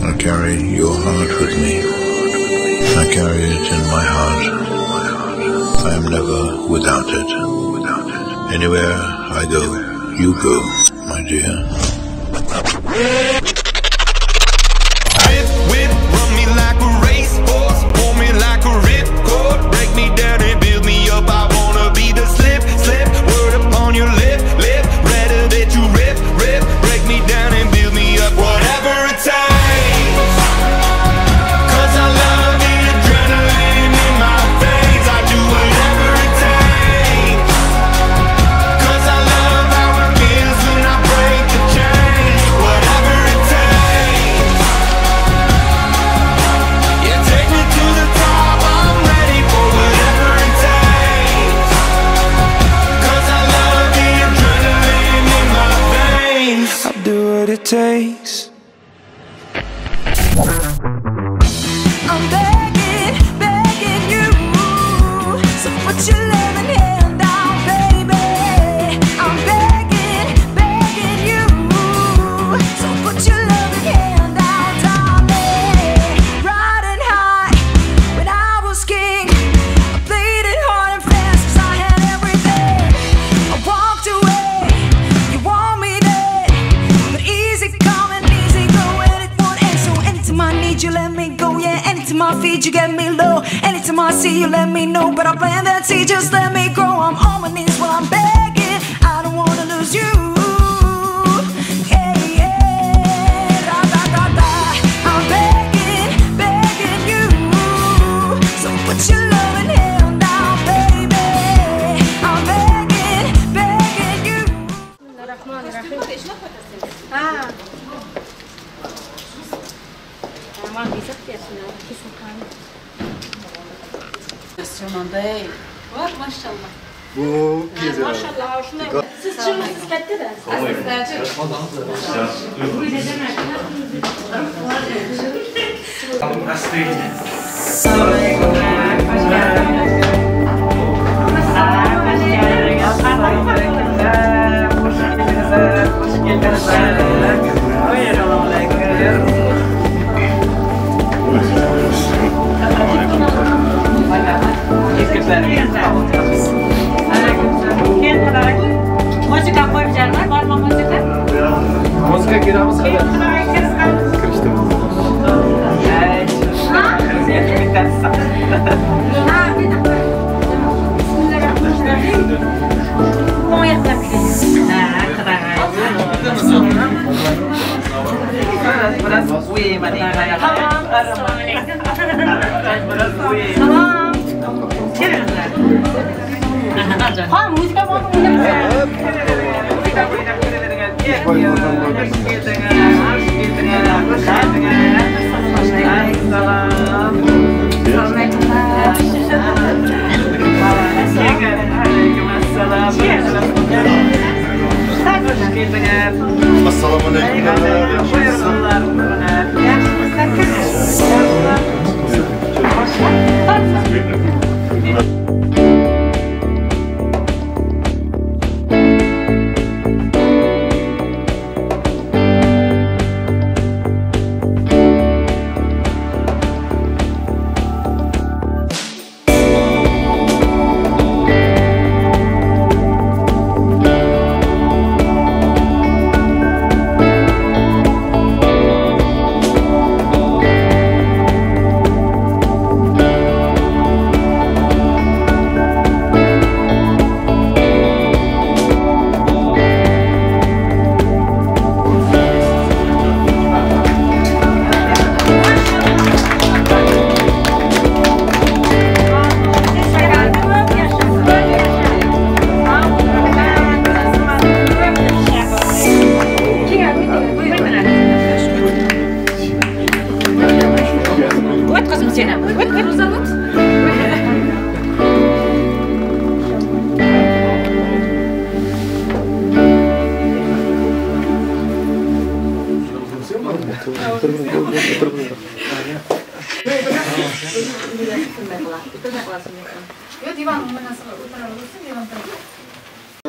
I carry your heart with me. I carry it in my heart. I am never without it. Anywhere I go, you go, my dear. Whip, run me like a racehorse, pull me like a ripcord, break me down and build me up. I wanna be the slip, word upon your lip, rather that you rip, break me down and build me up. Whatever it takes, 'cause I love the adrenaline in my veins. I do whatever it takes, 'cause I love how it feels when I break the chain. Whatever it takes, yeah, take me to the top. I'm ready for whatever it takes, 'cause I love the adrenaline in my veins. I'll do what it takes. I'm begging you, so put your loving hand down, baby. I'm begging you, so put your loving hand down, darling. Riding high when I was king, I played it hard and fast 'cause I had everything. I walked away, you want me dead, but easy come and easy go, and it won't end. So anytime I need you, let me go, yeah. Anytime I feed you, get me low. Anytime I see you, let me know. But I plant that seed, just let me grow. I'm on my knees while I'm begging, I don't wanna lose you. Yeah, yeah, da, da, da, da. I'm begging you, so put your loving hand down, baby. I'm begging you. Bey. Bak maşallah. Bu güzel. Maşallah hoşuna. Siz çıkmışsınız gitti de. Müzik koyacağım. Var mı müzik? Muzika giramos kadar. Karıştırdım. Evet. Ha, müzik var mı?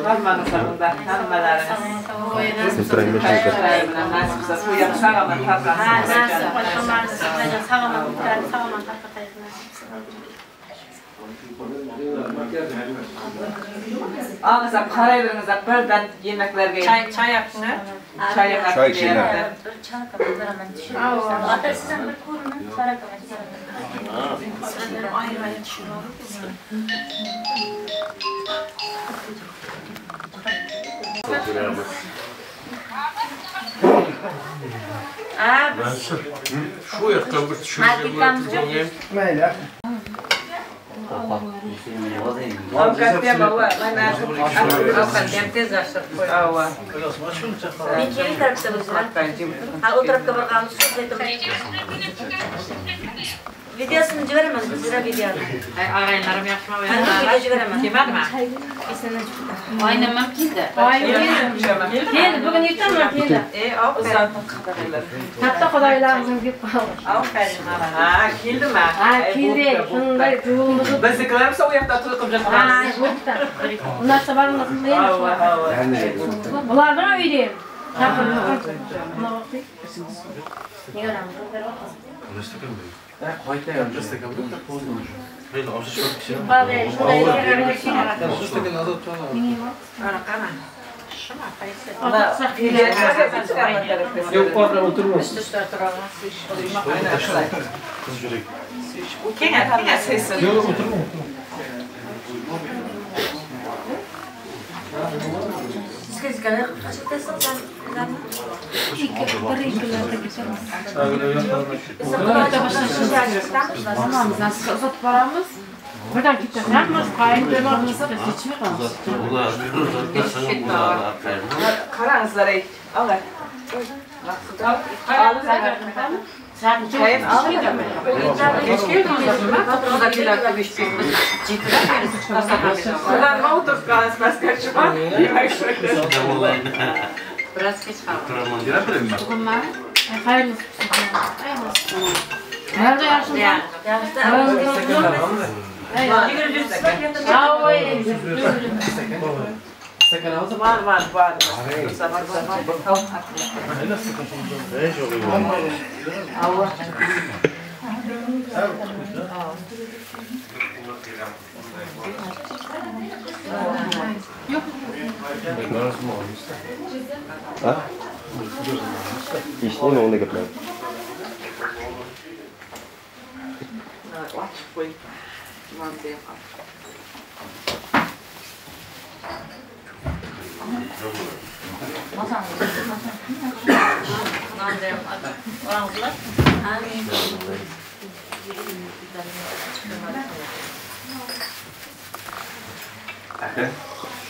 Kalmanızlarında hanımlarınız. Sintirengeç olacak. Ayağımdan nasipse bu yapsağımın tatlansın. Ağınıza karayırınıza birden yemeklerge Çay yapsın ha. çay yakar. Çay içsinler. Şu yaktan bir tüşürüyorum. Meyle. Avukat diyemem var. Avukat diyem tez açtık. Ava. Ben kimin tarafta buluşurum? Ha o tarafta bakalım su koydum. Videosunu çıkaramaz biz sıra video. Ağayınlarım yapma Ben video çıkaramaz. Kim var mı? İstemem. Oynamam ki de. Geldi. Bugün yırtamam ki de. Aferin. Hatta kodaylarımızın gibi kalmış. Aferin. Ha, kildi mi? Ha, kildi. Şunları yolumuzu. Bizimkilerimiz o yakta tutup Ha, yapacağız. yokta. Bunlar sabahın nasıl değil mi? Ben de Bunlardan öyleyim. Yapın. Hayır, avcı çok şey. Bazı şuraya bir şey var. Yok orada oturma. Kız yürek. Kime sesi? Yok oturma. Siz kadar açıktasın sen. Buradan gideceğiz. Yapmaz. Kayıtlarımız seçmek lazım. Karanızlara it. Al ver. Sen Hayır, al ver. geç geldin mi? Buradakiler tabii işte. Ciddiler mi? Buradan mı oturup kalın? Başka çıkma. Yemek şöyle. Biraz geç kaldım. Girebilir mi? Hayırlısı. Nerede yaşın sen? Var. Ha? İşte ne onu götür. Açık koy. Mantı yapalım.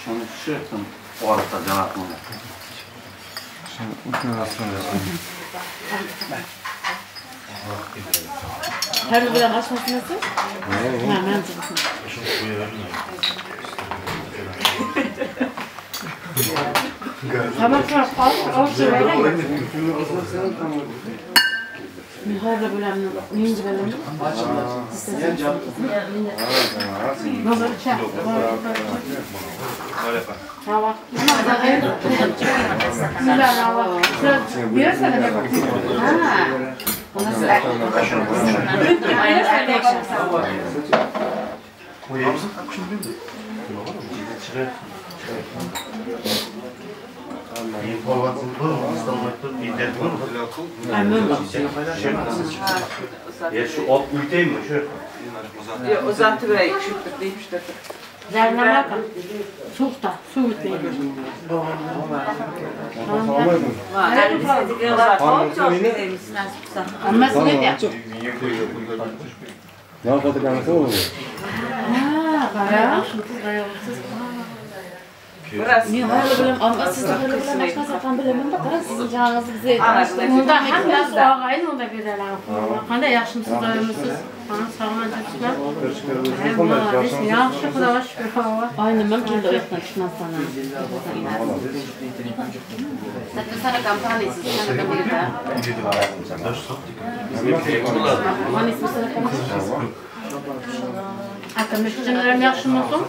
Şunu şu yaptım. O arada cevap mı? Her bir bilen açması nasıl? Hemen çıksın. Tamam tamam. Al şöyle. Her de bilen ninja bilen. Nasıl çek? Tamam. Bir sene de bakayım. Ha. Ya şu ot ülteyim mi? Şu. Uzattı burayı. Küçülttük, değiştirdik. Zerleme bakın. Soğukta, soğuk değil. Ama siz ne diyor? Ne yapalım kanka oğlum? Ha, bayağı. Burası. Niye öyle bileyim? Ama siz de öyle bileyim. Başka zaten bilemem bakarız. Sizin canınızı bize. Bunda hem biraz o ağayın onda gidelim. Hani yaşımsız ölümsüz. Bana sağlaman çalışma. Yaxşı Xudoga shukr. Aynen mümkün de oyaqdan tushmas sana. Sana kompaniyasiz, sana kompaniyada. Kompaniyasi sana kompaniyasi. Atamız canlarım yaxşı mı olsun?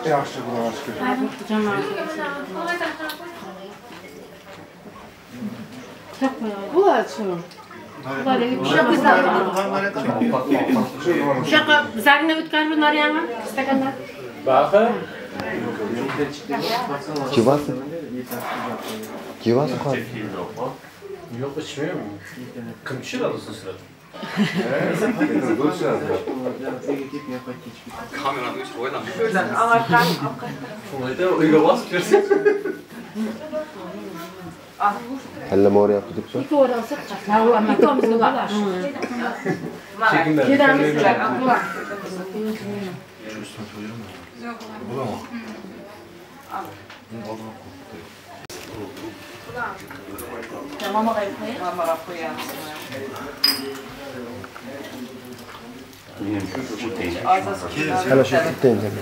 Yaxşı, Xudoga shukr. Canlarım. Bu açın. Şaka zarına ötkar bunlar yani. İstekanlar. Bakın. Civası. Civası koy. Yok içmiyor mu? Kımçı da alısın sırada. Kameranın üstü oynamıyor. Uyga bas görsen. Helleme oraya yaptık. İki orası kaç. Ya ama komşu var. Çekimler. Kiramiz var. Mama koyayım. Mama koyayım. Hala şu tutayım sen.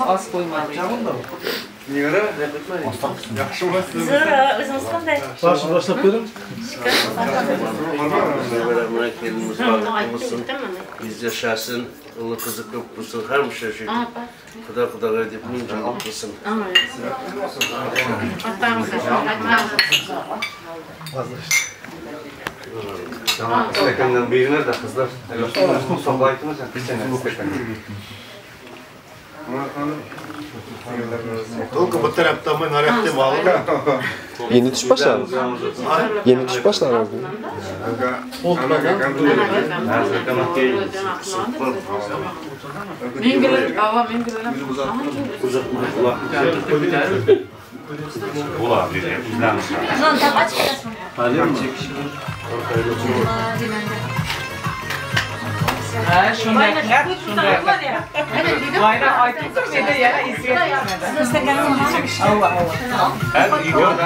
Az koymalıyım. Zıra, özümüz qanday? Başlap verin. Buna kelimiz olsun. Biz yaşasın, onu kızı kıpkısın, her bir şey. Kuda edip mümkün olmasın. Stekandan birine de kızlar. Sobaytınız ya. Bir sene stekan. Только bu tarafta mı narafte bağlı? Yeni tuş başlar. Yeni tuş başlar abi. Mingir, ava mingir. Ola bir de. Lan tak aç kelasın. Hadi mi çekişim? Ha, şunday kat, şunday kat. Bayram aytıp şeyde yara izleyip gitmedi. İstekanın mı? Allah. Her iyi gördüm.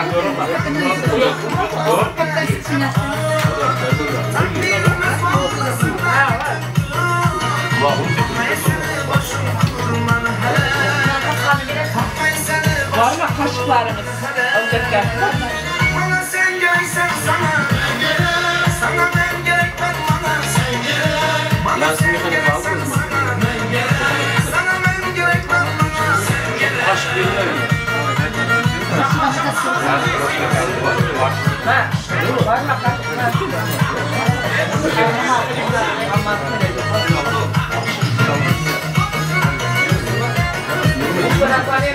Var mı kaşıklarımız? Alacak gel. Lansın mekanik aldınız mı? Kaşık veriyor mu? Ha, var mı kaşıklar? Bu bırakları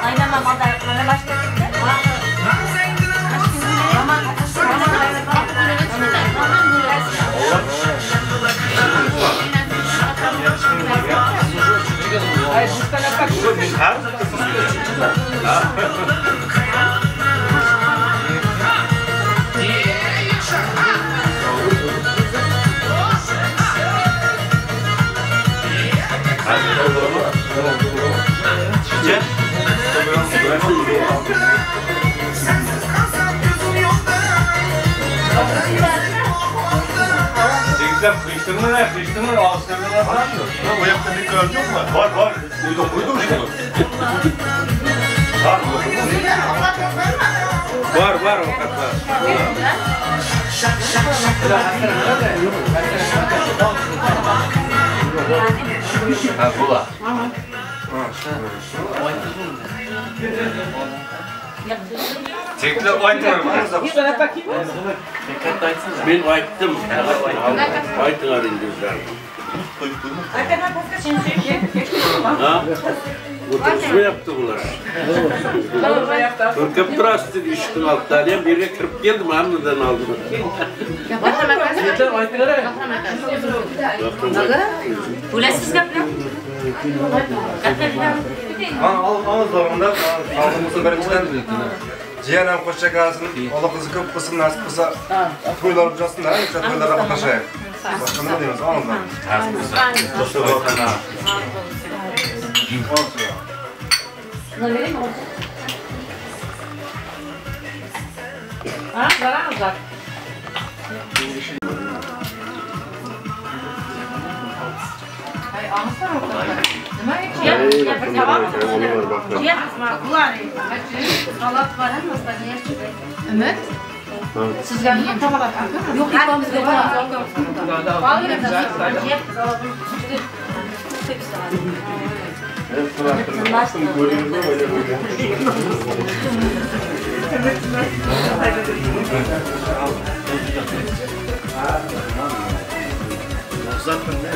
Aynen mama da yapmaya başladı. Ay, bu tane kaşık. Çekişler kıştırma, ağustos'ta falan yok. Bu yapta bir kırıcı yok mu? Var. Uydu işte. Var avukat var. Ha bula. Çektiler oynatıyor mu? Bir tane bakayım. Ben ayttım. Ayttın arayın gözler. Ha? Oturuşma yaptı bunlar. Kırkıp durası dedi işin altlarına. Biri kırıp geldim aniden aldım. Ulasız kapına. Ağızlarında ağzımızı birinciden Cihanem hoşça kalsın, ola kızı köp kızın nasip kısa toylar olacasın da, toylara katlaşayım. Başka ne diyorsunuz? Anladım. Ne vereyim mi? Ha, zarar mı zaten? Ay, anlasana o kadar. Salat var ama niye çıkıyor? Evet. Siz gelmeyin tam olarak. Yok yapmamız yok. Bağlı bir Zaten ne?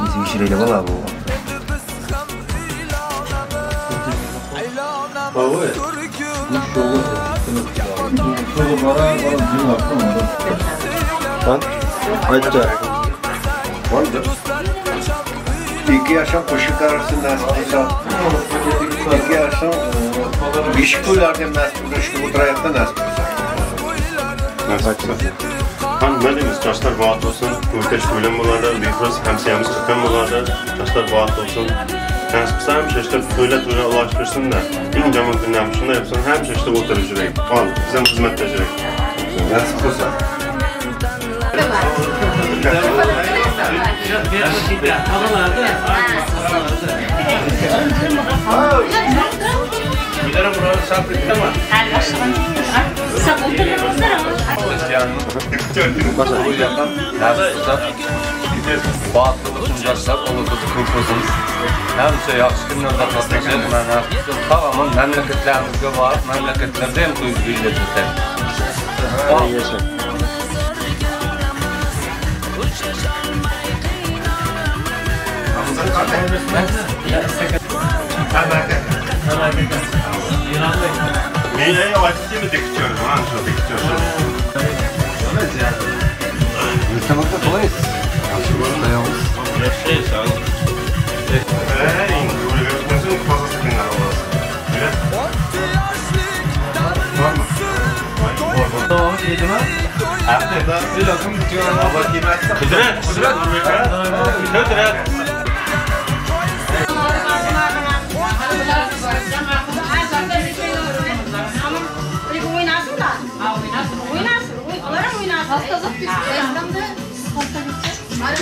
Bizim işiyle valla bu. Ayça. İki yaşam koşuk arasında nasıl? İki yaşam Bişkular'da nasıl? Şu bu tarafta nasıl? Hani ne demiş? Çaşlar vaat olsun. Kurteş bölüm bunlarda. Büyüküz hemşehemiz çıkan bunlarda. Çaşlar vaat olsun. Nasıl kısa hemşehişte tuğla ulaştırsın da. İnce mümkünler şunda yapsın. Hemşehiste oturucurayım. Al. Bizim hizmette jurayım. Nasıl kısa? Giderim buraları sapıttı ama. Bu yapan nasıl? Bağlı sunacaklar, onu da kurtulsun. Hem şey yakışıklarına da katılacak, tamamın memleketlerimizde var, memleketlerde hem duyduğuyla tutar. Neyle açıkçası mı diktiyoruz? Şu diktiyoruz. Müstemakta kolayız.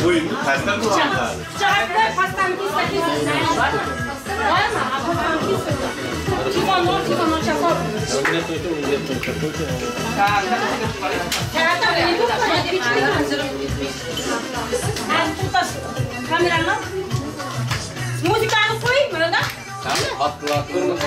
Oyun, pastan mı var? Çağırlar pastan ki var mı? Pastan ki Timon çakor. Kameranı. Müzikayı koyayım mı öyle? Tamam, haklı.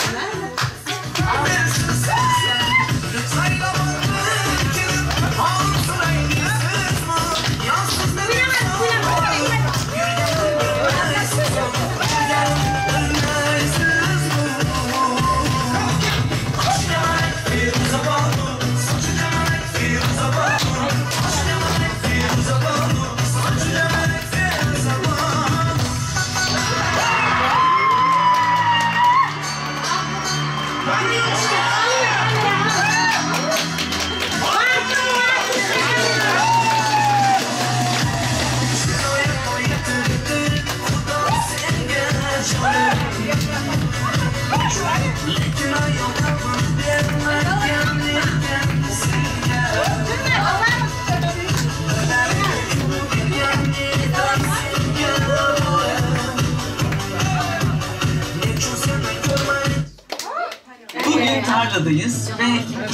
Bugün tarladayız ve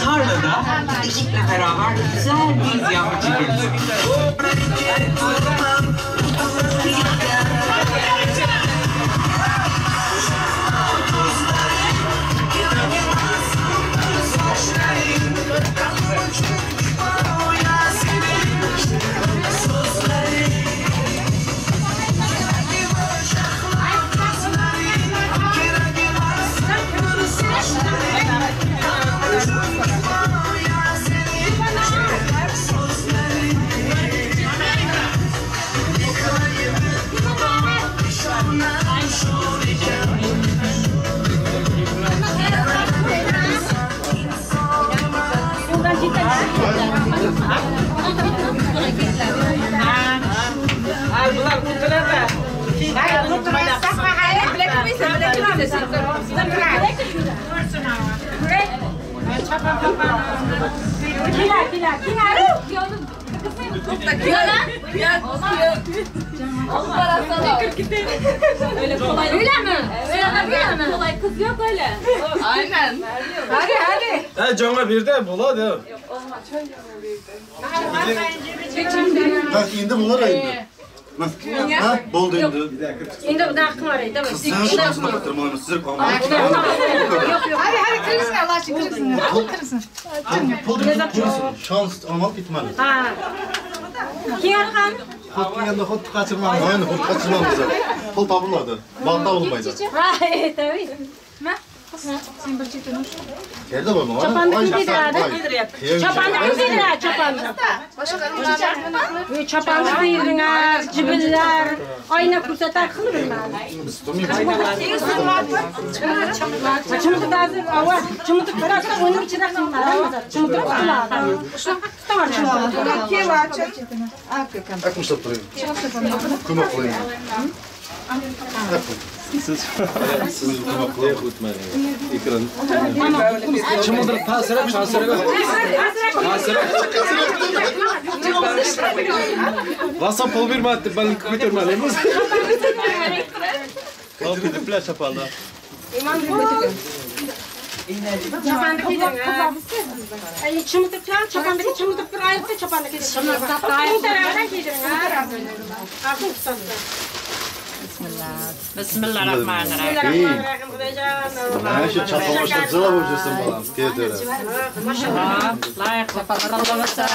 tarlada ekiple beraber güzel bir yağmur çekiyoruz. Öyle kolay. Öyle mi? Öyle mi? Kolay kız yok öyle. Aynen. Hadi. Cana bir de bula de. Bak indi bunlar ayında. Ha, boldu indi. Indi bu da hakkım var. Sen şu an sonra tırmanımı sizler kalmadı. Yok. Hadi kırılsın Allah aşkına kırılsın. Kırılsın. Şans almak bitmeli. Ha. Kim arkan? Hakkın yanında hot kaçırmam. Aynen hot kaçırmam bize. Hot tabırladı. Bağda olmaydı. Ha, tabii. Ne? Sen bir çetin. Geldi bana. Çapandık nedir abi? Çapandık nedir abi? Çapandık. Çapandık nedir? Cibiller, ayna kursatar kılırım ben. Çımıtık hazır, ava, çımıtık bıraksa onun içine kılmaz. Çımıtık kılmaz. Tamam çımıtık. Kim var çetin? Akmış tutturayım. Kuma koyayım. Siz kuma koyayım. İkran. Çımıldır tasarruf tasarruf. WhatsApp pol bir madde ben götürmeliyim. Kalk gidip flash yapalım. Çapandaki ay çımıtıklar çapandaki çımıtıklar ayıpta çapandaki çımıtıklar ayıpta Bismillahirrahmanirrahim. Ben şu çapamışta zıla vuracaksın bana. Gel Maşallah. Layık çapalar Allah'a selam.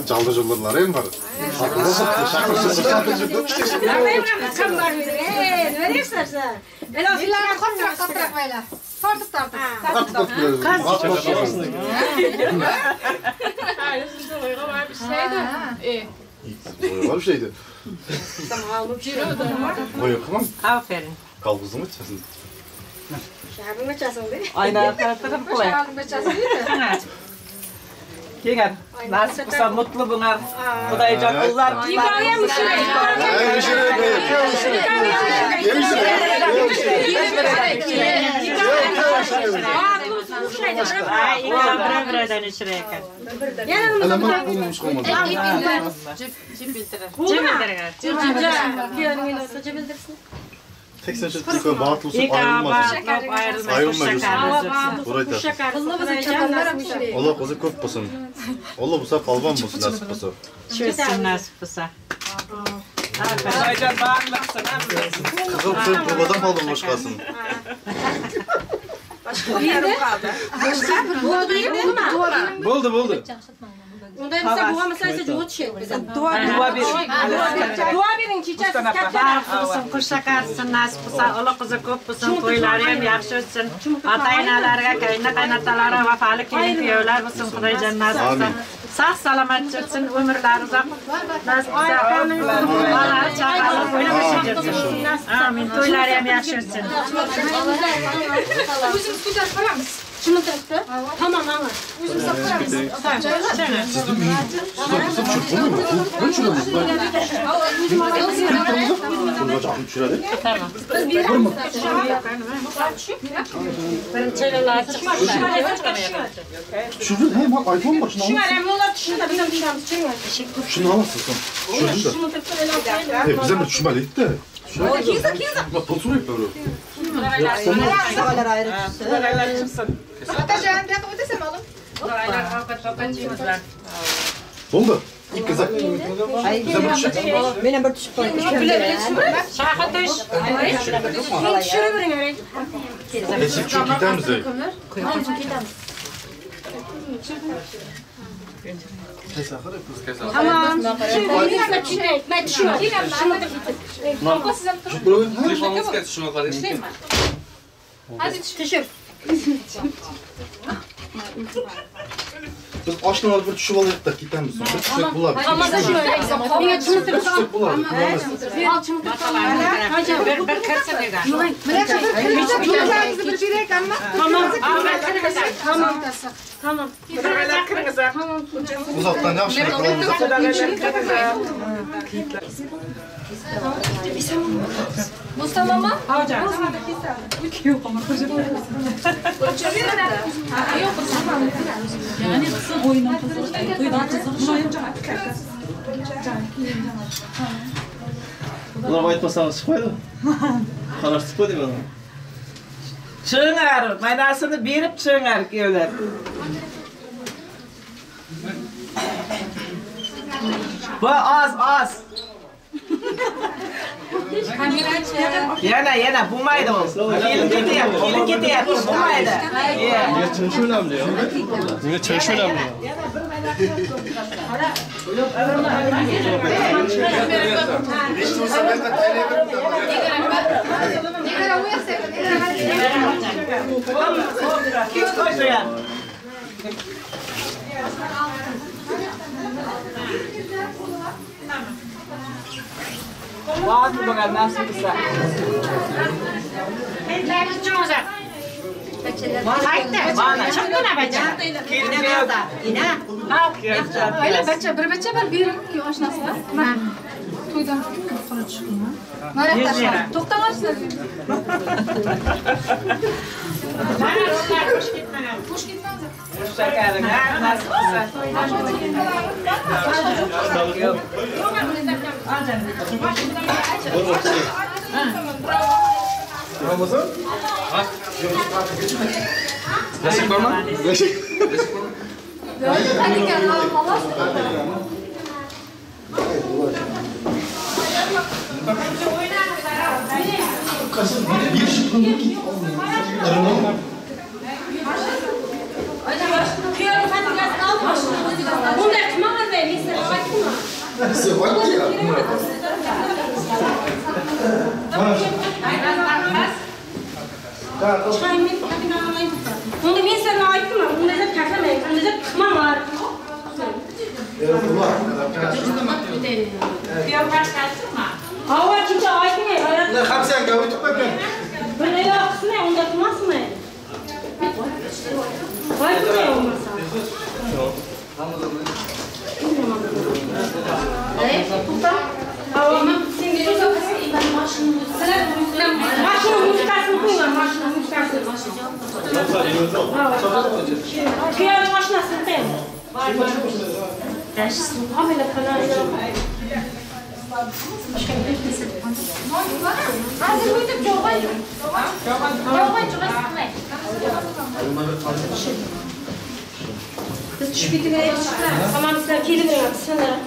Çaldıcı olurlar en var. Şakırsız çaldıcı. Ne istersen. Elazığ'dan katrak böyle. Tartıp tartıp. Kaç var bir şeydi. Tamam, bu ciro da. Oyukamam. Aferin. Kalbuzum içmesin. Şahbım açasın değil. Aynen taraftarım kolay. Şahbım açasın değil mi? Kigar, nasip kısa mutlu bunlar. Kudayacak kızlar. İbrahim Müşirek. Tek sen şu tıkı bağırtılsın ayrılmaz. Burayı da. Allah kozu köp basın. Allah bu sefer palvan mısın nasip basa. Şöyle nasip basa. Aferin. Kızım sen kurbadan palvan hoş kalsın. Buldu. Onda mesela buğa mesela juhut şey. Dua bir. Dua verin çiçek. Bağırsın, kuş sakarsın, nasip basa. Allah kızı köp basın, toyları hem yaxşı ötsün. Ata-inalarga, kaynatalara vafalı kelin kuyovlar bulsun, Xudoy jannat bulsun. Sağ salamat çıksın, ömürler uzak. Nasip basa. Balar çağırır, oynamışı çıksın. Amin. Toyları hem yaxşı ötsün. Bizim skuter falan mı? Şunu taktı. Tamam ama. Bizim saklar mısın? Sizin mi? Kızım çırpın mı? Ben şurada mısın? Tamam. Benim çeyreler çıkmaz. Şurada ne? Bak iPhone başına Şu önemli dışında bizim dışarımız çıkmıyor. Şunu alasın sen. Şurada. Şunu taktı öyle. Bize mi düşmeliydi de? O kiza. Bak patron yapıyor. Sıralar ayrı çıksın. Sıralar çıksın. Hatta canım bir dakika ötesem alın. Oldu. İlk kızak. Benim bir düşük koydum. Şahat düş. Şuraya verin öyle. Esip çok gider misin? Tamam. Şimdi bir dakika çiğne. Ben şunu. Şunu da getir. Telefonunuz getir şuna kardeşim. Hadi tişört. Biz aşkına alıp bir tuşu alıp da gider misin? Bir tuşu bular. Ama da şöyle. Bir çımıtır. Bir tuşu bular. Al çımıtır. Bir kırsa bir daha. Tamam. Uzaktan ne yapışır? Mustafa mı? Hocam. Yok ama hocam. Yok tamam. Yani kısa boyundan kısa. Boyundan kısa. Ulan aytmasanız çıkmaydı mı? Qaraş çıkmaydı mı? Çığınar, maydasını berip çığınar köyler. Bu az. Yana bulmaydı o. Gelin gidiyor, bulmaydı. Niye çalışı önemli ya? Niye çalışı önemli ya? Vaat mı bakalım nasıl kısa? Haydi, bana çok ne bacı? Yine burada, yine. Öyle bacı, bir birim ki aşnasına. Toydan sonra çıkıyor. Nereye taşlar? Toktan açlar. Kuş gitmez. Şekerim, nasıl kısa? Ramazan? Nasıl var mı? Hadi gel, Allah. Bir şıkkınlık git olmuyor. Bunda men sana aytdim, bunda da takamayman, bunda da qimam var. Hava kimse aytmay. Ne hamsan gavi tutmadım. Bunda yo'qsizmi, unda qilmasmi? Aytmay olmasa. To'xta. Hava senga yo'qsa, ben mashina mushtasini qo'yaman, mashina mushtasini. Kuyov mashinasini qo'yaman. Dashtni hamila qiladi. Hozir o'tib jo'g'ay. Biz tushib ketaveramiz. Hamma bizlar kelaveramiz. Sizlarmi?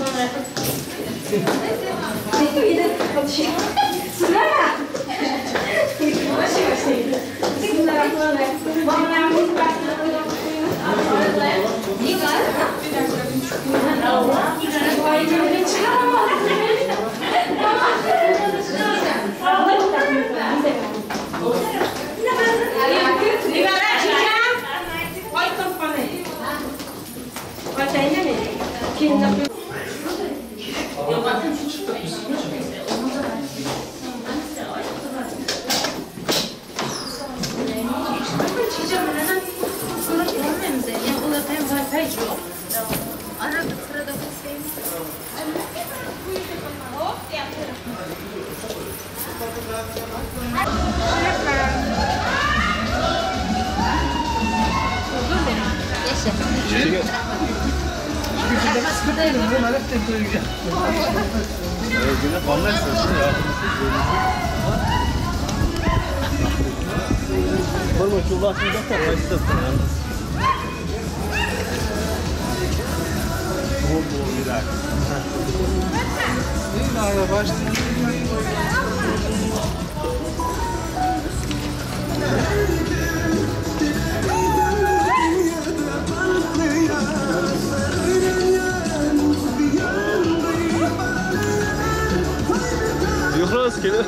Yukarı gelir.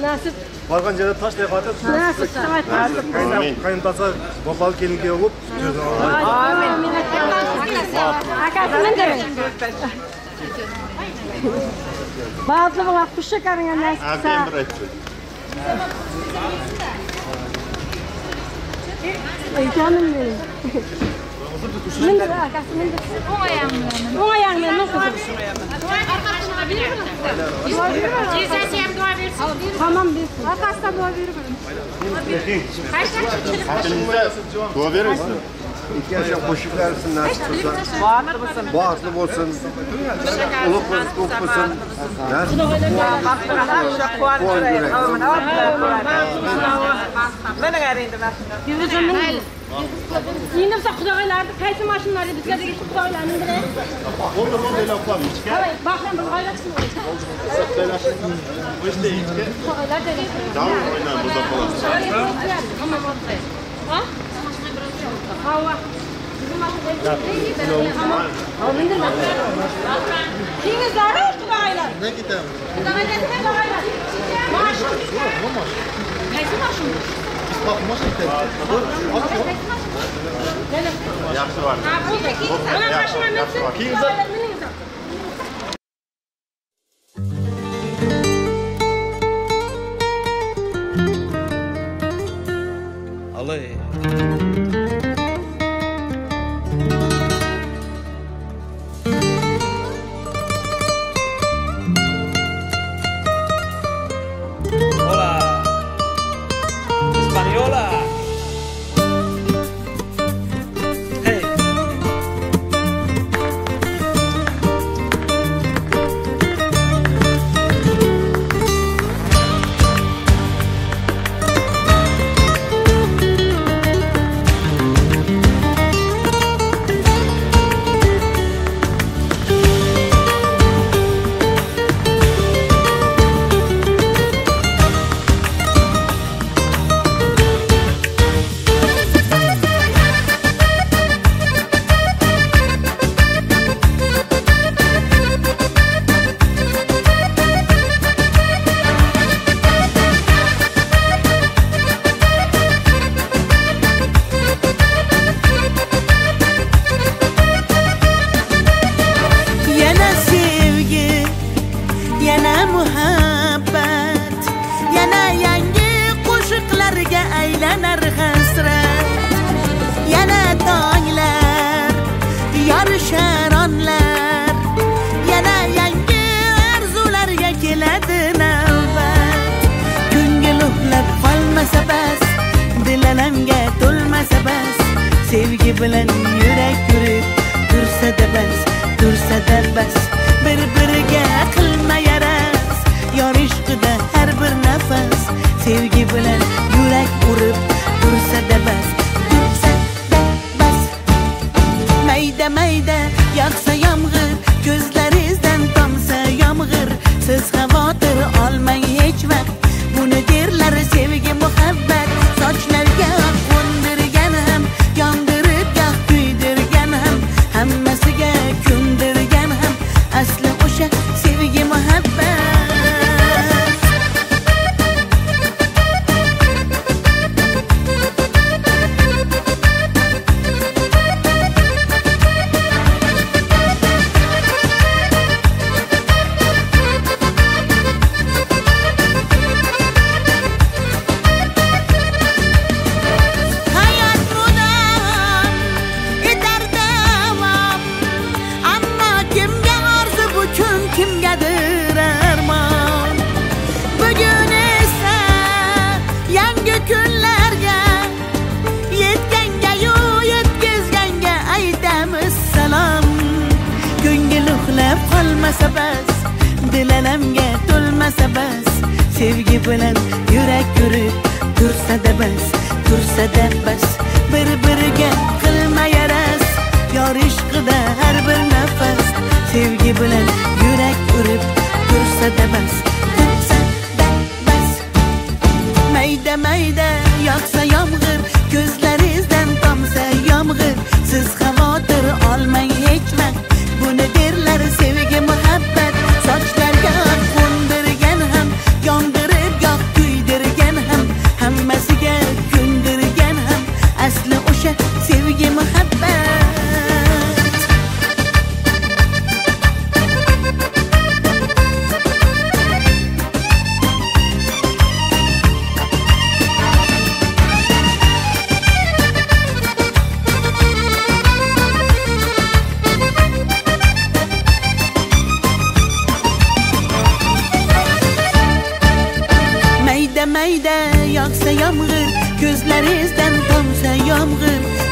Nasip. Bargan jere taş defatı. Nasip. Kayıntaça bopal kelinge olup. Amin. Akasının demek. Bazı vakit kuşa karıyan nasip. Aferin bırak. Canım benim. Mindir akası mindir. O ayağımla nasıl? Arkadaşına bilir misin? Cezasıyım dua versin. Tamam bilsin. Arkadaşlar dua veririm. Dua verir misin? İhtiyaçlar koşuk versin nasip olsun. Bağırtlı olsun. Uluk olsun. Yine bize kudağılardı. Kayısı maşınları bizde de geçti kudağılarını bile. Oldu mu öyle yapalım. Evet, bakın bu hayratsın. Bu işte içki. Kudağılar dedi. Tamam oynayalım burada falan. Ha? Hava. Bizim maşınları. Ama indir bak. Kimiz var kudağılar? Ne gidelim? Kudağılar ne kudağılar? Maaş. Kayısı maşın. Bak maşın gidelim. Yaxşı var. Yaxşı var. Kim izah? Alay. Hola. Española. Hey. Yana sevgi, yana muhabbet, yana yangi qo'shiqlarga aylanar hasrat. Yana tonglar, yorishar onlar, yana yangi arzularga keladi navbat. Ko'ngil uxlab qolmasa bas, dil alamga to'lmasa bas, sevgi bilan yurak yurib tursa-da bas. Tursa-da bas, bir-biriga qilma yaras, yor ishqida har bir nafas, sevgi bilan yurak urib tursa-da bas, tursa-da bas. Mayda-mayda yog'sa yomg'ir, ko'zlaringizdan tomsa yomg'ir, siz xavotir olmang hech vaqt, buni derlar sevgi muhabbat. Sochlarga qo'ndirgan ham, yondirib goh kuydirgan ham, hammasiga ko'ndirgan ham, asli o'sha sevgi muhabbat. Hayat mudom etar davom, ammo kimga orzu bu kun kimgadir armon. Bugun esa yangi kunlarga yetganga-yu yetkazganga aytamiz salom. Ko'ngil uxlab qolmasa bas, dil alamga to'lmasa bas, sevgi bilan yurak yurib tursa-da bas, tursa-da bas, bir-biriga qilma yaras, yor ishqida har bir nafas, sevgi bilan yurak urib tursa-da bas, tursa-da bas. Mayda-mayda yağsa yağmur, gözlerinizden damsa yağmur. Siz xavotir olmang hech vaqt, buni derlar sevgi muhabbat. Sochlarga qo'ndirgan ham, yondirib yoq kuydirgan ham, hammasiga ko'ndirgan ham, asli o'sha sevgi muhabbat. Mayda yağsa yağmur, gözlerinizden tomsa yağmur.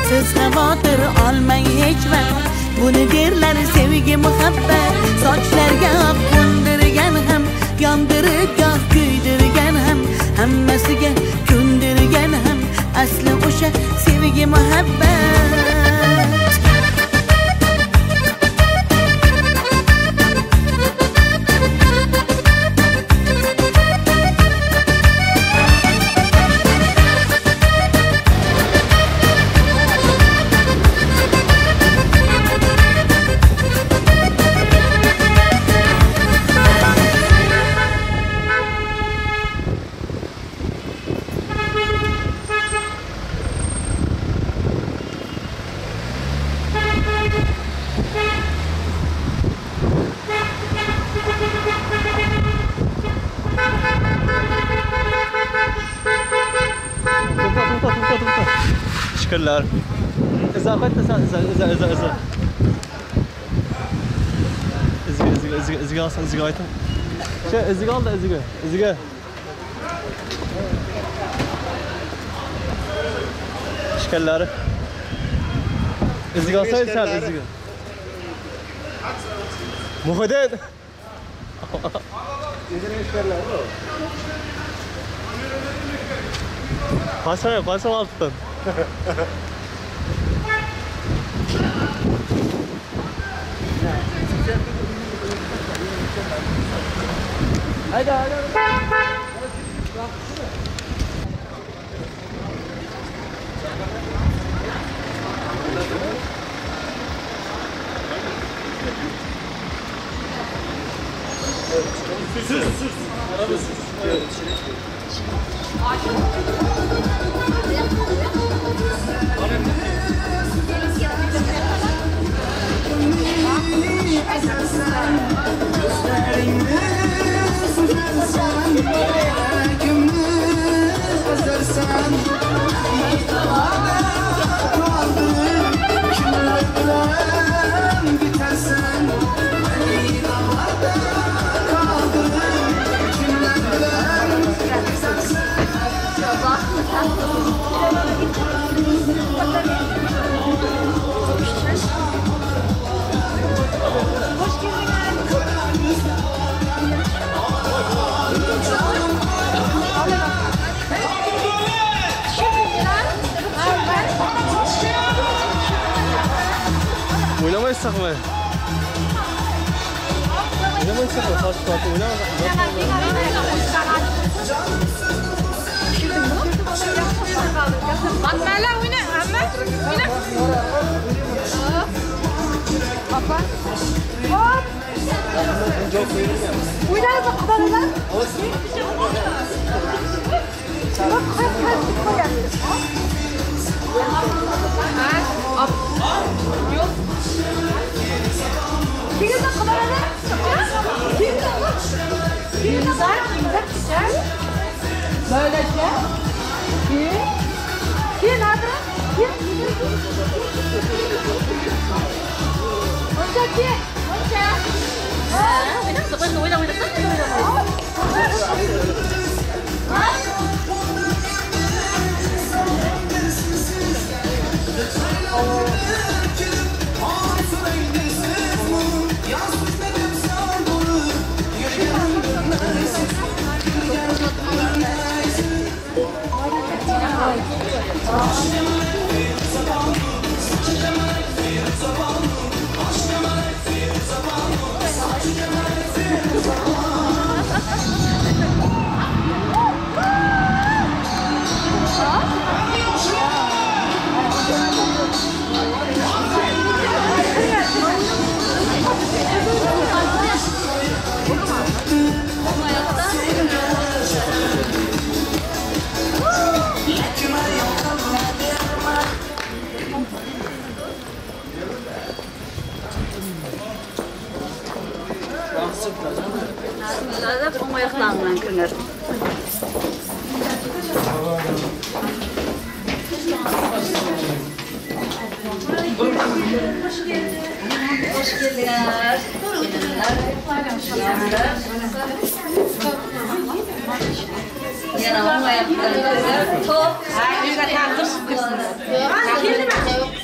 Siz xavotir olmang hech vaqt, buni derlar sevgi muhabbat. Sochlarga qo'ndirgan ham, yondirib yoq kuydirgan ham, hammasiga ko'ndirgan ham, asli o'sha sevgi muhabbat. Teşekkürler. İzafet de sen izgi alsan izgi aytın. Izgi al da izgi. Teşekkürler. İzgi alsan sen izgi. Muhadet. Kaçsan altın. Haydi. Oynamaysak mı? Oynamaysak mı? Taş tuhatı Batmayla oyna, amma. Oyna. Papa. Hop. Oynayız qadalalar. Bak, qo'yamiz. Hop. Yo'q. Kelin qadalalar. Kelin qadalalar. Böylece. Kelin hadi. Onca. Oyna, ben oyna.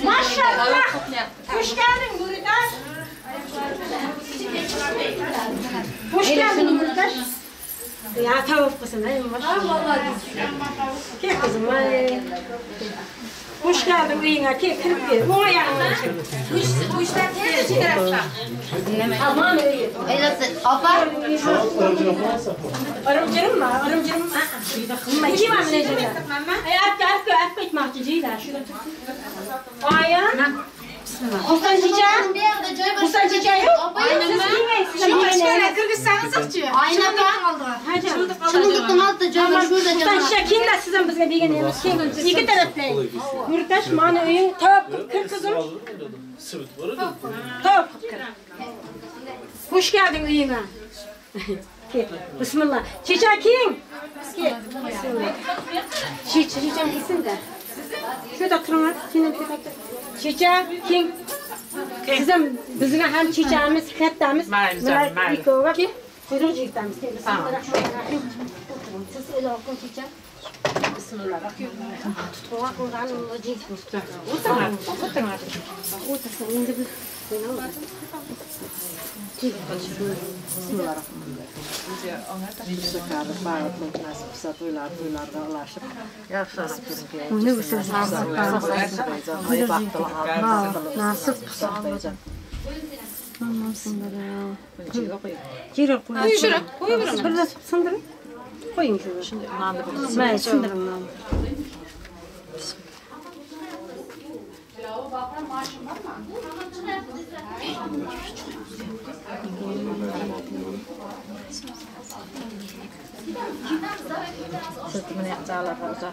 Maşallah. Hoş geldin Nuridaş. Hoş geldin Nuridaş. Ya tavuk kızım, maşallah. Gel kızım, hoş geldin uyuna, kirip gel. Bu ayağına çık. Bu işler nerede çıkarsa? Tamam öyle. Abla. Arımcırım mı? Arımcırım. İki var mı necede? At mahciciyle. Ayağın. Kustan çiçeği? Kustan çiçeği yok. Şöyle Kırgızstan'ın sıkçı. Aynen kaldı. Çıldıktan altta canım şurada canım. Kustan çiçeği kim de sizin bizge bilginiz? İki taraftan. Yurttaş mani öyün top kırkızım. Top. Hoş geldin öyüne. Bismillah. Çiçeği kim? Bismillah. Çiçeğim gitsin de. Şurada oturun. Çiçeği kim? Sizin bizim hem çiçeğimiz, hattamiz, Marikova ki, kuyruğu çiçeğimiz. Siz öyle okun çiçeği. Bismillah. Tutma Kur'an'ın o çiçeği. Oturun. Otursun. Şimdi bir Sırtımını yapacaklar zaten.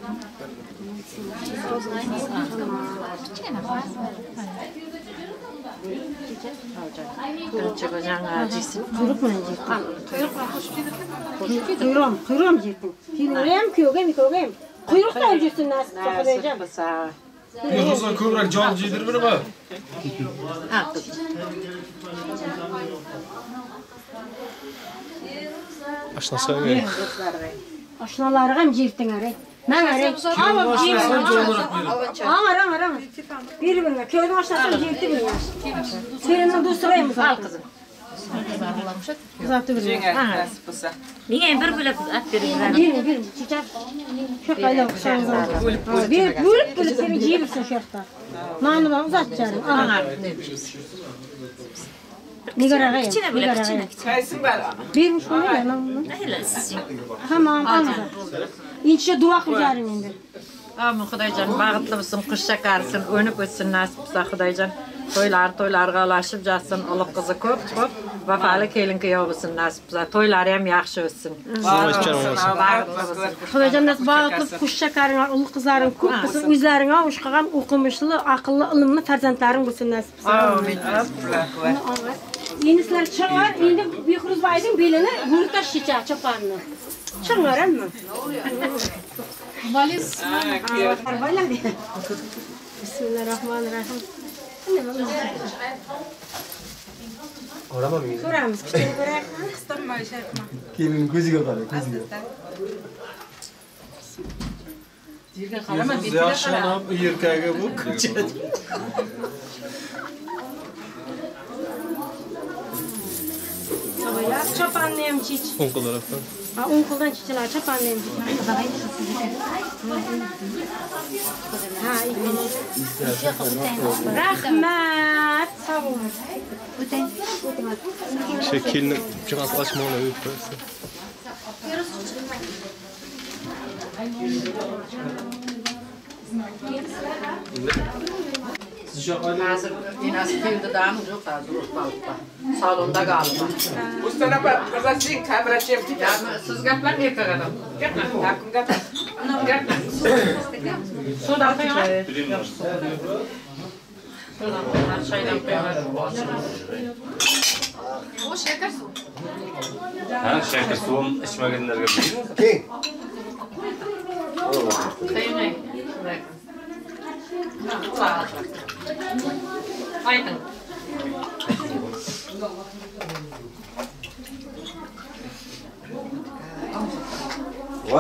Kırıkçı bacağın acısı. Kuyruk mu yiyecektin? Kuyruğum yiyecektin. Kuyruğum kuyruğum. Kuyruk da yiyeceksin nasıl saklayacağım. Yolunuzdan kıvrak can cidir mi bu? Aşnası öyle. Aşnaları hem cirdin arayı. Ben arayı. Ama Ağır. Birbirine köyden aşağısını cirdi bilmez. Birinin dosturayım zaten. Al kızım. Zaten bilmez. Niye bir bile at verin? Bir çiçek. Çok öyle okşanızlar. Bir bulup seni ciğirsin şefta. Nanıdan uzatacağım. Nigaragayım. Kayısın bana. Birmiş bunu ya lan. Tamam alacağım. İnşe dua kılarım indi. Amin Xudaycan bağıtlı mısın, kuş şakarsın, önüp ötsün nasipsa Xudaycan. Toylarga ulaşıp jatsın, uluq kızı köp, vafalı kelin kıyov olsun nasipsa. Toylar hem yaxşı ötsün. Xudaycan nasıl bağıtlı kuş şakarına, uluq kızların köp kızın, üzerine uşqağam okumuşlu, akıllı, ılımlı farzandların olsun nasipsa. Amin. Yenisler çıkar, şimdi Bihruz Bay'ın belini vurtaş şiçe çaparını. Çıkar mı? Valiz. Bismillahirrahmanirrahim. Orama mı? Kuramız, küçük kurak. Kimin gözü kadar, gözü. Yüzünüz yaşlanıp yırkağa bu kıçı. Ya çapanlayım çiç. Onkul taraftan. Ha onkuldan çiçeler çapanlayım çiç. Ha iyi. Rahmet. Sağ olun. Şekilini biraz açma ona öpürse. Hazır inası filde dağım yok hazır ortalıkta. Salonda galiba. Ustana bak, kazasın kamera çekti. Ya siz gaplar ne kadar? Gaplar. Yakın gaplar. Gaplar. Sudan koyar. Sudan çaydan koyar. O şeker su. Ha, şeker suum içmegenlerge bilmiyor musun? Kim? Kıymayın. Aydın.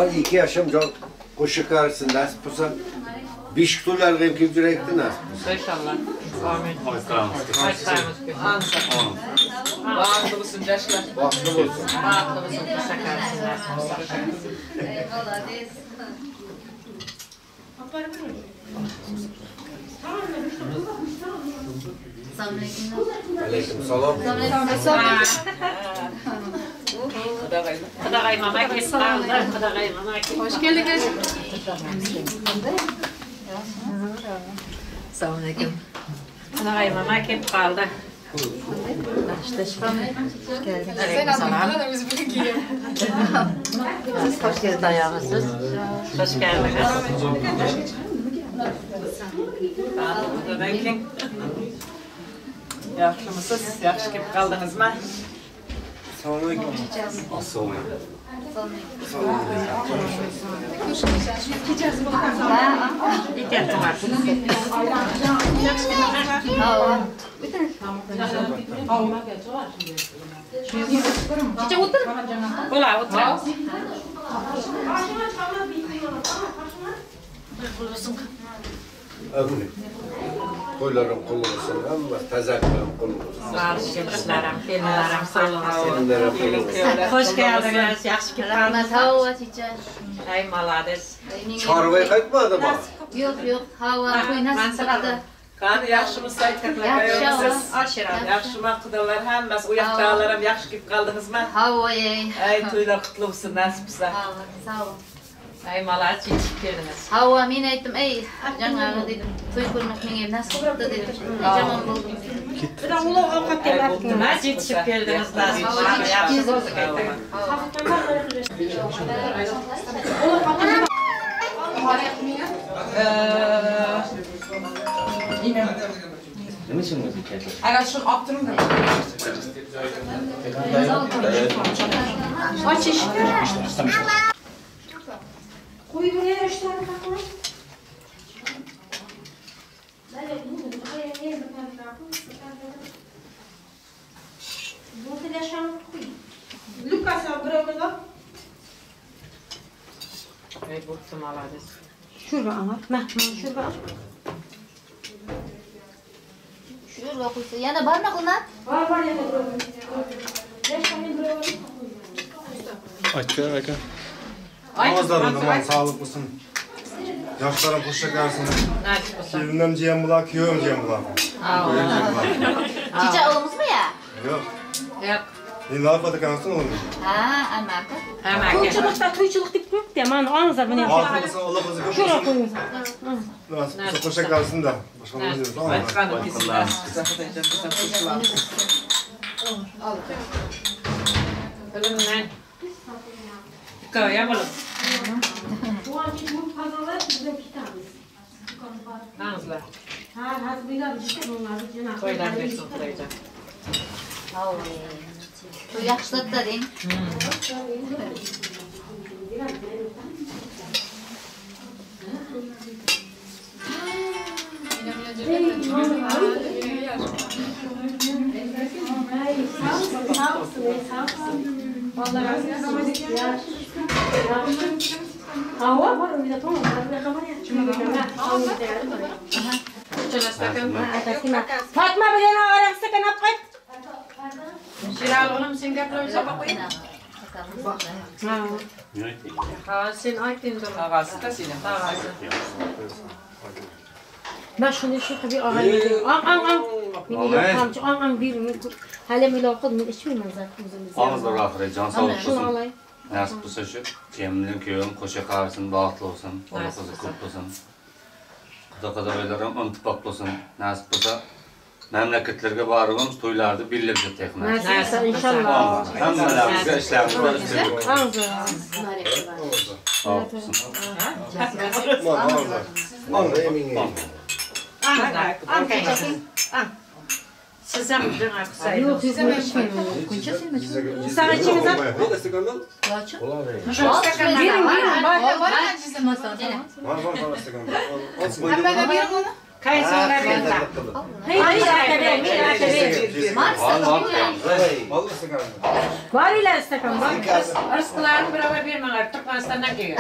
Aman 2 yaşım çok koşu karşısın nasip olsa. Biş kutular hem kim direkti nasip olsa. İnşallah. Amin. Bağlı mısın yaşlar? Bağlı olsun. Bağlı mısın? Şakarsın nasip olsa. Aleyküm selam. Kıdağay mama kes kaldı. Kıdağay mama kes. Hoş geldiniz. Selamünaleyküm. Kıdağay mama kes kaldı. İşte hoş geldiniz. Aleykümselam. Siz hoş geldiniz ayağınızsız. Hoş geldiniz. Yaxşımısınız? Yaxşı kelib qaldingizmi? Assalomu alaykum. Assalomu Toylarım kul olsun, ama tezaklarım kul olsun. Bağışçılıklarım, filmlerim, sağ hoş geldiniz, yaxşı kelib qaldingiz. Hava teacher. Ay, malades. Çorvaya qaytmadı mı? Yok, hava qo'ynas sig'adi. Qani yaxshimisiz aytganlaringiz? Ashiram, yaxshimi qudalar hammasi u yoqdagilar ham yaxshi kelib qoldingizmi? Havoy. Ay, to'ylar qutlu bo'lsin, nasib bo'lsa. Sağ ol. Ay, malades yetishib keldingiz. Hava men aytdim, ey, жаңағы dedim, to'y ko'rmoq menga nasib qildi dedim. Jamon bo'ldim. Biroq ular ovqat kelyapti. Yetishib keldingiz, nasib bo'lsa. Yaxshi bo'ldi qaytaman. Nima için müzik yapıyorsun? Agar şunu optirum da. Açış. Koy buraya işlerini takmayın. Bu teleşanı koy. Lucas abra. Ay, bu malades. Şurada anlat. Şurada. Şurada qo'ysa, yana bormi qilnat? Var yana birovi. Aka. Namazlarım aman sağlık olsun. Yaşlarım hoş şakarsın. Kelinlerim ciğen bular, köyüm ciğen bular. Teacher oğlumuz mu ya? Yok. Yok. Ne yapmadık anasın oğlum? Ha, amaka. Toyçuluk deyip koyup diye, bana anızlar bunu yapıyor. Afiyet Allah razı olsun. Şuraya koyun. Nasıl hoş şakarsın da. Başka ne diyorsun? Tamam mı? Aytqanim kesinlikle bizdan qo'shilamiz. Bilimdan. Hikoya bo'lib. Anızlar. Toylar bersin Xudoyjon. To'y yaxshilatdi deng. Hava var öyle tamam. Fatma bilen arası kanap kayıt. Şiral oğlum sen gaplarınıza bakayım. Ha, sen aytın da. Ağası da senin. Ağası. Ben şunu şu tabii ağayım. An. Beni yapamcı. An bir. Hala milakad mı içmeyeyim zaten bizim. Ağızlar ahire can sağlık Şunu olsun. alayım. Nasip olsa şu cemilin köyün koşa karşısın, bağıtlı olsun, ola kızı kurt olsun. Kuda beylerim ıntıpaklı olsun. Nasip olsa memleketlerge barığımız toylarda birlikte tekne. Nasip olsa inşallah. Hemmelerimize işlerimizde üstelik. Ağzı. Sağ olsun. Vallahi eminim. Size mi dön aksaydı? Yok size mi içmeyeyim? Sen içiniz ha? Ne destek anladın? Birin. Var destek anladın. Kayısılar benden. Var ile istekan var. Rızkılarını beraber vermeler. Türkmenistan'dan geliyor.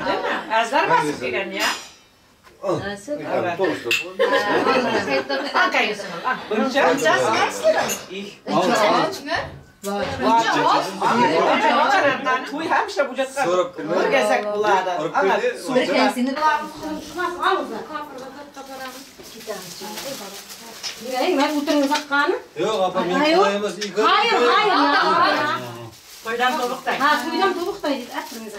Değil mi? Azlar basıp gelen ya. Al kayısını. Tuy hemşire bucaklar. Bir gezek bularda. Bir kendisini ben oturun sakkanı. Yok apa min koyamaz ilk. Hayır. Toydan tobuktay. Ha, toydan tobuktay. Atırınız.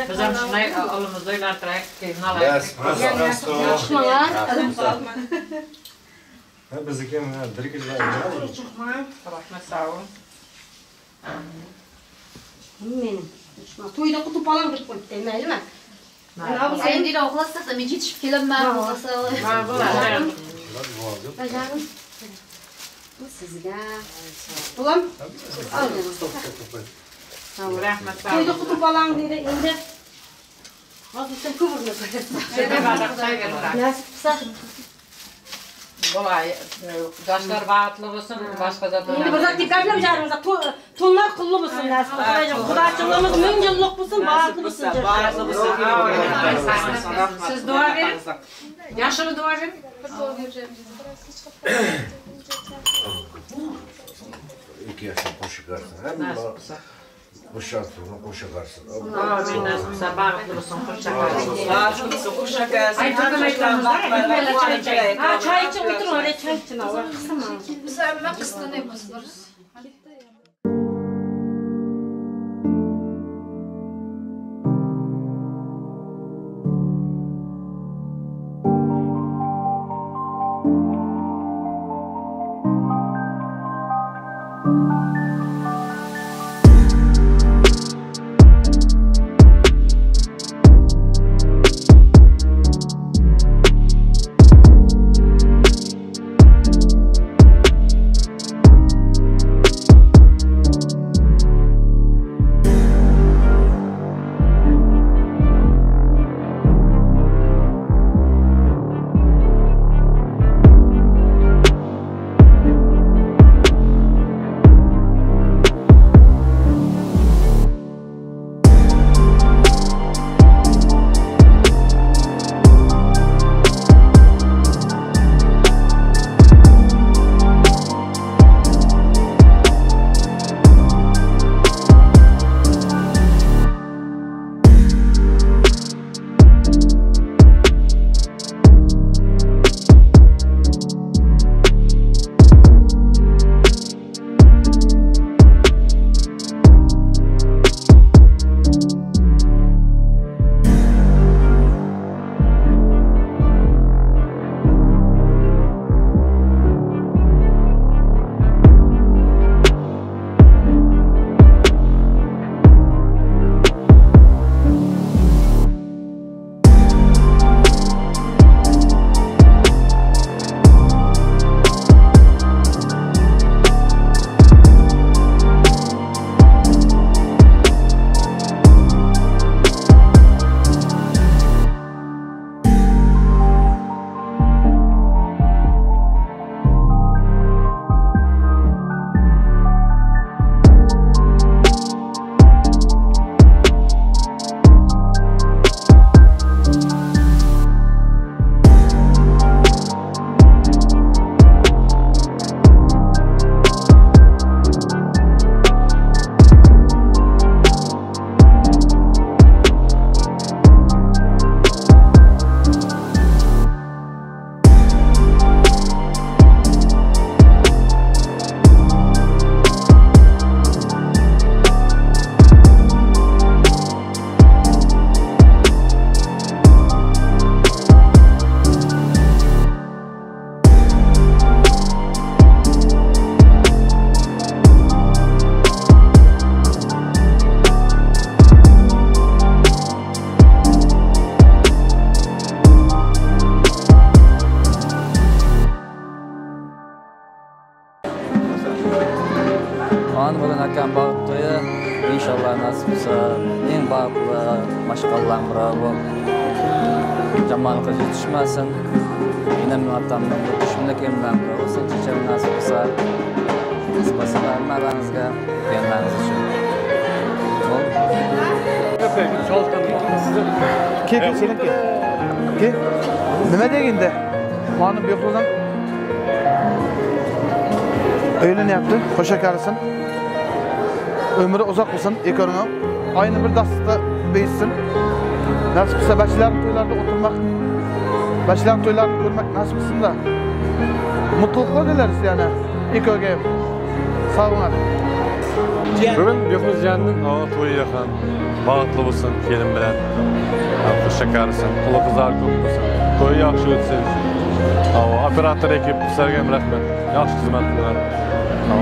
Kızım şunay alımızda ilertirek keyfini alayım. Bizdeki bir kez daha. Rahmet sağ olun. Benim. Toyda kutup alan bir koyup değil mi? Sen değil oklasak da hiç film var oklasak. Bacanım. Bu sizde. Ulan. Al canım. Rahmet sağ olun. Toyda kutup alan dedi indi. Hazır sen kıvırma koyarsın. Şöyle bardak çay verin. Nasip kısa. Kolay. Daşlar vaatlı olsun. Başka da Şimdi burada dikkatli canımıza. Tonlar kıllı mısın nasip? Kudaçılığımız min yıllık mısın? Vaatlı mısın? Vaatlı mısın? Siz dua verin. Yaşını dua verin. İki yaşında koşukarsın. Hem boşaltın, koşukarsın. Amin. Nasip sabah olsun. Hoşçakalın. Koşacaksın. Ay takım ekranımızda. Çay için oturun oraya çay için al. Kısım al. Sen kıstın yapıyorsunuz. Akam bağıt toyu inşallah nasip olsa en bağıtlı maşgallan bravo. Jamal kızı düşmesin. Yine mühattamdan bu düşünde kelmem var. O seçeceğim nasip olsa. Spasiba vermemizge, gelmeniz için. Ke, senin ke. Ke, nime degende? Manım Behruz'dan öyle ne yaptı? Hoşa karısın. Ömrü uzak olsun, ekonomi. Aynı bir dastta büyüsün. Nasip olsa başlayan toylarda oturmak, başlayan toylarını görmek nasip olsun da. Mutlulukla dileriz yani. İko'ya. Sağ olun. Bugün Behruz Can'ın toyu yakan, bağıtlı olsun gelin bilen. Hoşça karısın, kulu kızar köp olsun. Toyu yaxşı ötsin. Operator ekip sergen bırakman. Yaxşı hizmet kılar.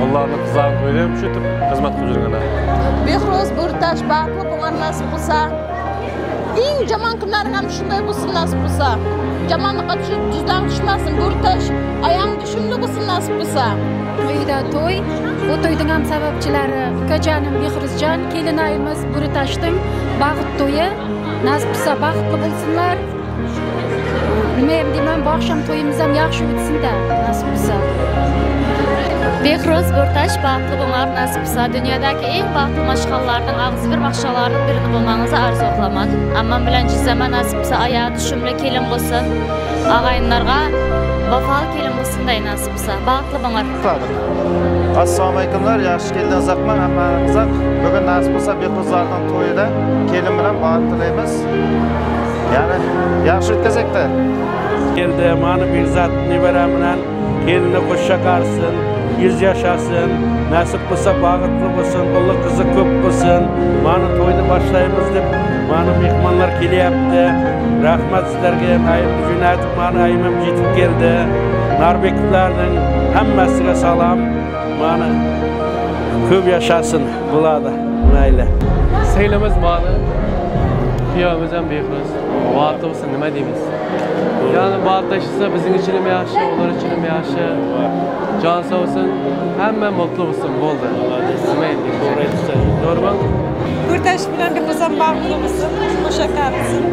Onlarla kızar koyayım, şu tip hizmet kıcırgına. Behruz Burtaş bağıtlı boğan nasip olsa. En jaman günlerin şunday olsun nasip olsa. Jamanlığa cüzdan düşmesin Burtaş. Ayağın düşümlü olsun nasip olsa. Toyda toy, o toydun ham sababchilari ukajonim Behruzjon, kelinayimiz Burtaşning bag'it to'yi nasib bo'lsa baxtli bo'lsinlar. Nima ham deyman, bu oqshom to'yimiz ham yaxshi o'tsin-da, nasib bo'lsa. Behruz Burtaş baxtli bo'lmoq nasib bo'lsa, dunyodagi eng baxtli mashg'ullardan og'zi bir mashg'ullardan birini bo'lmangizni arzu qilaman. Ammo bilan jizama nasib bo'lsa, oyoq tushumli kelin bo'lsin. Og'ayinlarga vafol kelin bo'lsin-day nasib bo'lsa, baxtli bo'linglar. Assalomu alaykumlar, yaxshi keldingiz aqman, hammangizga. Bugun nasib bo'lsa Behruzlarning to'yida kelin bilan bag'it tilaymiz. Ya'ni yaxshi o'tkazakda. Keldi, mana Berzat nevaram bilan kelinni qo'shsha qarsin, 100 yaşasın, nasip bo'lsa bag'itli bo'lsin, o'g'li qizi ko'p bo'lsin. Mana to'yni boshlaymiz deb, mana mehmonlar kelyapti. Rahmat sizlarga, ayib jo'natib, mana ayimam yetib keldi. Narbekovlarning hammasiga salom. Mana ko'p yashasın bo'ladi. Mayli. Saylamiz mana. Kuyovimiz ham Behruz. Vaqti bo'lsin, nima deymiz? Yani bağdaşırsa bizim için mi yaxşı, onlar için mi yaxşı? Can sağ olsun, hemen mutlu olsun, boldu. Doğru mu? Burtaş bilen bir kızım bağlı mısın? Hoşça kalsın.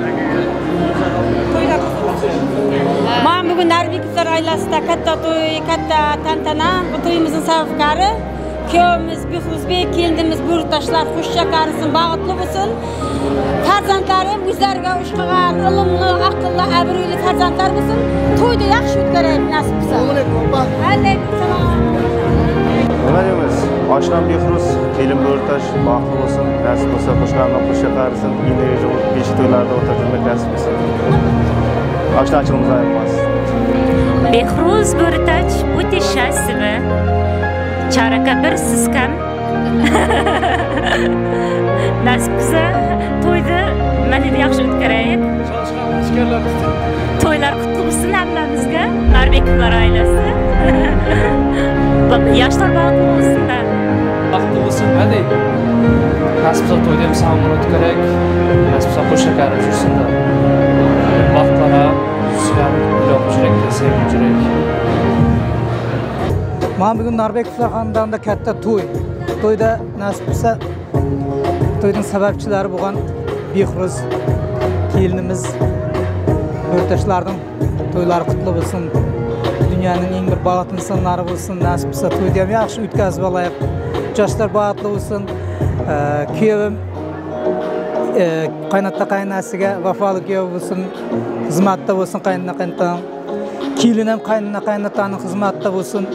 Toylar Ben bugün Narbekovlar ailesinde katta toy, katta tantana, bu toyumuzun sabıfkarı. Köyümüz, Behruz Bey, kendimiz Burtaşlar hoşça kalsın, bağıtlı olsun. Farzandlarım üzerine uşkagan, ılımlı, akıllı, abruylu farzandlar olsun. Toyda yaxşı o'tkazaylik nasip bo'lsa. Aleykümselam. Nima deymiz? Oshnom Behruz, kelin Burtash baxtli bo'lsin, nasib bo'lsa qo'shqanlar qo'sha qarsin, yindagi javob besh to'ylarda o'tkazilmak nasib bo'lsin. Oshno ochilimiz aytmas. Behruz Burtash o'ta счастливы. Charaka bir siskam. Nasib bo'lsa to'yda mana yaxshi o'tkazaylik. To'ylar qutlu bo'lsin hammamizga, Narbekovlar oilasi. Yoshlar baxtli bo'lsin-da. Baxtli bo'lsin, hadi. Nasib bo'lsa to'yda ham samimiyat o'tkazaylik. Nasib bo'lsa qo'sha qarab yursin-da. Vaqtlara sizlar uloq jurakda sevgi jurak. Men bugun Narbekovlar xonadonida katta to'y. To'yda nasib bo'lsa to'yning sababchilari bo'lgan Behruz kelinimiz Burtaşlarning to'ylari qutlu bo'lsin. Dunyoning eng bir baxtli insonlari bo'lsin. Nasib bo'lsa to'yda ham yaxshi o'tkazib olaylik. Yoshlar baxtli bo'lsin. Kuyovim qaynota qaynasiga vafoli kuyov bo'lsin. Xizmatda bo'lsin qaynota. Kelin ham qaynotaning xizmatda bo'lsin.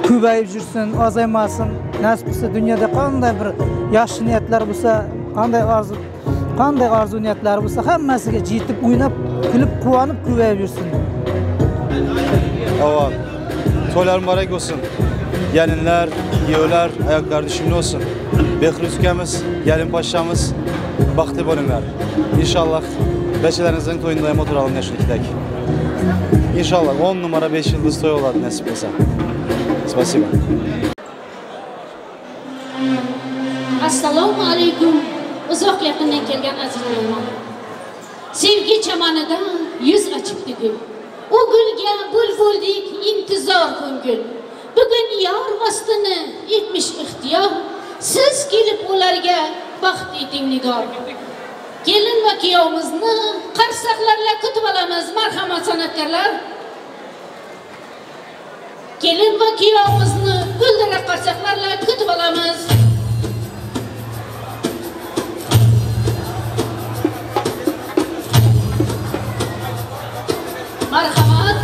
Ko'payib yursin, ozaymasin. Nasib bo'lsa dunyoda qanday bir yaxshi niyatlar bo'lsa, qanday orzu niyatlar bo'lsa, hammasiga yetib, o'ynab, kulib, quvonib, ko'payib yursin. Avval to'ylar muborak bo'lsin. Gelinler, kuyovlar, ayaklar düşümlü olsun. Behruz ukamiz, gelin poshshamiz baxtli bo'linglar. İnşallah beşelerinizin to'yunda ham o'tiralım yaşlikdek. İnşallah 10 numara 5 yıldız to'y oladi nasip bo'lsa. Спасибо. Assalomu alaykum. Uzoq yaqindan kelgan aziz mehmon. Sevgi chamanida yuz ochibdi gul. O gulga bulbuldek intizor ko'ngil. Bugun yor ostini etmish ixtiyor. Siz kelib ularga baxt eting nigor. Gelin ve kuyovimizni qarsaqlarla kutib olamiz, marhamat san'atkorlar. Gelin ve kuyovimizni guldirak qarsaqlarla kutib olamiz. Marhamat.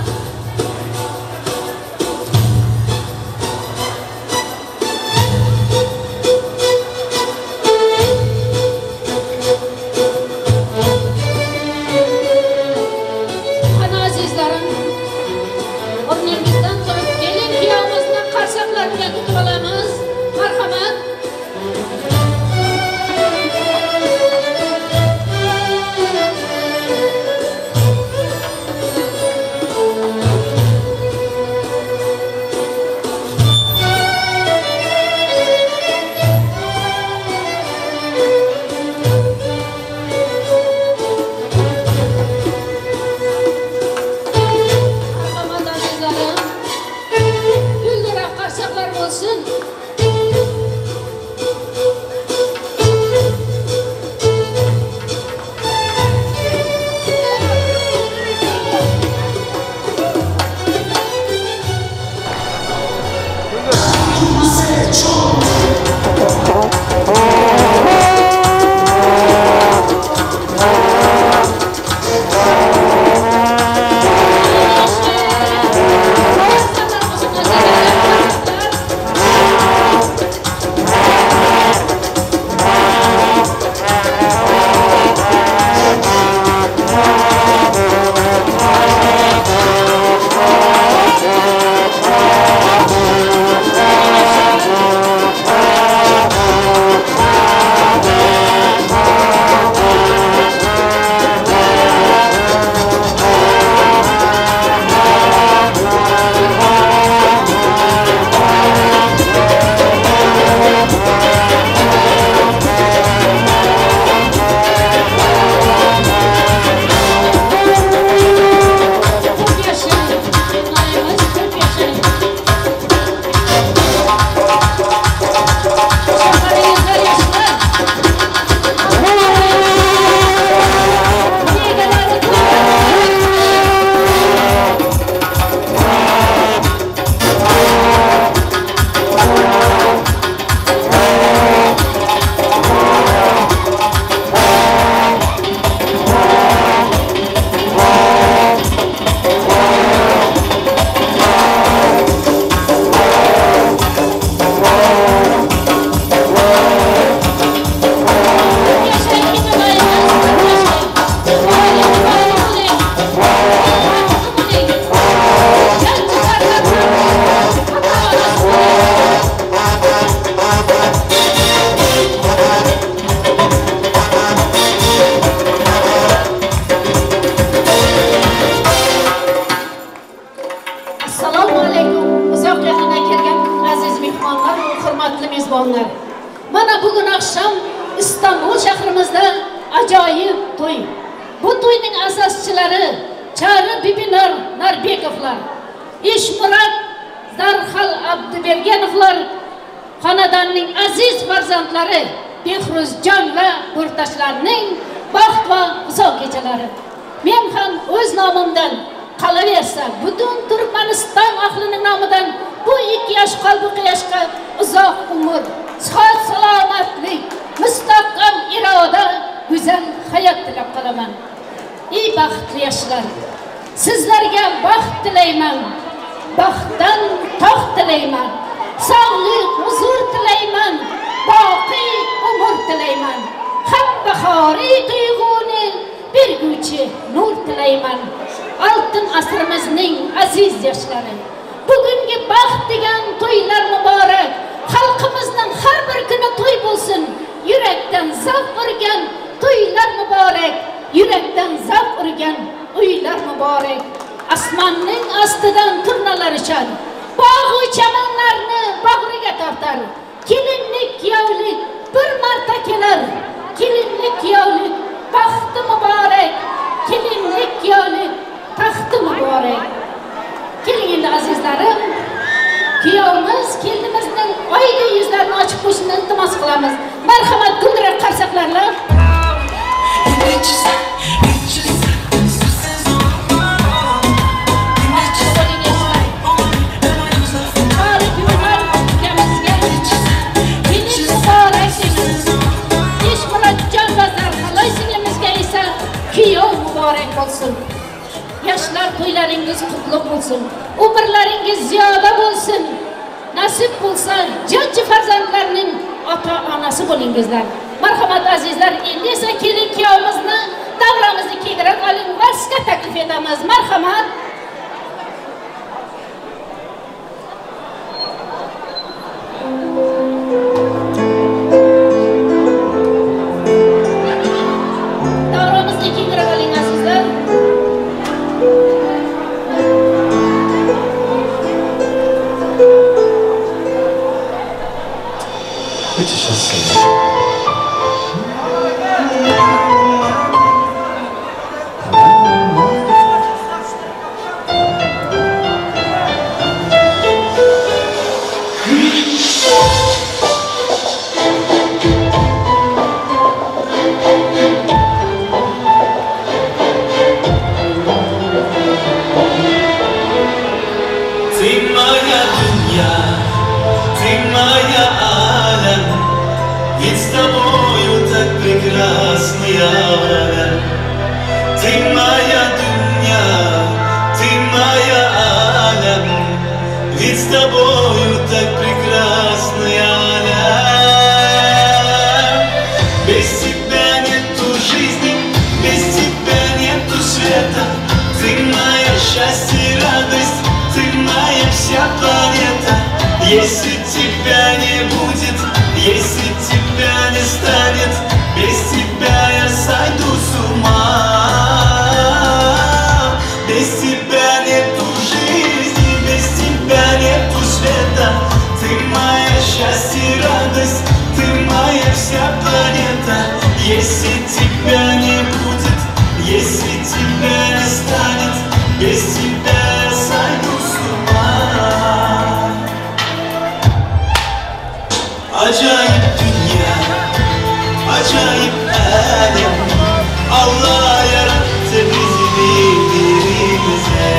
Sizlarga baxt tilayman, baxtdan tog' tilayman, sog'lik, huzur tilayman, boqiy umr tilayman, ham bahoriy tuyg'uni berguvchi nur tilayman. Oltin asrimizning aziz yoshlari, bugungi baxt degan to'ylar muborak, xalqimizning har bir kuni to'y bo'lsin, yurakdan zavq urgan to'ylar muborak, yurakdan zavq urgan uylar muborak. Asmanning ostidan turnalar uchar, bog' chamanlarni bag'riga tortar. Kelinlik kuyovlik bir marta kelar, kelinlik kuyovlik baxti muborak, kelinlik kuyovlik taxti muborak. Keling endi azizlarim, kuyovimiz kelinimizning oyda yuzlarini ochib qo'yishini iltimos qilamiz. Marhamat, guldirak qarsaqlarlar. mübarek olsun. Yaşlar toylaringiz qutlug' bo'lsin. Umrlaringiz ziyoda bo'lsin. Nasib bo'lsa, jajji farzandlarning ota-onasi bo'lingizlar. Marhamat azizlar, endi esa kelin kuyovimizni davramizni kiydirib oling, valsga taklif etamiz. Marhamat. Davramizni kiydirib oling azizlar. Ведь с тобою так прекрасный алям. Без тебя нету жизни, без тебя нету света. Ты мое счастье и радость, ты моя вся планета. Если тебя не будет, если тебя не станет, без тебя я сойду с ума. Без тебя нету жизни, без тебя нету света. Ты мое счастье и радость, ты моя вся планета. Если тебя не будет, если тебя не станет, без тебя я сойду с ума. Acayip dünya, acayip alem. Allah yarattı bizi birbirimize.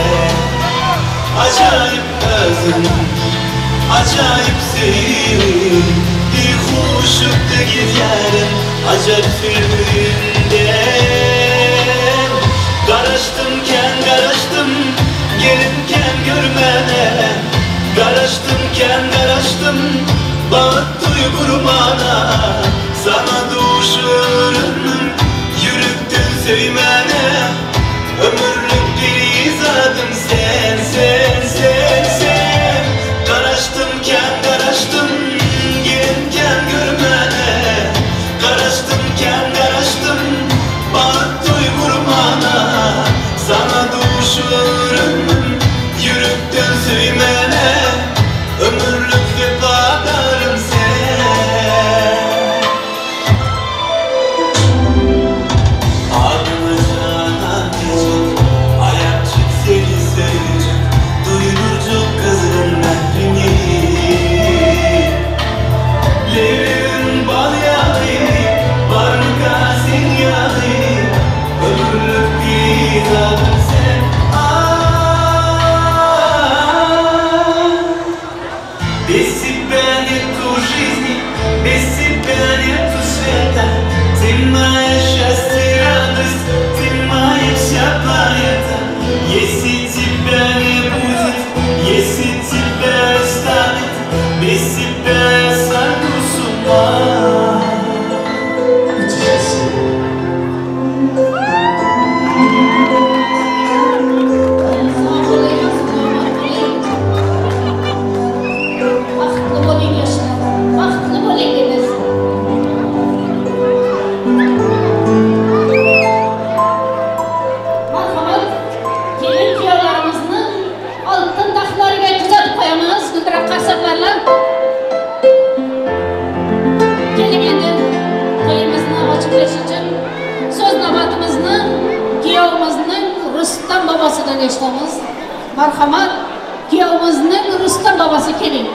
Acayip özüm, acayip sevim. Bir hoşlukta giderim acayip filminden. Karıştımken karıştım, gelinken görmeden. Karıştımken karıştım, bağıt duygurmana. Sana duşurun, yürüktün söymene. Ömürlük bir izadım sen, sen, sen, sen. Karıştımken karıştım, gelinken görmene. Karıştımken karıştım, bağıt duygurmana. Sana duşurun, yürüktün söymene. Ömürlük vefadarım sen. Adını canan diyecek, ayakçık seni sevecek. Duyuracak kızın mehrini. Levin bal yağı, barmukasın yağı. Ömürlük bir adım sen. Без тебя нету жизни, без тебя нету света. Ты моя счастье и радость, ты моя вся планета. Если тебя не будет, если тебя не станет, без тебя я сойду с ума. Marhamat, kuyovimizning Rustam bobosi keling.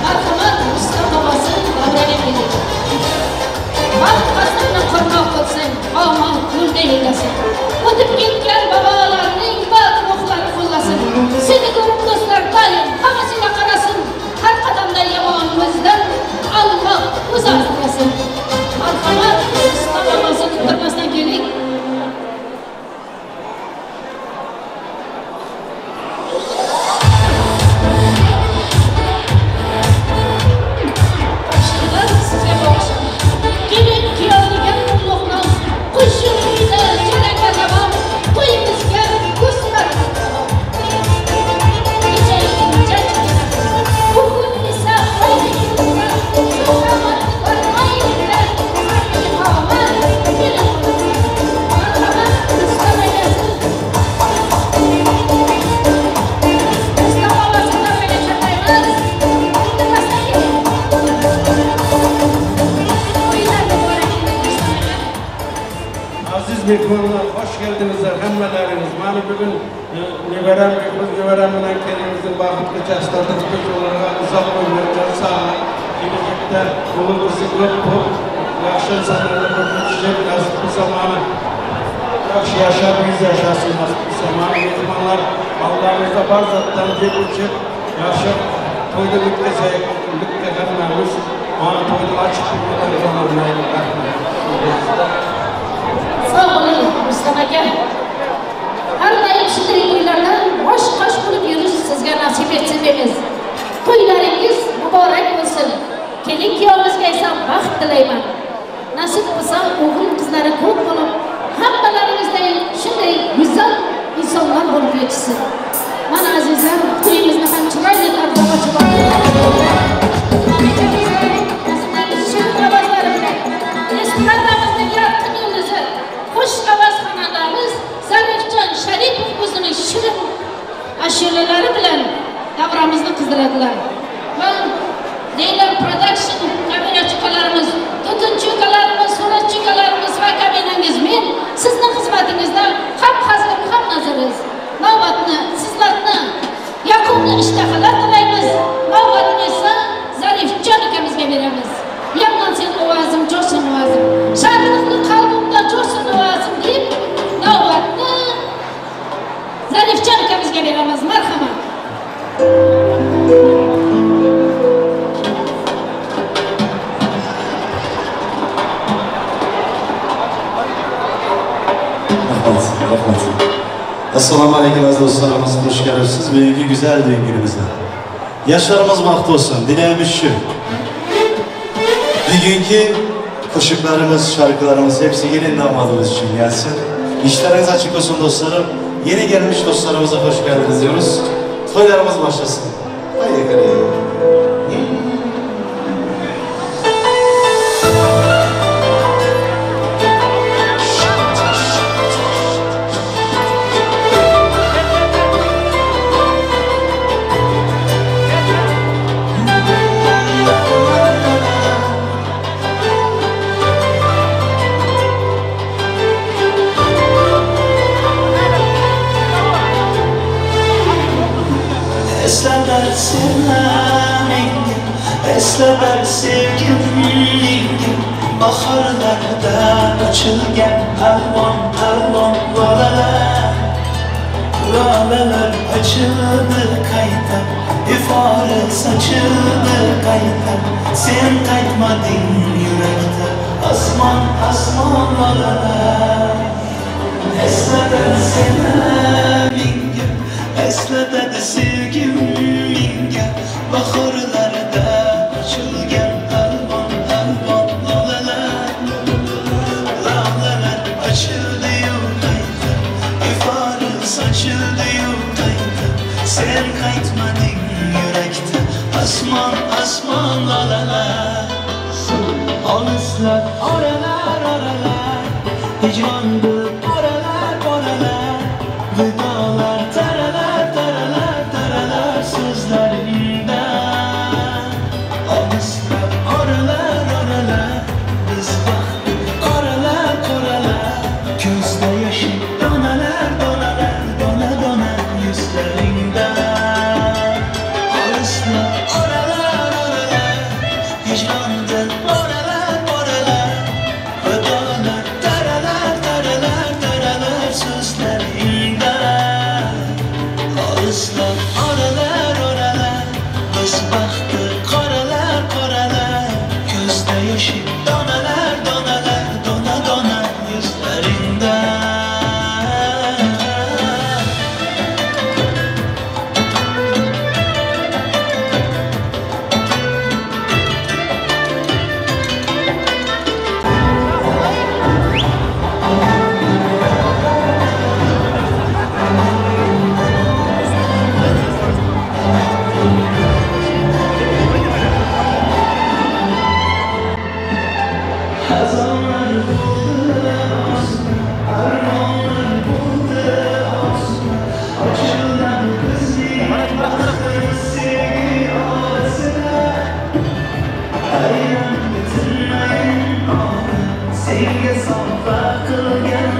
Marhamat, Rustam bobosi davraga keling. mehmonlar, hoş geldinizler hammalarınız. Mana bugün nevarem, biz nevaremden kendimizin baxtlı yaşlarda tutucularına uzak boyunca sağlık, gelecekte bulunması көп, yaxşı insanlarla görüşecek nasip bu zamanı. Yaxşı yaşar, biz yaşasın nasip bu zamanı. Mehmonlar Allah'ımızda bar zattan gelip yaxşı toyda bitkizeyik, bitkizeyik. Bana toyda açık bir zamanlayın. Sağ olun Mustafa aka. Her daim shunday to'ylarda bosh-qosh bo'lib yurish sizga nasib etsin deymiz. To'ylaringiz muborak bo'lsin. Kelin kuyovimizga esa baxt tilayman. Nasib bo'lsa o'g'il qizlari ko'p bo'lib, hammalaringizday shunday go'zal insonlar bo'lib yetishsin. Mana azizlar, to'yimizni ham chiroyli tarzda ochib Sharipov o'zining shirin ashyolalari bilan davramizni qizdiradilar. Va Leyla Production kabinachilarimiz, to'tinchi ukalarimiz, suratchi ukalarimiz va kabinangiz men sizning xizmatingizda ham hazil ham nazariz. Navbatni sizlarni yoqimli ishtahalar tilaymiz. Navbatni esa Zarifjon akamizga beramiz. Yandan sen ovozim, jo'shsin ovozim. Sharqlikni qalbimda jo'shsin ovozim deb navbatni Zarifjon akamizga beramiz. Marhamat. Rahmat. Assalomu alaykum aziz do'stlarimiz, xush kelibsiz bugungi güzel düğün günümüzde. Yaşlarımız baxt olsun, dileğimiz şu. Bugünkü koşuklarımız, şarkılarımız hepsi yeni damadımız için gelsin. İşleriniz açık olsun dostlarım. Yeni gelmiş dostlarımıza hoş geldiniz diyoruz. Toylarımız başlasın. Haydi yakalıyım. Esler sevgim ilgim Baharlarda açılgan alvon alvon lolalar Lolalar açıldı qayta ifori saçıldı qayta Sen qaytmading yurakda asmon asmon lolalar Esler seni mingim Eslatadi sevgim minga Baharlarda açılgan alvon alvon lolalar Lolalar açıldı-yu qayta ifori saçıldı-yu qayta Sen qaytmading yurakda asmon asmon lolalar Olislar oralar oralar hijrondir oralar oralar Vidolar taralar taralar taralar sizlaringdan Olislar oralar oralar biz baxtli oralar oralar Ko'zda yoshi donalar donalar dona dona yuzlaringdan Olislar oralar oralar hijrondir oralar oralar Vidolar taralar taralar taralar sizlaringdan Olislar oralar oralar biz baxtli qoralar qoralar Ko'zda yoshi donalar donalar dona dona yuzlaringdan Hazanlar buldu olsun, armonlar buldu olsun Açılan kızı baktı sevgi olasına Ayran bitirmeyin onu sevgi sonfa kılgan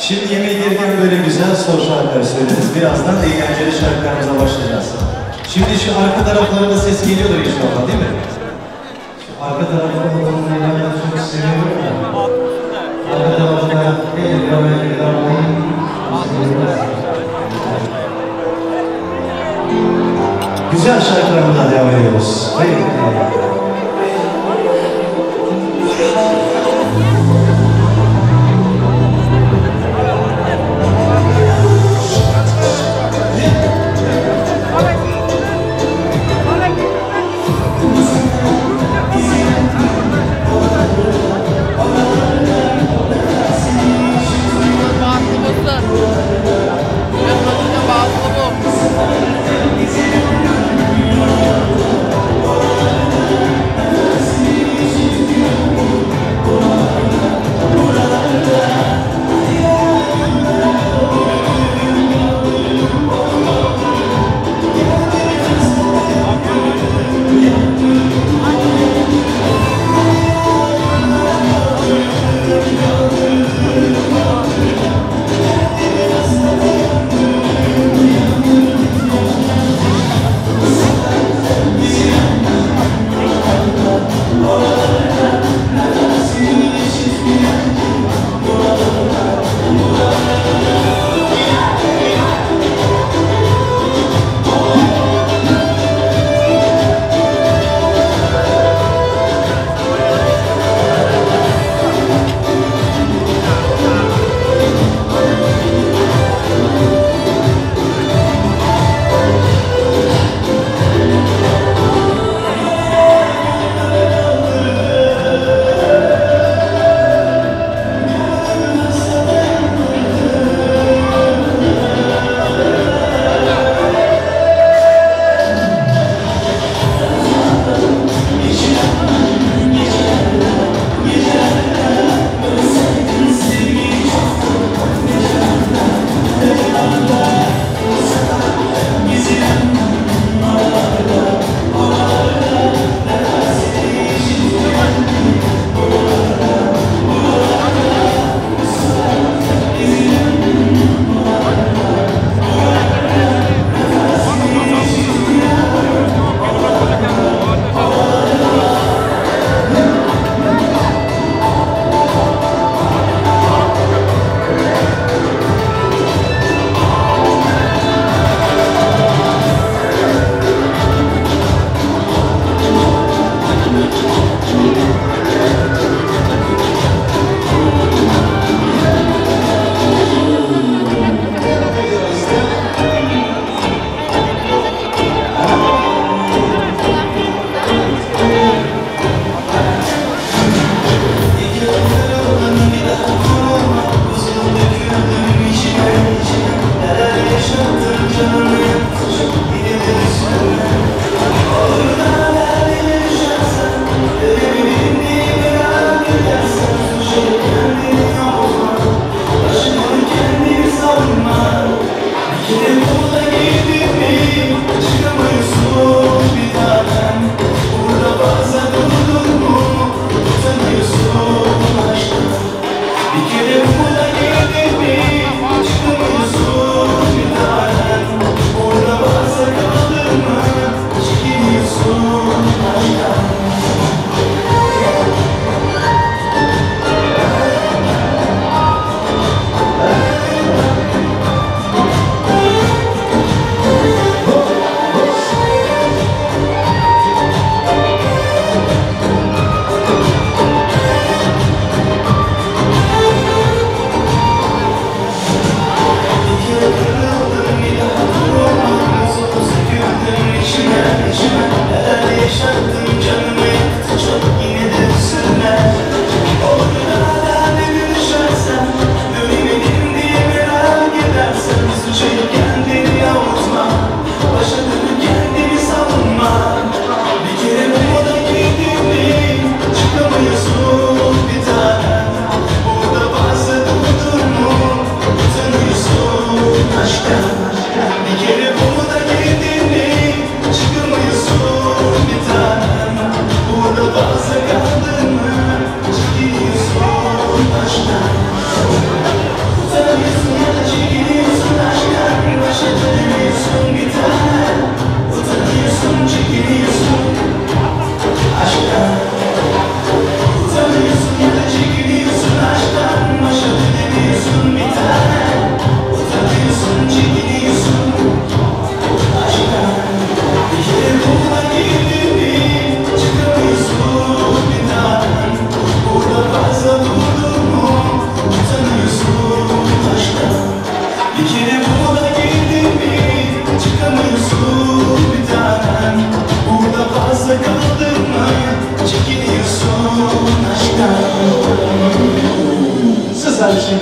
Şimdi yemeğe gelirken böyle güzel soru şarkıları söylediniz. Birazdan eğlenceli şarkılarımıza başlayacağız. Şimdi şu arka taraflarında ses geliyordur inşallah değil mi? Şu arka taraflarda olanları çok seviyorum ya. Arka tarafta güzel şarkılarımıza devam ediyoruz. Hayır.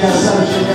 Yeah.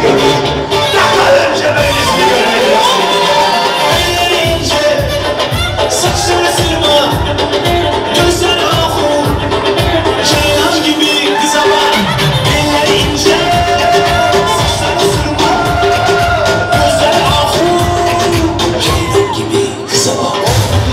böylesini görmedim. Daha önce böylesini görmedim. Ellerince saçları sırma, gözleri oku, ceylan gibi kıza bak. Ellerince saçları sırma, gözleri oku, ceylan gibi kıza bak.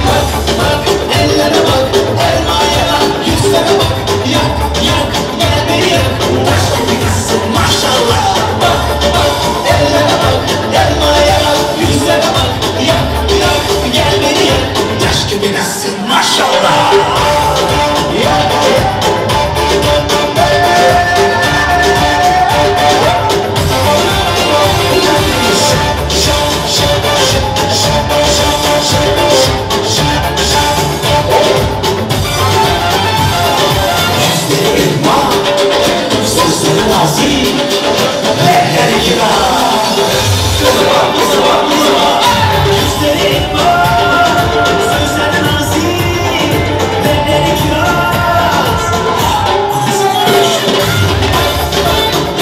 Bak bak ellere bak, elmaya bak, yüzlere bak. Yak yak gel beni yak, taş gibi kızsın maşallah. Bak bak ellere bak, elmaya bak, yüzlere bak. Yak yak gel beni yak, taş gibi kızsın maşallah. Yak yak. Sözleri nazik, elleri kibar. Kızıma, yüzleri var. Sözleri nazik, elleri kibar.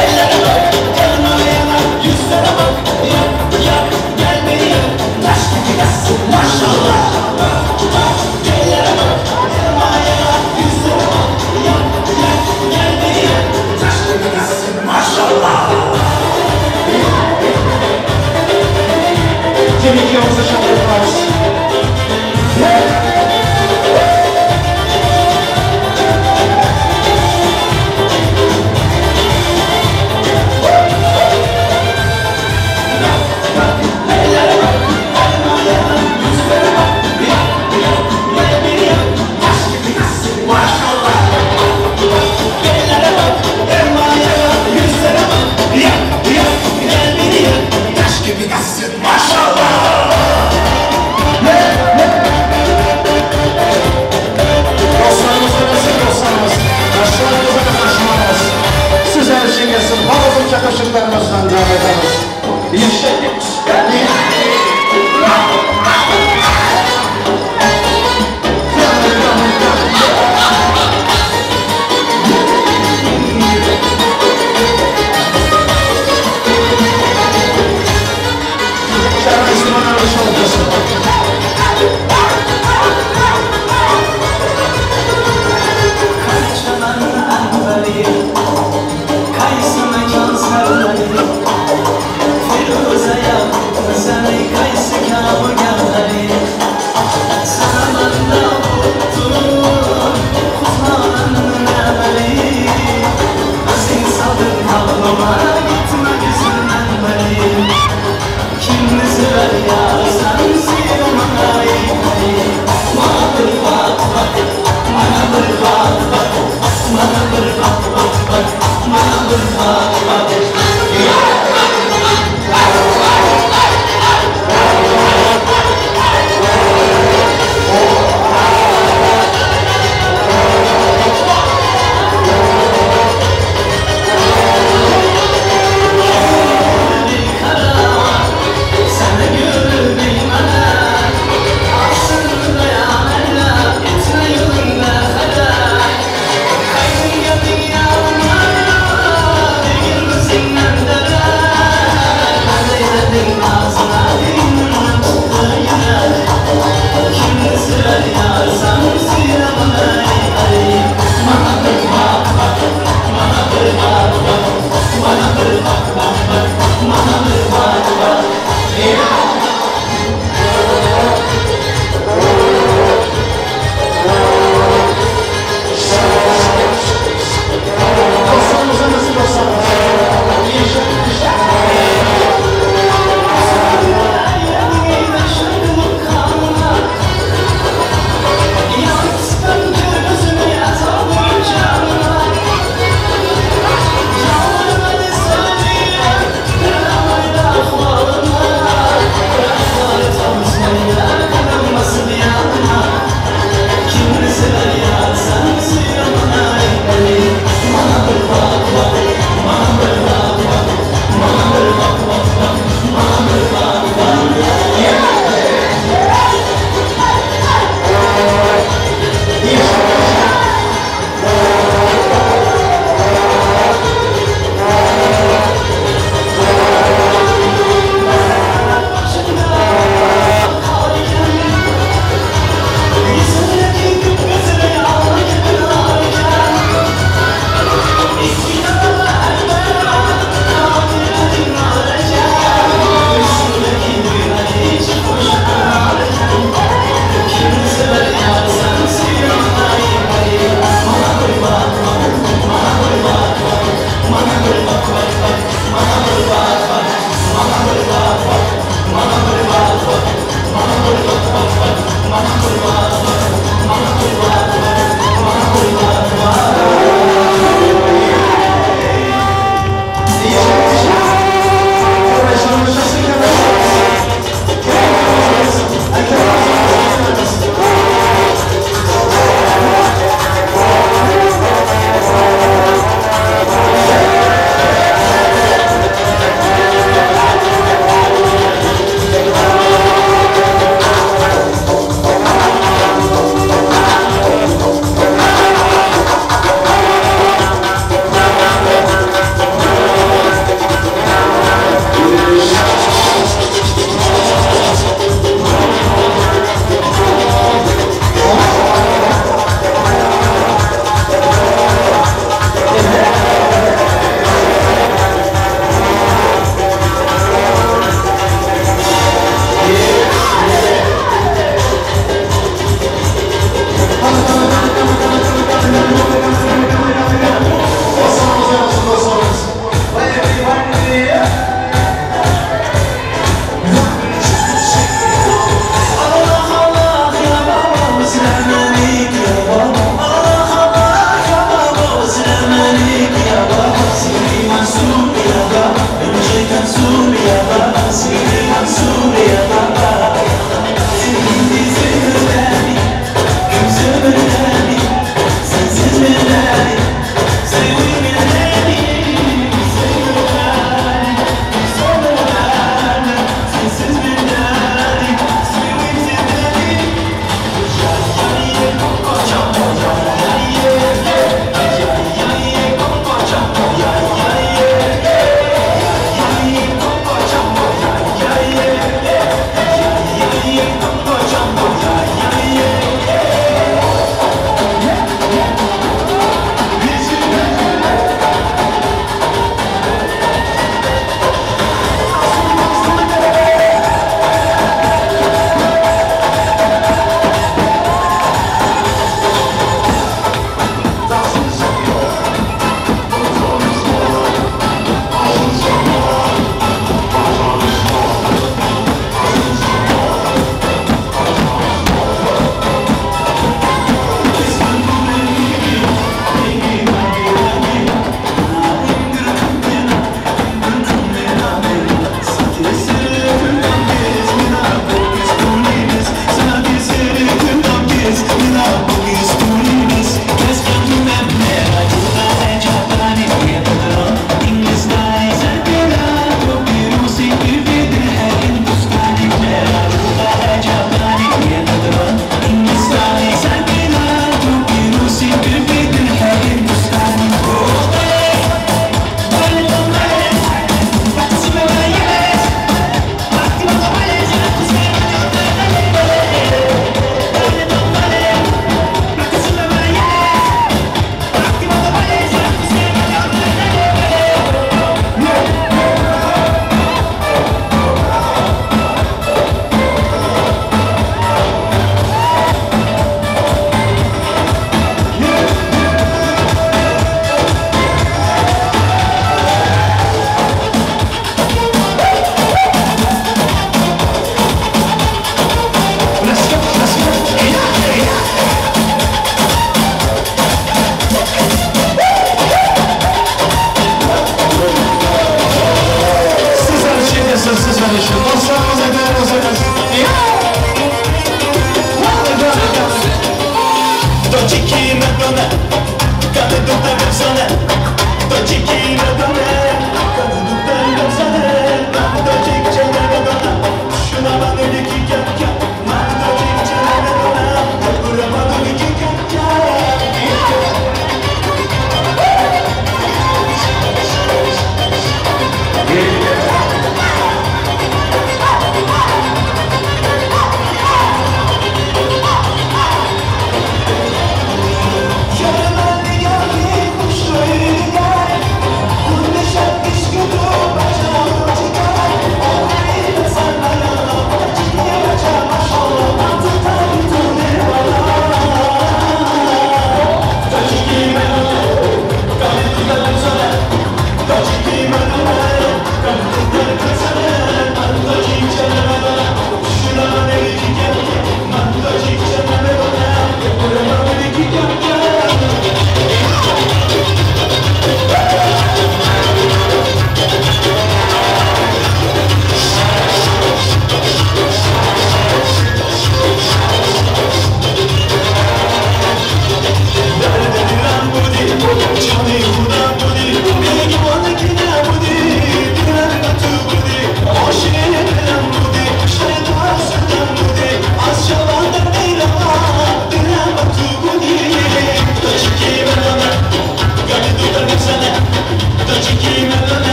Ellere bak, elmaya bak, yüzlere bak. Yak yak gel beni yak, taş gibi kızsın maşallah. Ellere bak, elmaya bak, yüzlere bak. Yak yak gel beni yak, taş gibi kızsın maşallah. Tabii ki olsa şarkılar. Kaşıklarımızdan devam ederiz. Kaysana can sarmayı, Firuze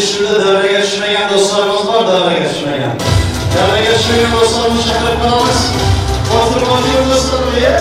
yetiştirdi, devre geçmeyen dostlarımız var, devre geçmeyen. Devre geçmeyen dostlarımız çakırıp kalmaz. Oturup oturup dostlarım diye.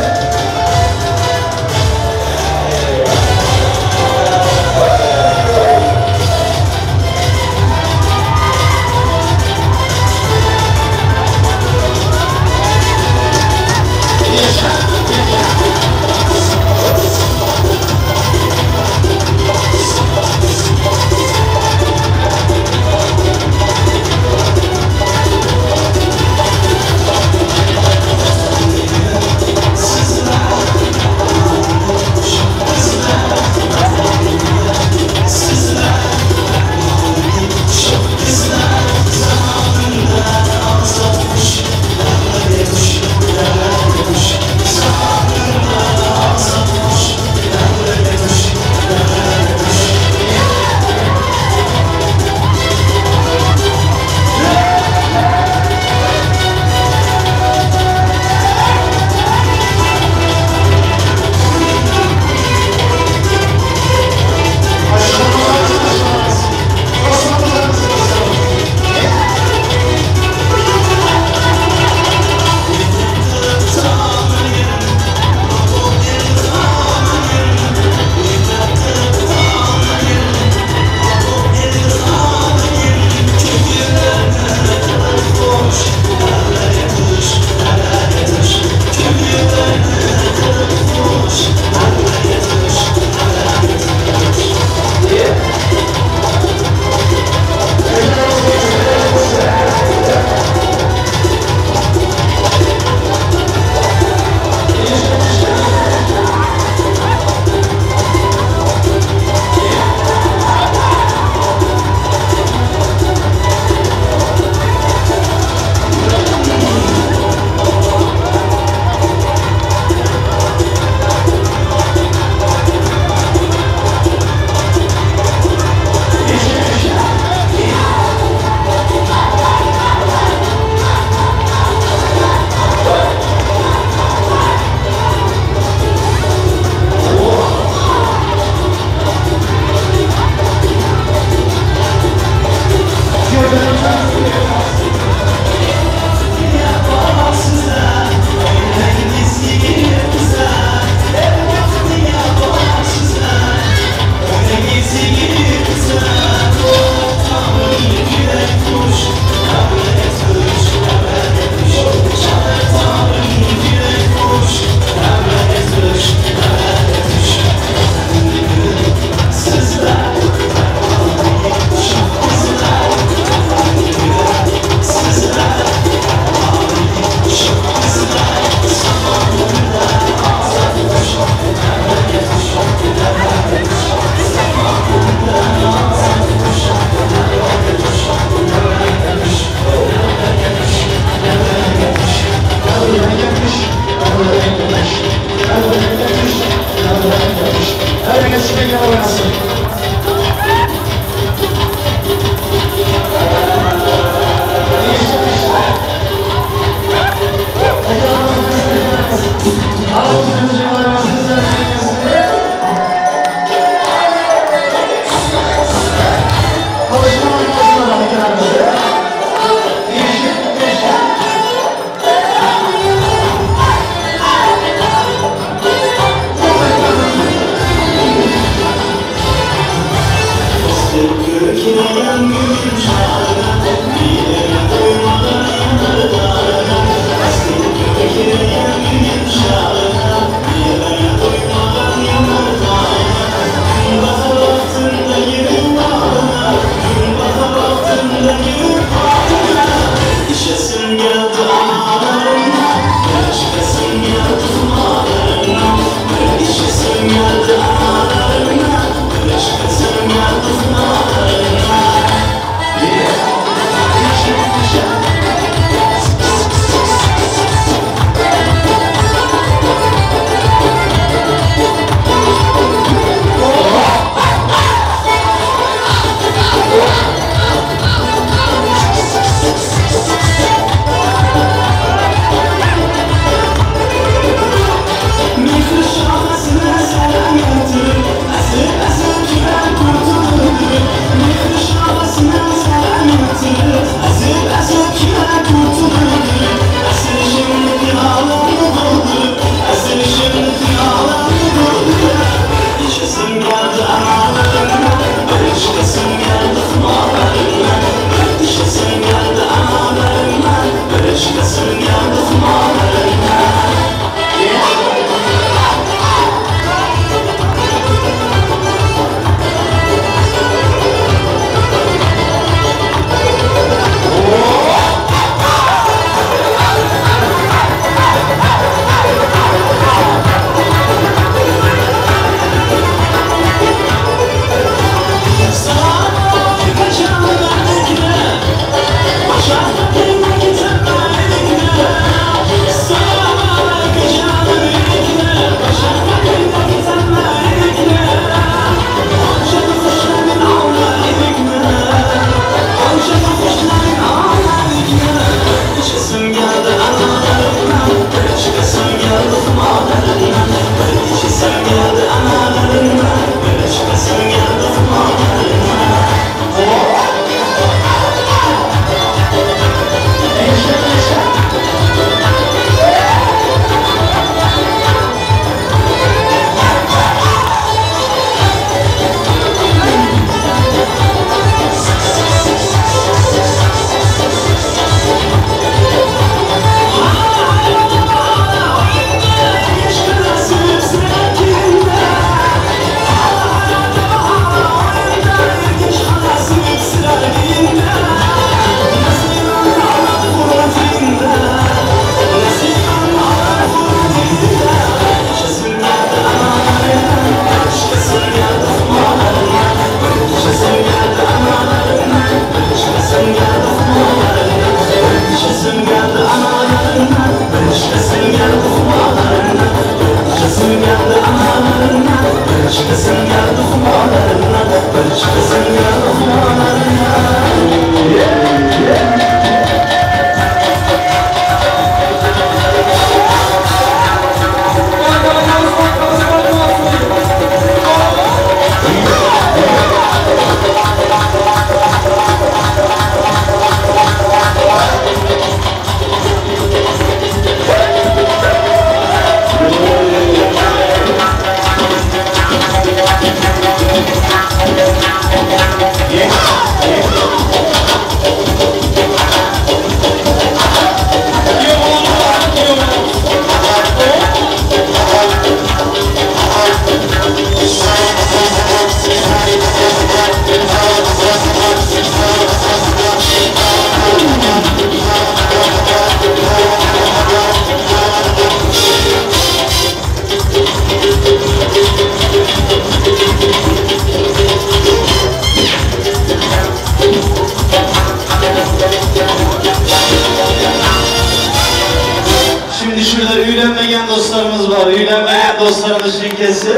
Üylenmeyen dostlarımız var. Üylenmeyen dostlarımız için kesin.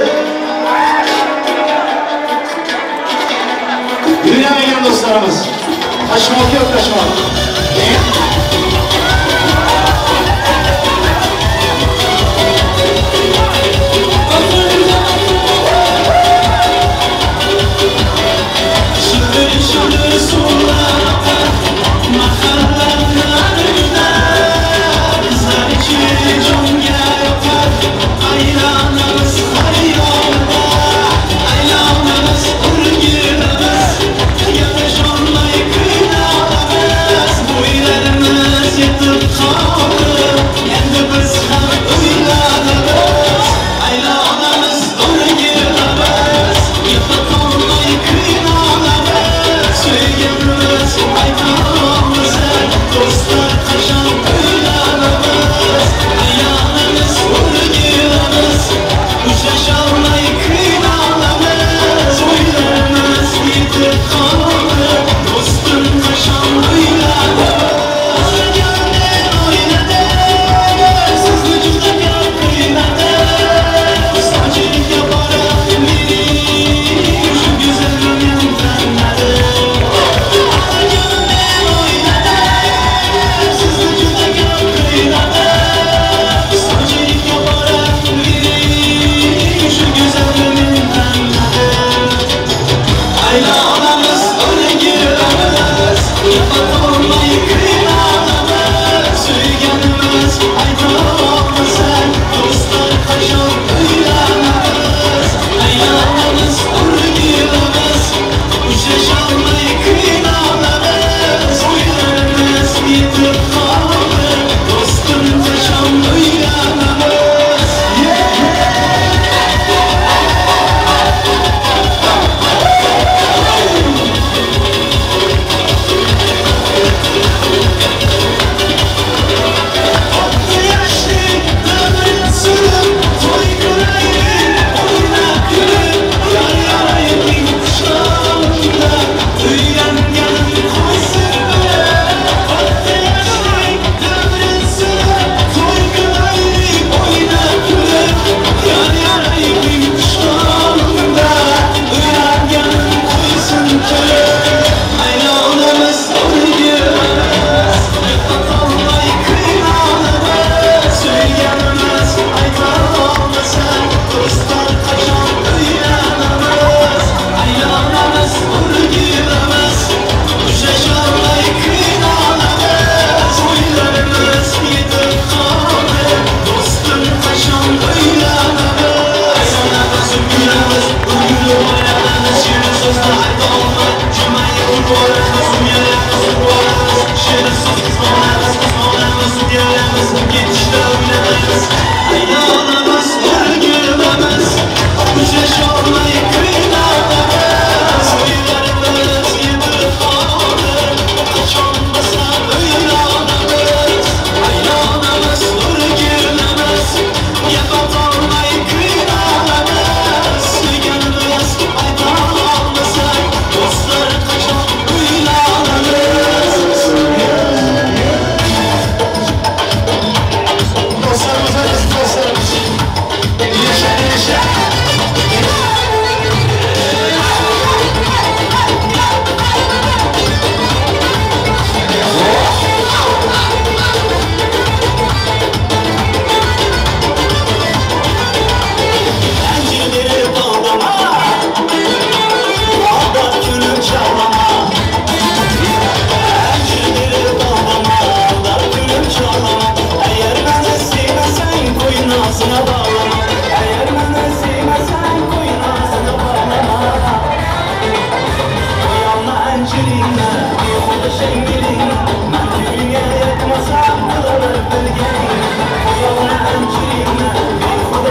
Üylenmeyen dostlarımız. Kaçmak yok, kaçmak.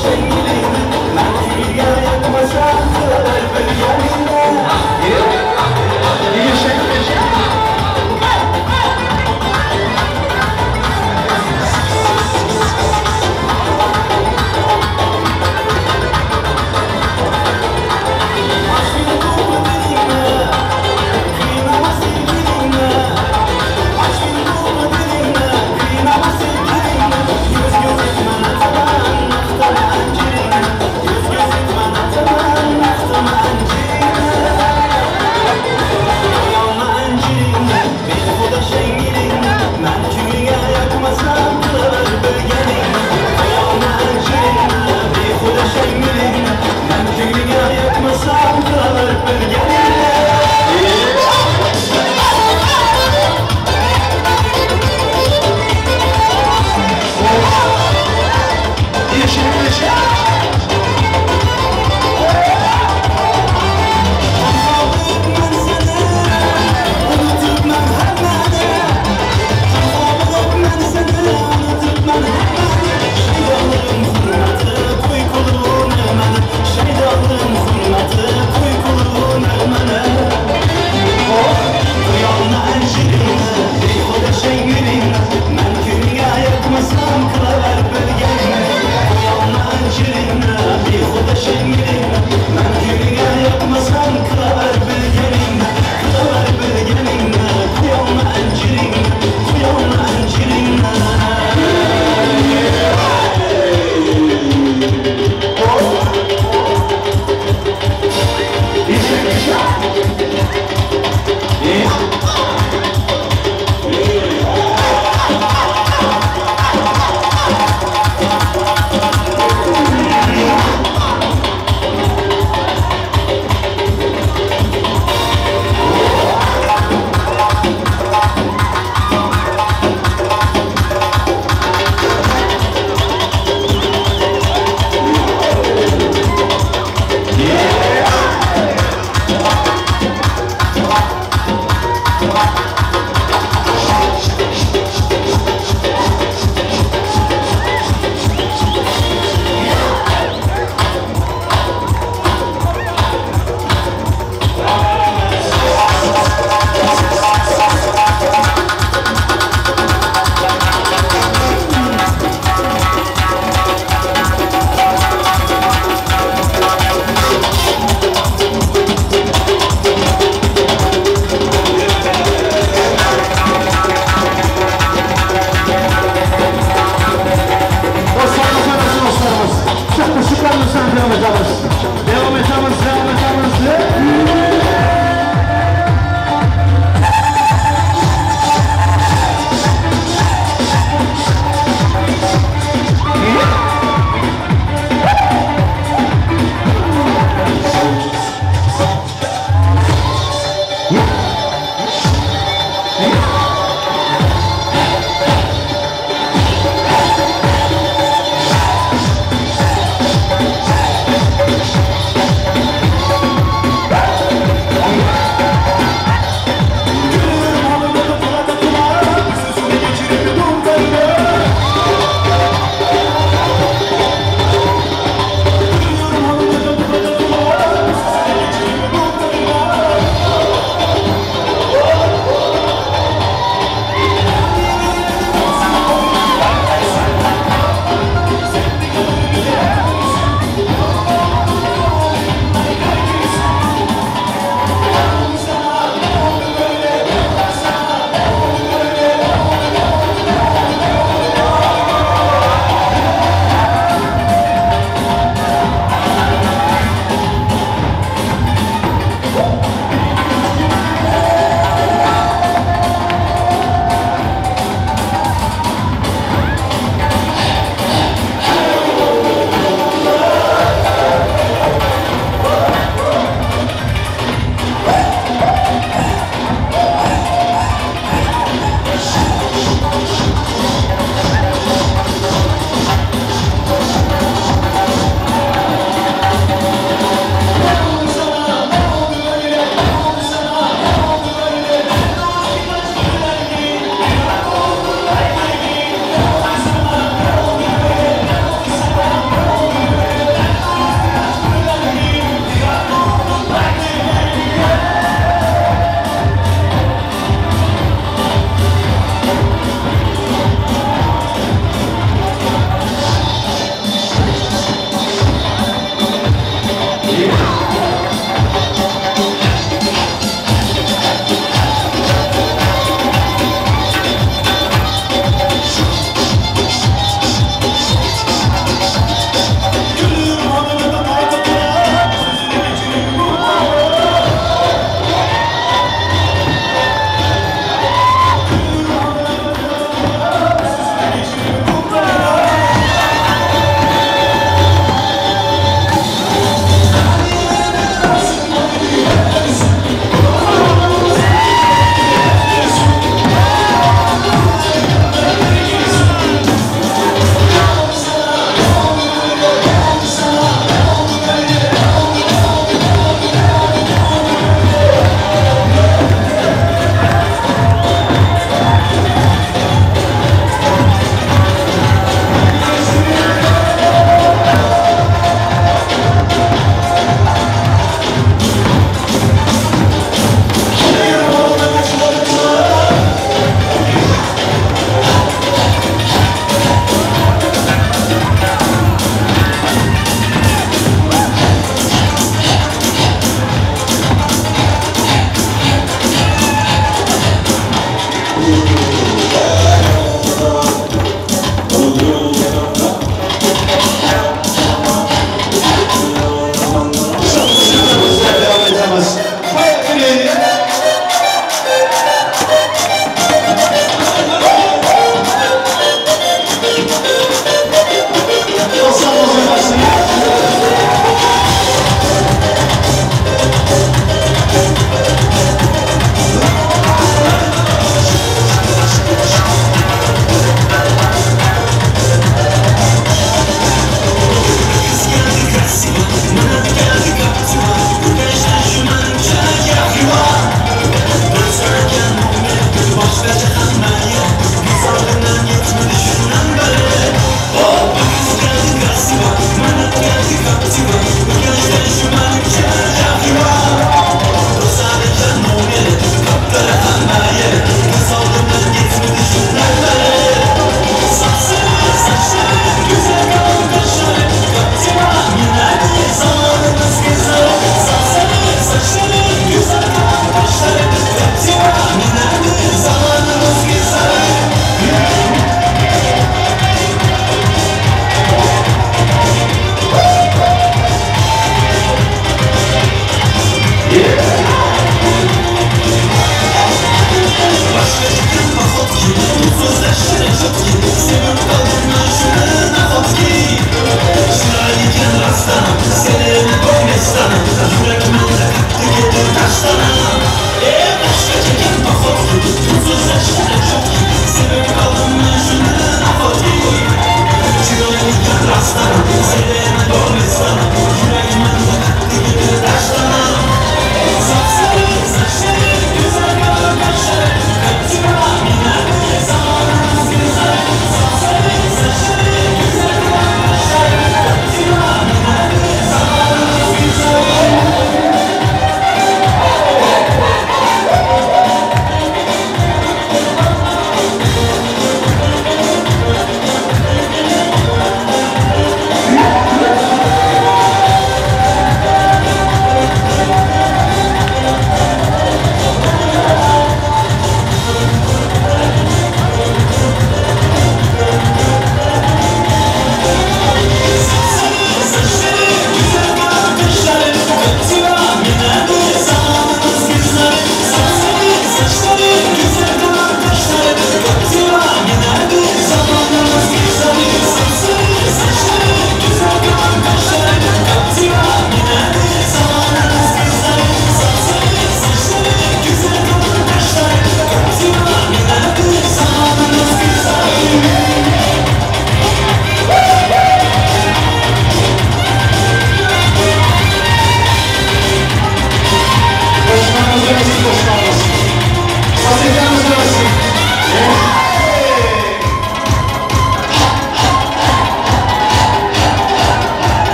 I'm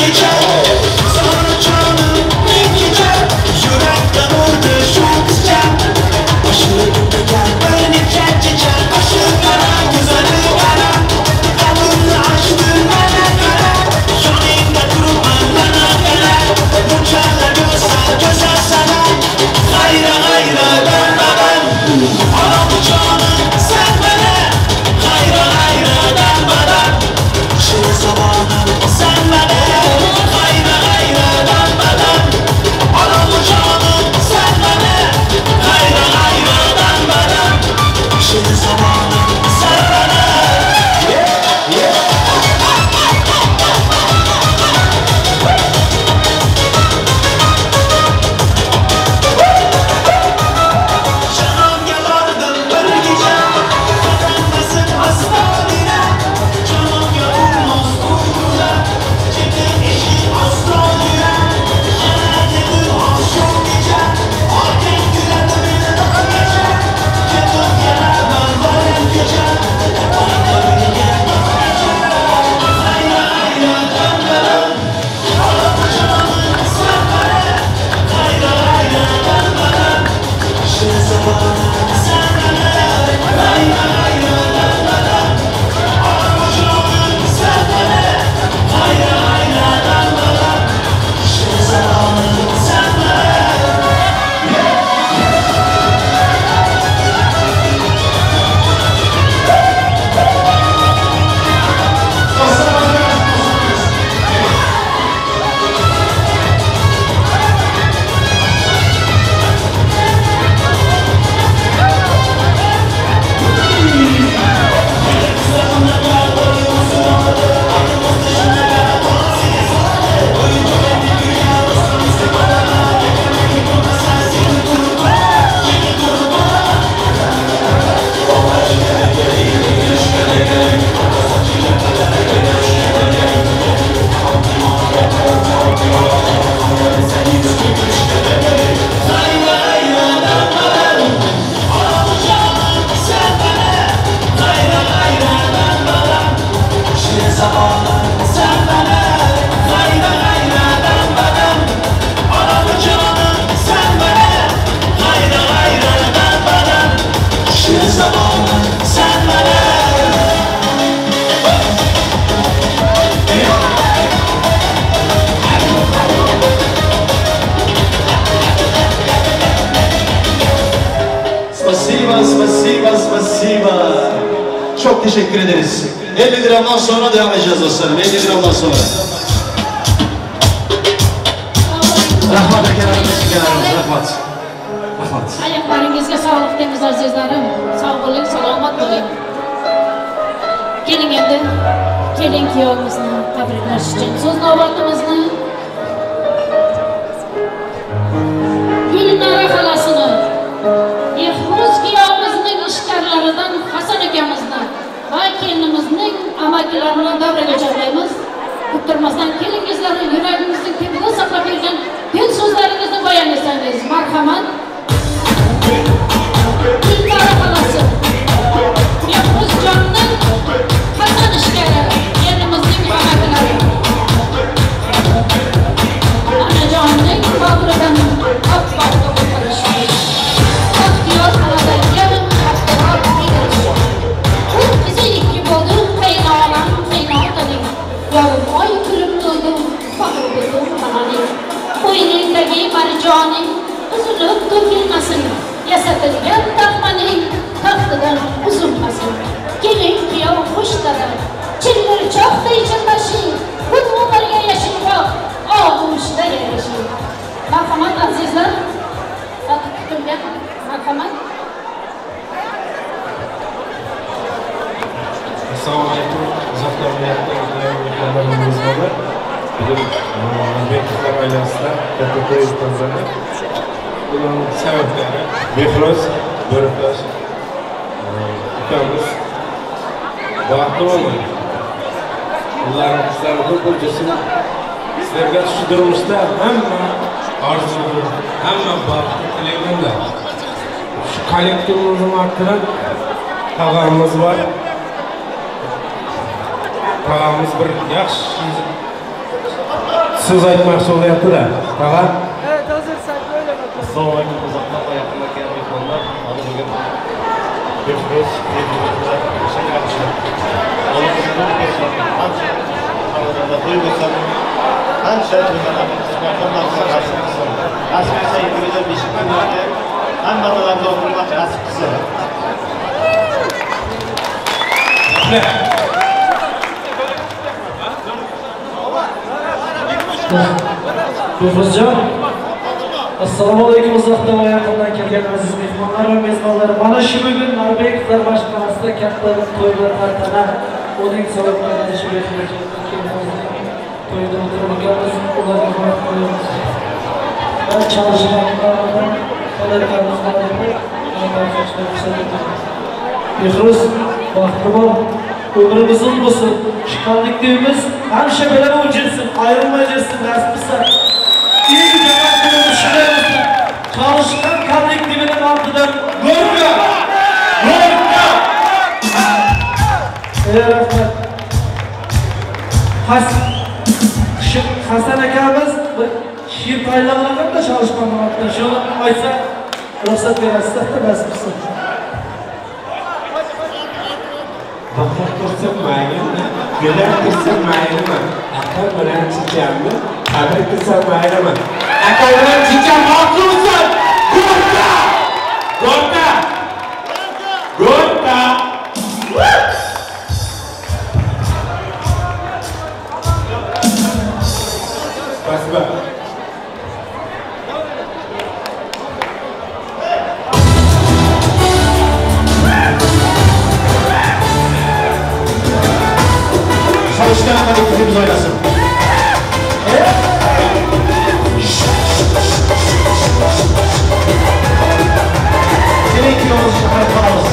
gece Sonra canım bir gece Yürekten vurdu şu kızca Başını gel beni çekecek Kaşı kara güzeli kara Kapını açtın bana kara Yanımda durman bana kara Uçarla göze sana Hayra hayra dönmeden Ana bu canım sen bana Hayra hayra dönmeden Şimdi zamanım sen bana Hayra hayra dönmeden Ana bu canım sen bana Hayra hayra dönmeden Şimdi zamanım sen bana Canım yalardım bir gece Kazanmasın aslanine Canım yorulmaz uğruna Çekin eşin aslanine Dedim aşık gece Arken gülerdi beni daha gece Kedim gelemem varım gece Bana beni gelmez gece Hayra hayra dönmeden Alıp canım sen bana Hayra hayra dönmeden Şimdi zamanım sen bana Hayra hayra dönmeden Alıp canım sen bana Hayra hayra dönmeden Şimdi zamanım sen bana Spasiba. Çok teşekkür ederiz. 50 liramdan sonra devam edeceğiz dostlarım. 50 liramdan sonra. Rahmat kenarımız. Rahmat. Ayaklarınızga sağlık demiz azizlerim. Sağ olun, selamat olun. Gelin endi, kelin kuyovimizni tabriklash uchun so'z navbatimizni Gulnora xolasini, Ehruz kuyovimizning ishqorlaridan Hasan akamizni va kelinimizning amakilarini davraga chorlaymiz. Kuttirmasdan kelingizlar, yuragimizning tepida saqlab yurgan gul so'zlaringizni bayon etsangiz, marhamat. Gulnora xolasi, Ehruzjonning Hasan ishqori, kelinimizning amakilari. Onajonning qabridan oppoq to'qilish. Baxtiyor xonadonga baxtiyor egarish. U qizilikki bo'ldi, qaynolam, qaynotaning. Yovim oy kulib to'ydi, faxr bo'ldi xonaning. Qo'yningdagi marjoning uzilib to'kilmasin. Yasatilgan taxmaning taxtidan uzilmasin. Kelin kuyov xushtadir, chilvirchoqday chillashing. Bu umrga yashinroq, og'ushda yarashing. Marhamat azizlar, kutilgan marhamat. Assalomu alaykum. Uzoqdan mehmonlarimiz bor. Bugun Beklar oilasida katta to'y o'tkazildi. Buning sabablari Behruz Bo'riqtosh ukamiz baxtli bo'ldi. Ularning qizlari ko'p bo'lsin. Sizlarga shu turmushda hamma orzu, hamma baxt tilayman-da. Shu kollektivimizni ortidan tog'amiz bor. Tog'amiz bir yaxshi Söz aytmoqchi bo'lyapti-da. Tag'a. Evet, hazır sen böyle bak. Assalomu alaykum uzoqdan yaqindan kelgan mehmonlar. Hali bugun Behruz Behruzlar shakarchilar. To'y bo'lsa qancha to'ylarni qilishlardan nasib qilsin. Nasib qilsa yigitlar beshiklarga hamma to'ylarga o'tirmoq nasib qilsin. Behruzjon, assalomu alaykum uzoqdan va yaqindan kelgan aziz mehmonlar va mezbonlar. Mana shu bugun Norvegiyalar boshqarmasida katta to'ylar tartanadi. Uning sabablaridan shu to'yda o'tirganmiz, ularga rahmat qo'yamiz. Va çalışmalardan Behruz, baxtli bo'l. Ömrümüz uzun bo'lsin. Chiqqanliklarimiz hamisha bilan o'jilsin, ayrilmaysin, nasib qilsa. İyi jamoatimiz shunday bo'lsin. Çalışgan kollektivining oldidan Gorka! Gorka! Rahmat. Hasan akamiz bir she'r tayyorlaganda çalışgan vaqtda shuni aytsa ruxsat berasizlar, nasib qilsa. Bakmak dursun maylimi, güler dursun maylimi, akal bilen çiçeğimi, haber dursun maylimi. Akal bilen çiçeğim haklı mısın? Gorka! Gorka! Gorka! Spasiba. Çalışkan kollektifimiz oynasın. Senin kilomuz şakar paramız.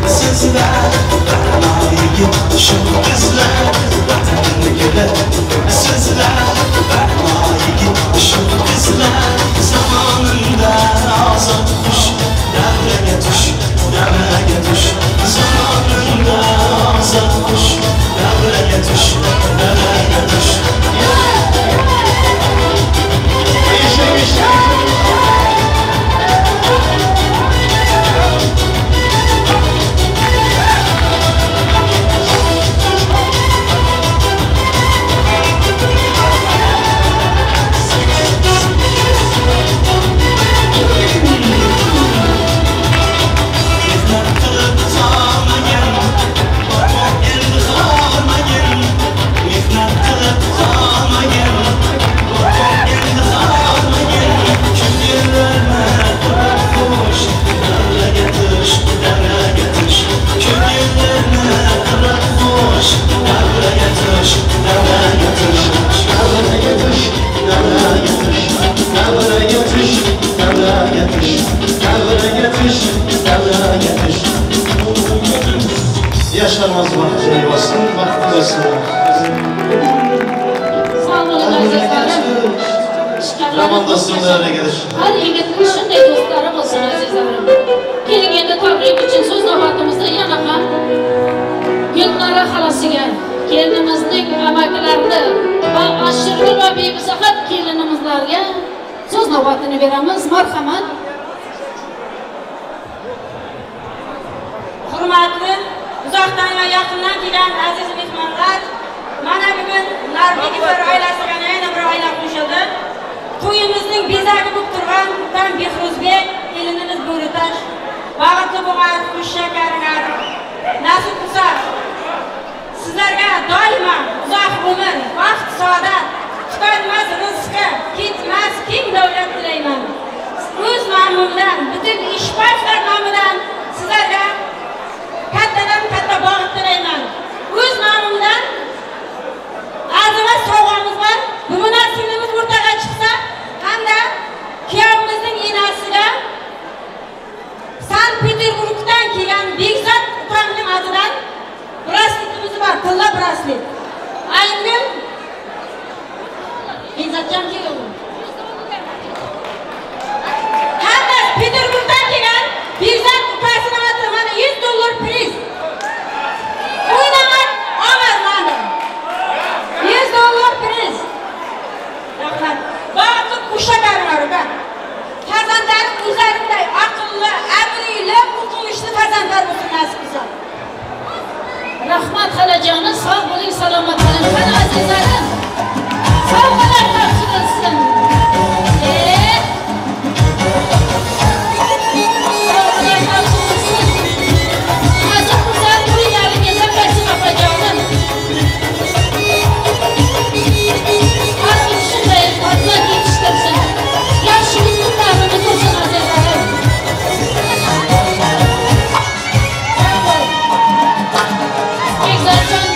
Sözler, bakmayı git şu kızlar. Vatanını güle sözler, bakmayı git şu kızlar. Zamanında ağzın kuş, devreye düş, devreye düş. Zamanında ağzın kuş, devreye düş, devreye düş. Yaşlarımız vakti olsun, vakti olsun. Sağ olun azizlerim. Raman dostumlarına gelir. Her yigitning shunday do'stlari bo'lsin azizlarim. Keling endi tabrik uchun so'z navbatimizda yana ham Gulnora xolasiga kelinimizning amakilarini va Ashirgul va Bebisahat kelinimizlarga so'z navbatini beramiz. Marhamat. Hurmatli uzoqdan va yaqindan kelgan aziz mehmonlar, mana bugun Norvegiyalar oilasiga yana bir oila qo'shildi. To'yimizning bezagi bo'lib turgan Utam Behruzbek, kelinimiz Bo'ritash, bag'atli bo'lgan xushshakaringlar. Nasib qilsa sizlarga doimo uzoq umr, baxt, saodat, tuganmas rizqi, ketmas keng davlat tilayman. O'z nomimdan, butun ishboslar nomidan sizlarga kattadan katta baxt tilayman. O'z nomimdan azimat sovg'amiz bor. Bugun singlimiz o'rtaga chiqsa, hamda kuyovimizning enasiga Sankt-Peterburgdan kelgan Bekzod ukamning atidan brasletimiz bor, tilla braslet. Aynim. Bezatjon kuyov. Hamma Peterburgdan kelgan Bezat upasini mana $100 priz. O'ynagan omad mana. $100 priz. Rahmat. Baqib qo'shaganlarga. Farzandlarim o'zlariday aqlli, abriyli, o'quvchi farzandlar bo'lsin nasib qilsin. Rahmat xolajonim, sog' bo'ling, salomat bo'ling. Mana azizlarim, sovg'alar topshirilsin. Sovg'alar topshirilsin. Nasib qilsa to'ylaringizga qaytsin opajonim. Har bir shunday farzand yetishtirsin. Yaxshi kunlarni ko'rsin azizlarim. Bekzatjon,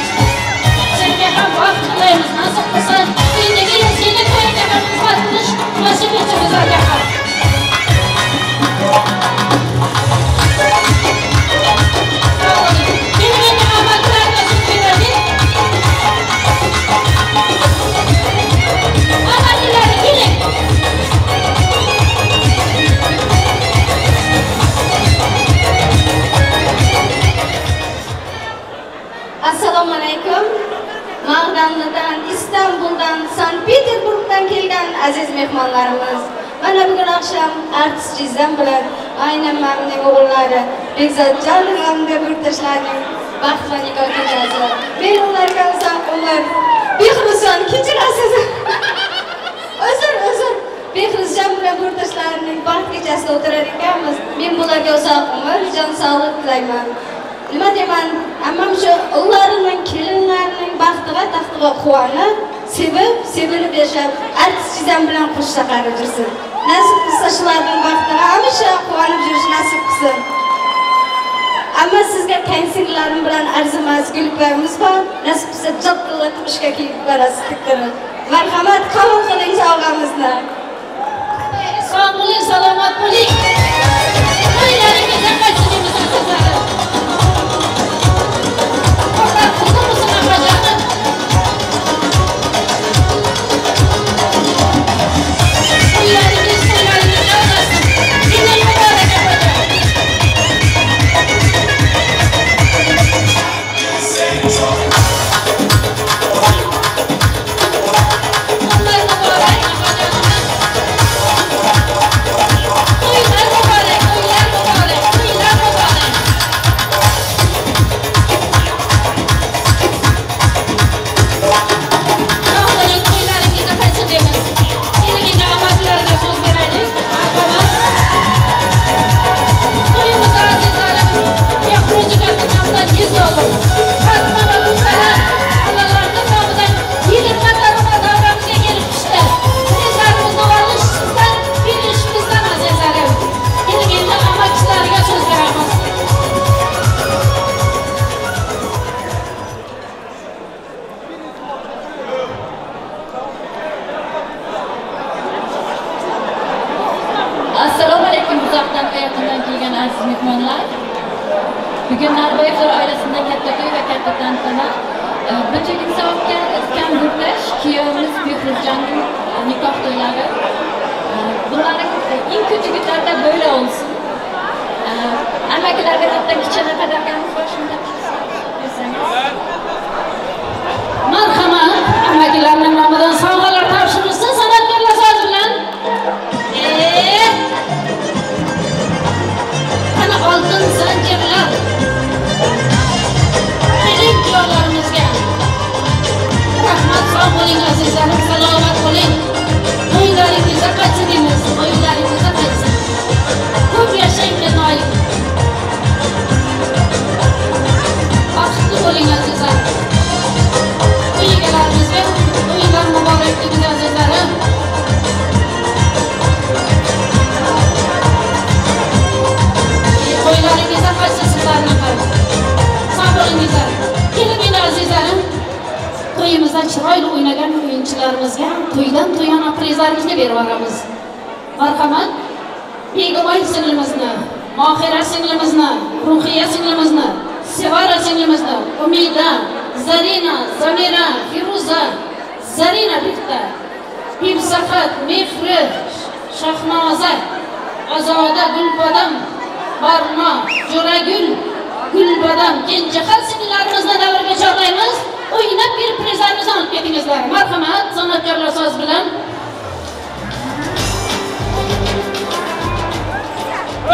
senga ham vaqt tilaymiz, nasib qilsa endigi yil seni to'yga ham xizmat qilish nasib etsin bizlarga ham. Assalomu alaykum. Mag'dandan, Istanbuldan, Sankt-Peterburgdan kelgan aziz mehmonlarimiz. Mana bugun oqshom artist Jizam bilan aynan mamning o'g'illari Bekzatjon hamda yurtdoshlarning baxtli nikoh kechasi. Men ularga ular Behruzjon kechirasiz. Uzr. Behruzjon bilan yurtdoshlarining baxt kechasida o'tirar ekanmiz. Men bularga uzoq umr, jon sog'lik tilayman. Nima deyman? Ammam shu ularning kelinlarining baxtiga, taxtiga quvonib, sevilib yashab, artist Jizam bilan qo'shsa qarib yursin. Nasib qilsa shularning baxtiga hamisha quvonib yurish nasib qilsin. Amma sizga tangsinlarim bilan arzimas gulparimiz bor. Nasib qilsa jaqqilatib ishga kiyib borasiz tiktirib. Marhamat, qabul qiling sovg'amizni. Sog' bo'ling, salomat bo'ling. To'ylaringizga qaytishimiz azizlarim. Assalomu alaykum, uzoqdan qayoqdan kelgan aziz mehmonlar. Bugun Narbayevlar oilasidan katta to'y va katta tantana. Bunchalik savobga o'tgan yurtdosh kuyovimiz Behruzjonning nikoh to'ylari. Bularning eng ko'chigitlarda böyle olsun. Amakilarga hatto kichkina qadarganimiz bor, shunda qilsangiz. Marhamat, amakilarning nomidan sovg'alar topshirilsin san'atkorlar so'z bilan. Ana oltin zanjirlar. Keling kuyovlarimizga. Rahmat, sog' bo'ling azizlarim, salomat bo'ling. To'ylaringizga qaytsin deymiz, to'ylaringizga qaytsin. Ko'p yashang kinoyi. Baxtli bo'ling azizlarim. To'y egalarimizga to'ylar muborakligi azizlarim. To'ylaringizga qaytsin sizlarning ham. Sog' bo'lingizlar. Keling azizlarim. To'yimizda chiroyli o'ynagan o'yinchilarimizga to'ydan to'yona prizlarimizni berib boramiz. Marhamat, Begumay singlimizni, Mohira singlimizni, Ruhiya singlimizni, Sevara singlimizni, Umida, Zarina, Zamira, Firuza, Zarina Bixter, Pimsaxat, Mehri, Shahnoza, Azoda, Gulbadam, Barno, Jo'ragul, Gulbadam, Kenjahal singillarimizni davrga chorlaymiz. O'ynab bir prizlarimizni olib ketingizlar. Marhamat, san'atkorlar so'z bilan.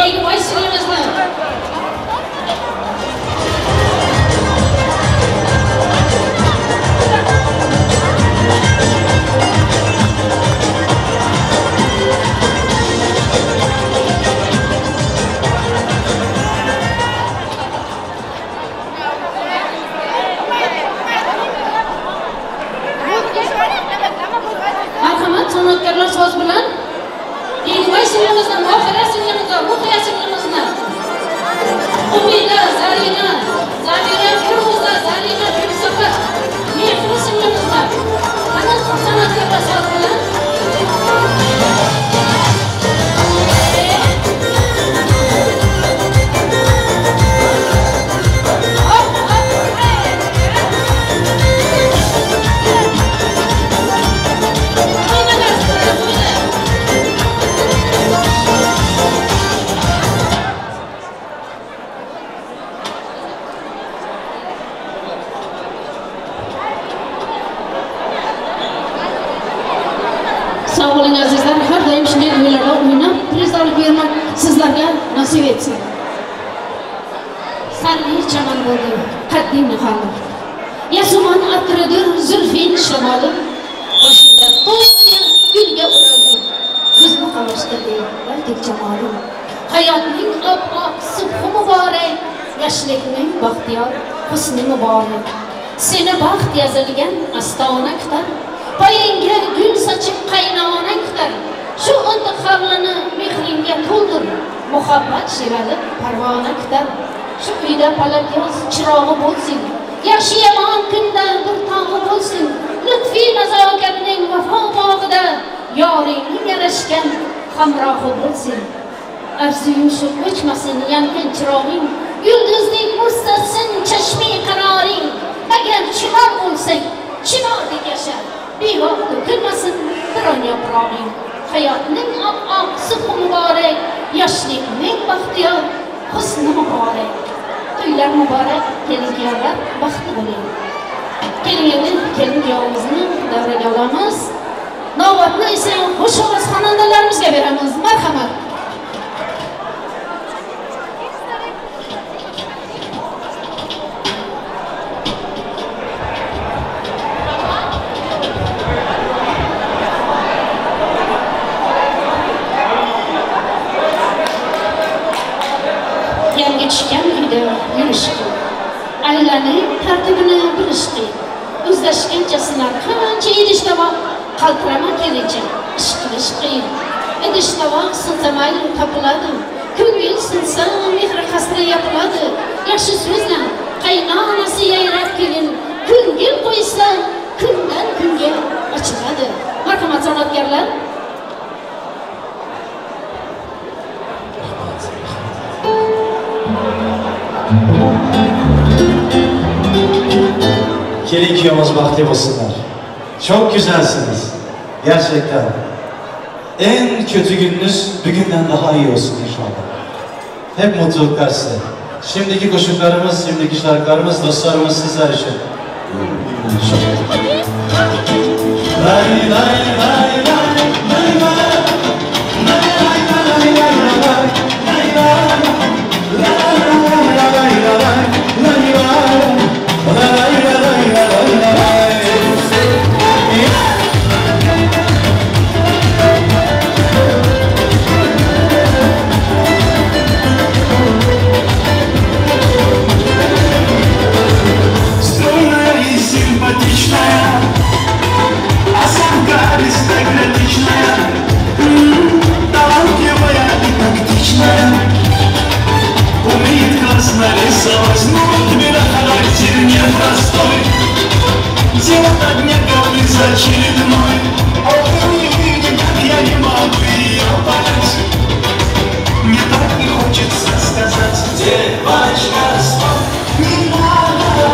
Ey voysilarimizlar. Marhamat, san'atkorlar so'z bilan Yengvoy singlimizni, Mohira singlimizni, Ruhiya singlimizni, Umida, Zarina, Zamira, Firuza, Zarina, Pimsaxat, Mehri singlimizni ana san'atkorlar so'z bilan sağ olun azizlar, har doim shunday o'yinlarda o'ynab, priz olib bermak sizlarga nasib etsin. Sarli chaman bo'ldi, qaddim niholim. Yasumon atridir zulfin shamoli. Boshingda to'yga gulga o'raldim. Ko'zni qamashtirdi, baldik jamolim. Hayotning oppoq subhi muborak, yoshlikning baxtiyor husni muborak. Seni baxt yozilgan astona kutar. Poyingga gul sochib qaynona kutar. Shu intiqomini mehringga to'ldir. Muhabbat shirali parvona kutar. Shu uyda palak yoz chirog'i bo'lsin. Yaxshi yomon kunda bir tog'i bo'lsin. Lutfi nazokatning vafo bog'ida yoringning yarashgan hamrohi bo'lsin. Arzu shu o'chmasin yangan chirog'ing. Yulduzning mustasin chashmi qaroring. Agar chinor bo'lsang, chinordek yasha. Bevaqt to'kilmasin biron yaprog'ing. Hayotning oppoq subhi muborak, yoshlikning baxtiyor husni muborak. To'ylar muborak, kelin-kuyovlar baxtli bo'ling. Kelin-kuyovimizni davraga olamiz. Navbatni esa xush ovoz xonandalarimizga beramiz. Marhamat. Yangi tushgan uyda yurish qiyin. Ailaning tartibini bilish qiyin. O'zlashganchasilar qancha idish-tovoq qaltirama kelincha ish qilish qiyin. Idish-tovoq sinsa mayli topiladi. Ko'ngil sinsa mehr qasri yopiladi. Yaxshi so'zlar qaynonasi yayrab kelin. Ko'ngil qo'ysa kundan kunga ochiladi. Marhamat san'atkorlar. Kelin-kuyovimiz baxtli bo'lsinlar. Çok güzelsiniz. Gerçekten. En kötü gününüz bugünden daha iyi olsun inşallah. Hep mutluluklar size. Şimdiki koşuklarımız, şimdiki şarkılarımız, dostlarımız sizler için. Lay lay lay lay lay lay. Очередной, я не могу ее понять. Мне так не хочется сказать, девочка, не надо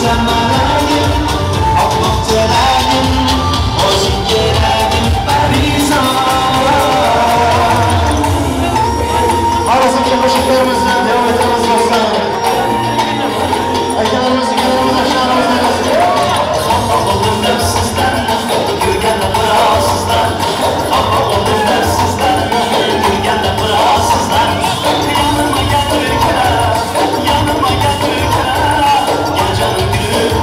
Cemal'im, Allah Celal'im, Ozin Celal'im, Parizan. Arasındaki koşuklarımızla devam edeceğiz dostlar. Aykalarımızı görüyoruz aşağımızda nasıl? Ama oldum sizden, Gürgen'le burasızlar. Ama oldum sizden, Gürgen'le burasızlar. Yanıma gel Gürgen, yanıma gel Gürgen. Gel canım Gürgen.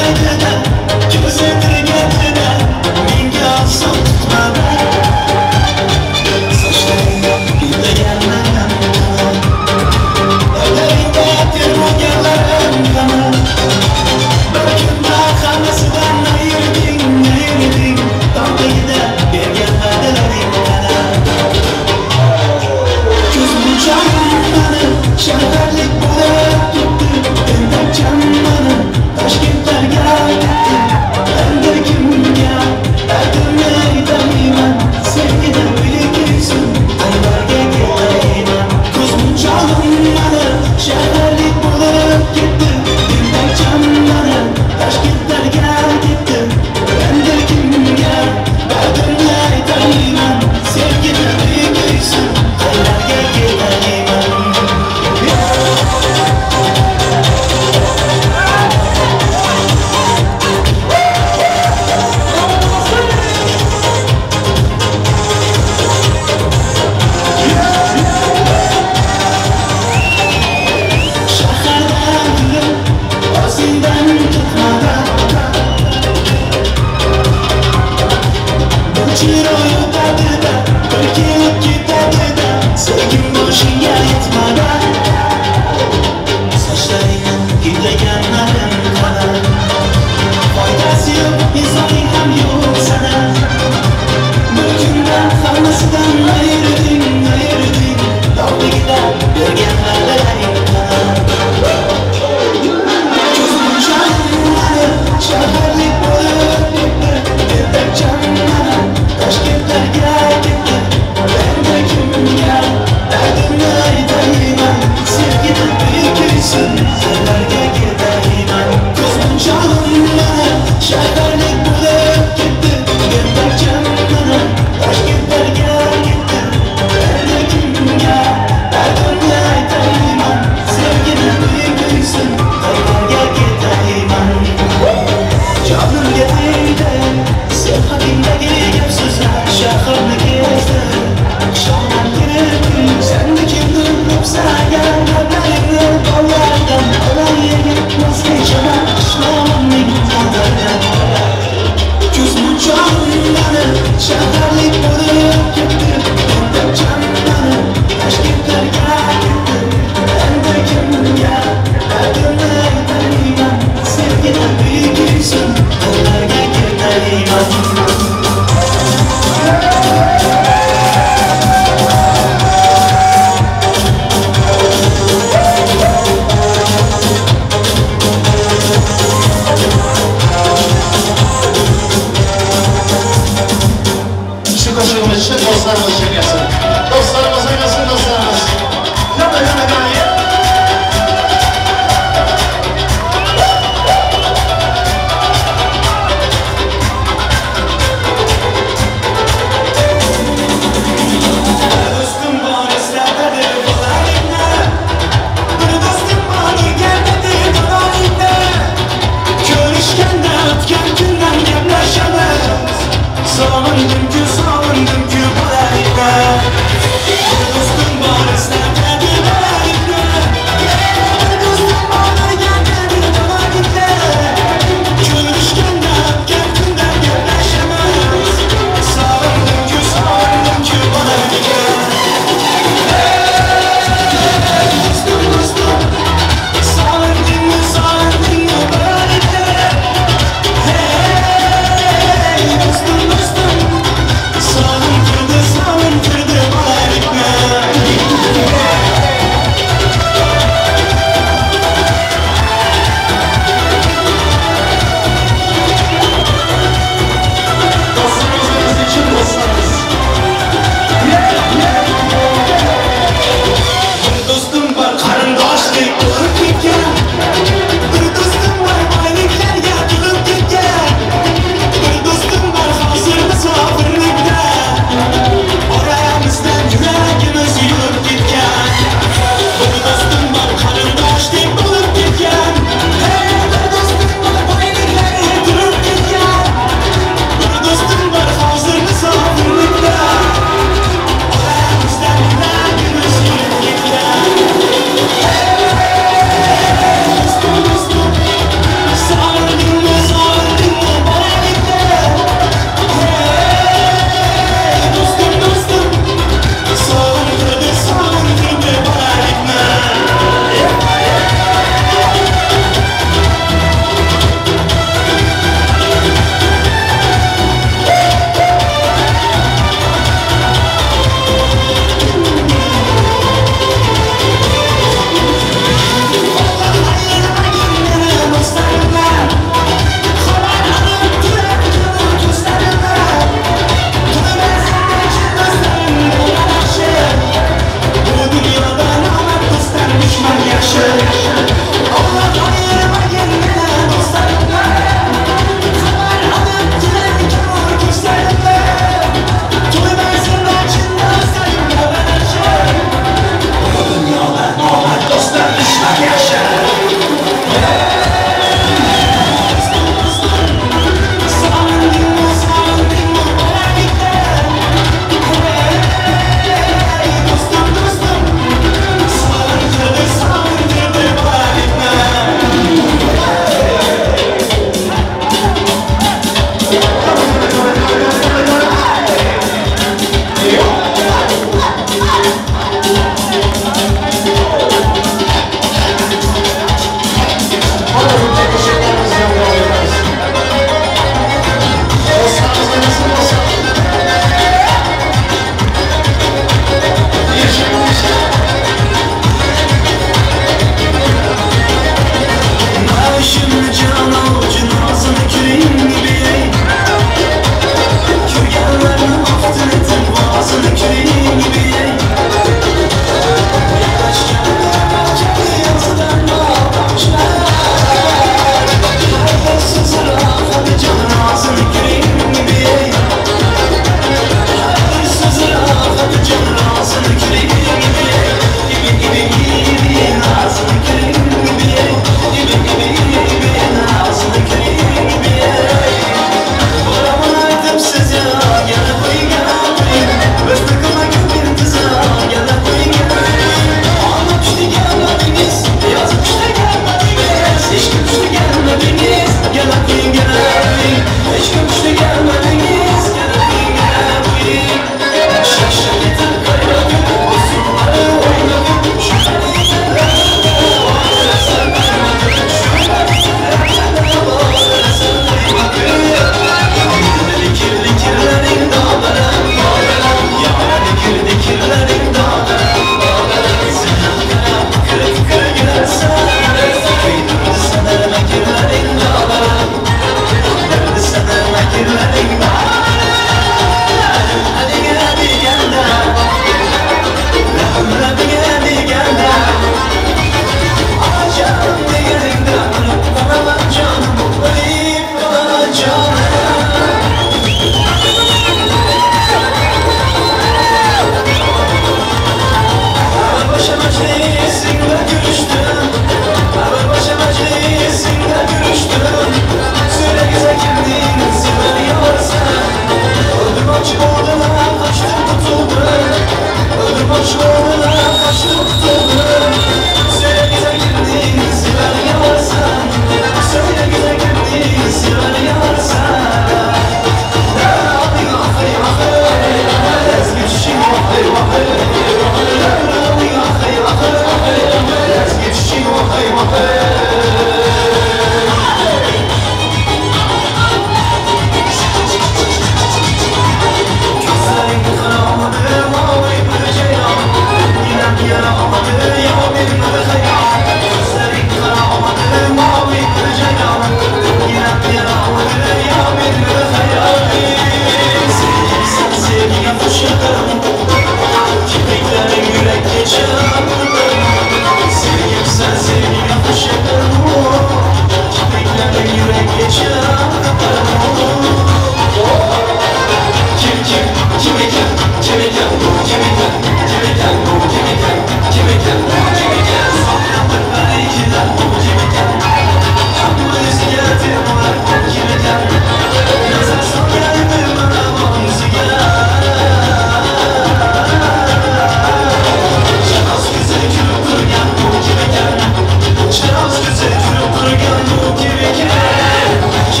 Kim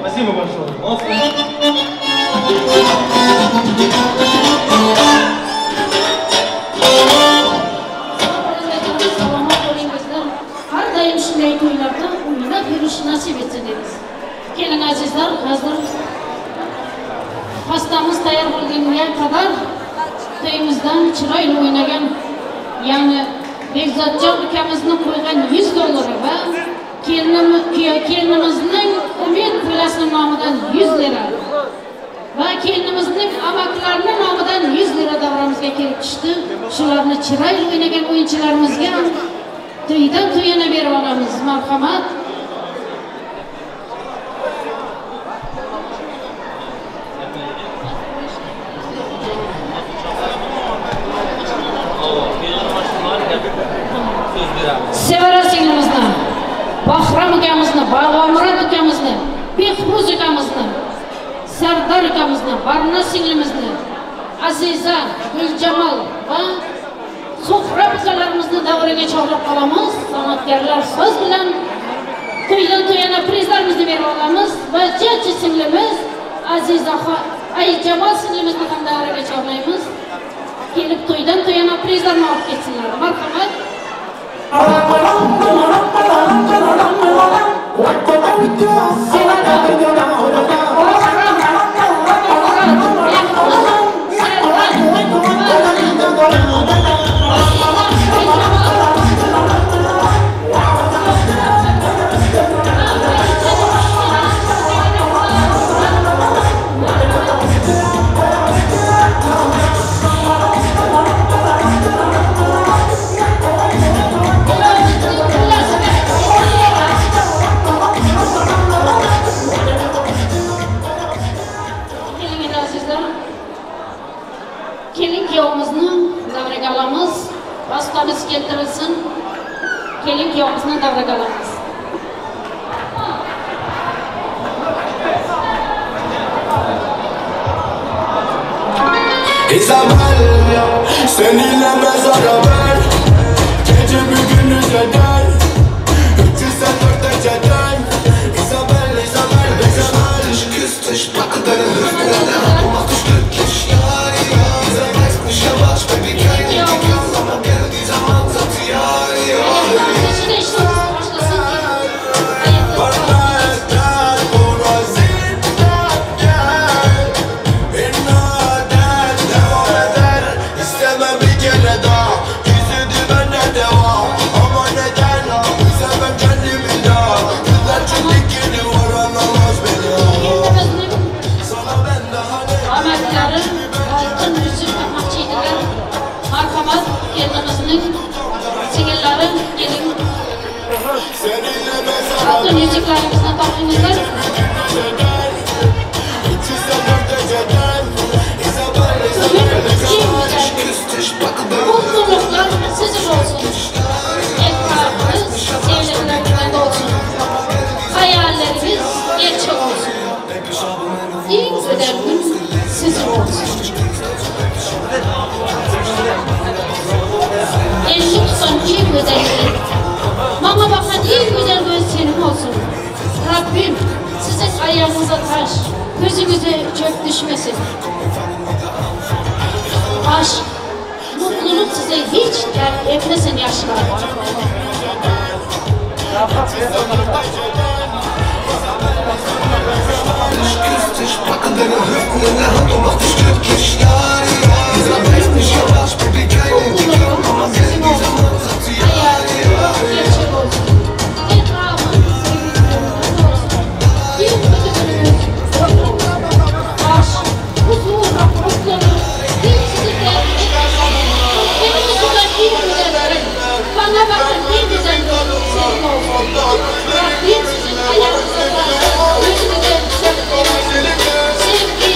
Спасибо большое. Har doim shunday to'ylarda o'ynab yurish nasib etsin deymiz. Keling azizlar, hozir pastamiz tayyor bo'lgunga qadar to'yimizdan chiroyli o'ynagan, ya'ni Bekzodjon ukamizni qo'ygan $100 va kelinimizning Umid Pulasning nomidan 100 lira va kelinimizning amaklarining nomidan 100 lira davramizga kelib tushdi. Shularni chiroyli o'ynagan o'yinchilarimizga to'ydan to'yana berib olamiz. Marhamat. Sevara singlimizni, Bahram ukamizni, Bag'omurod ukamizni, Behruz ukamizni, Sardor ukamizni, Barna singlimizni, Aziza, Guljamol va Suhra ukalarimizni davraga chaqirib qolamiz. San'atkorlar so'z bilan to'ydan to'yana prizlarimizni berib olamiz va jajji singlimiz Aziza Jamol singlimizni ham davraga chaqiramiz. Kelib to'ydan to'yana prizlarni olib ketsinlar. Marhamat. Vastamız keltirilsin. Kelin kuyovimizni davraga olamiz. Isabel, seninle mezara ver. Gece bir gündüz eder. 304'te ceder. Isabel, Isabel, Isabel. Dış kız dış bakıdan üstüne atmak düşkütmüş. Isabel, kış yavaş baby gel. Ama geldiği zaman zatı yar. Altın yüzüklerimizden takımızlar. Mutluluklar sizin olsun. Efkarınız sevdiklerinden olsun. Hayalleriniz gerçek olsun. En güzel gün sizin olsun. En lütfen en güzel gün. Mama bakan en güzel gün senin olsun. Rabbim sizin ayağınıza taş, gözünüze çöp düşmesin. Aşk, mutluluk size hiç terk etmesin yaşlar. Bana bakın bir güzel senin olsun. Rabbim sizin ayağınıza taş, gözünüze çöp sevgi,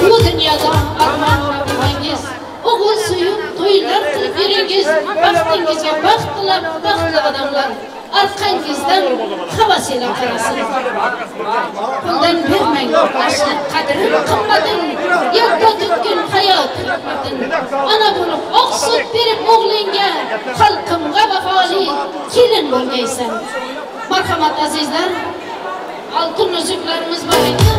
Bu dünyada armağan tabimangiz, oğul suyup, toylar kılıp yeringiz, baxtingizga baxtlar, baxtlı adamlar. Arkangizdan havasıyla karasın. Bundan vermeng aşkı kadrin kımmadın, yakta tükün hayat hikmetin. Ana bulup oqsut berip oğlinga, halkımga vafali kelin bo'lgaysan. Marhamat azizlar, altın yüzüklerimiz var idi.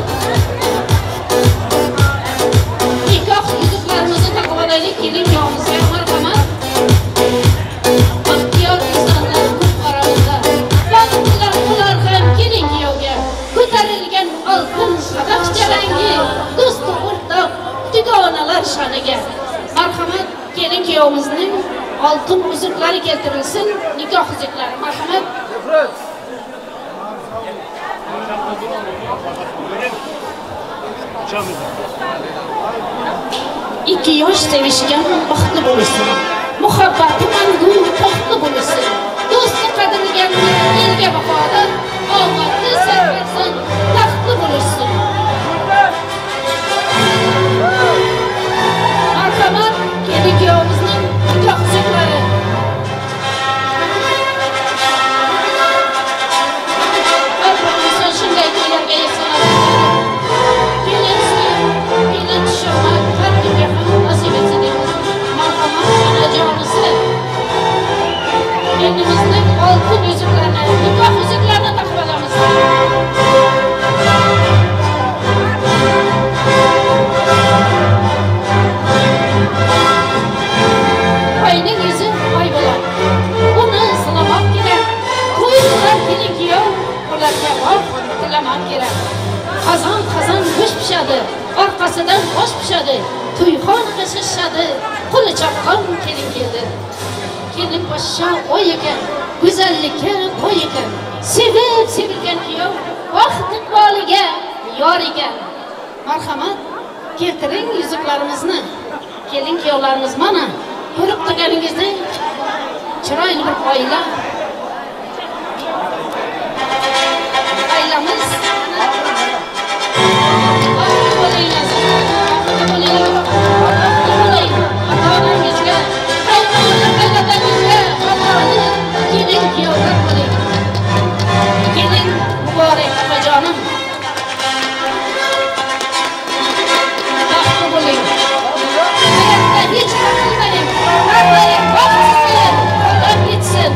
Nikoh yüzüklerimizi takvalaylik kelin yolumuzga marhamat. Baxtiyor insonlar ko'p aramizda. Baxtlilar ular ham kelin kuyovga. Ko'tarilgan oltin qadoqcha rangi, do'stu o'rtoq, dugonalar shaniga. Marhamat, kelin kuyovimizning oltin uzuklari keltirilsin, nikoh uzuklari. Marhamat. İki yosh sevishgan baxtli bo'lsin. Muhabbati mangu baxtli bo'lsin. Do'sti qadrigan elga vafodor, omadli sarvarsan, taxtli bo'lsin. Marhamat, kelin kuyovimizning nikoh uzuklari. Barchamiz shunday to'ylarga yetsanlar. Kelin tushirmak har kimga ham nasib etsin deymiz. Marhamat, onajonisi. Kelinimizning oltin uzuklarini, nikoh uzuklarini taqvalamiz. Oyning yuzi oy bo'ladi. Uni silamoq kerak. Qo'ylar kelin kuyov, ularga oq tilamoq kerak. Qazon go'sht pishadi, orqasidan osh pishadi, to'yxonaga shishadi, qo'li chaqqon kelin keldi. Kelin poshsha oy ekan, go'zallikka qo'y ekan, sevib sevilgan kuyov, baxt iqboliga yor ekan. Marhamat, keltiring yuzuklarimizni. Kelin kuyovlarimiz mana ko'rib turganingizdek chiroyli bir oila. Oilamiz kelin muborak opajonim. Baxtli bo'ling. Hayotda hech qilmang. Hammaga baxtsin, qo'llab ketsin.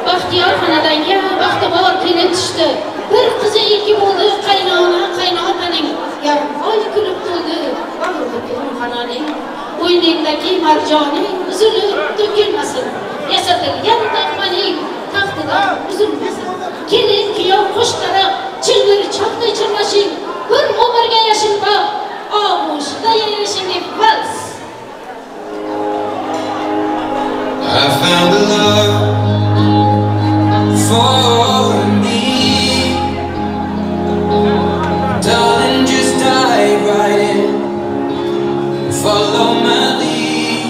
Baxtiyor xonadonga baxtibor kelin tushdi. Bir qizi ikki bo'ldi, qaynonaning oy kulib to'ldi. Xonaning bo'yningdagi marjoning uzilib to'kilmasin. Yasatilgan taqmaning taxtidan uzilmasin. Kelin kuyov qo'sh taraf chilgir choqda chirmashing. Bir umrga yashin baq, og'ushda yashashing deb vals. I found a love for me, darling, just dive right in, follow my lead.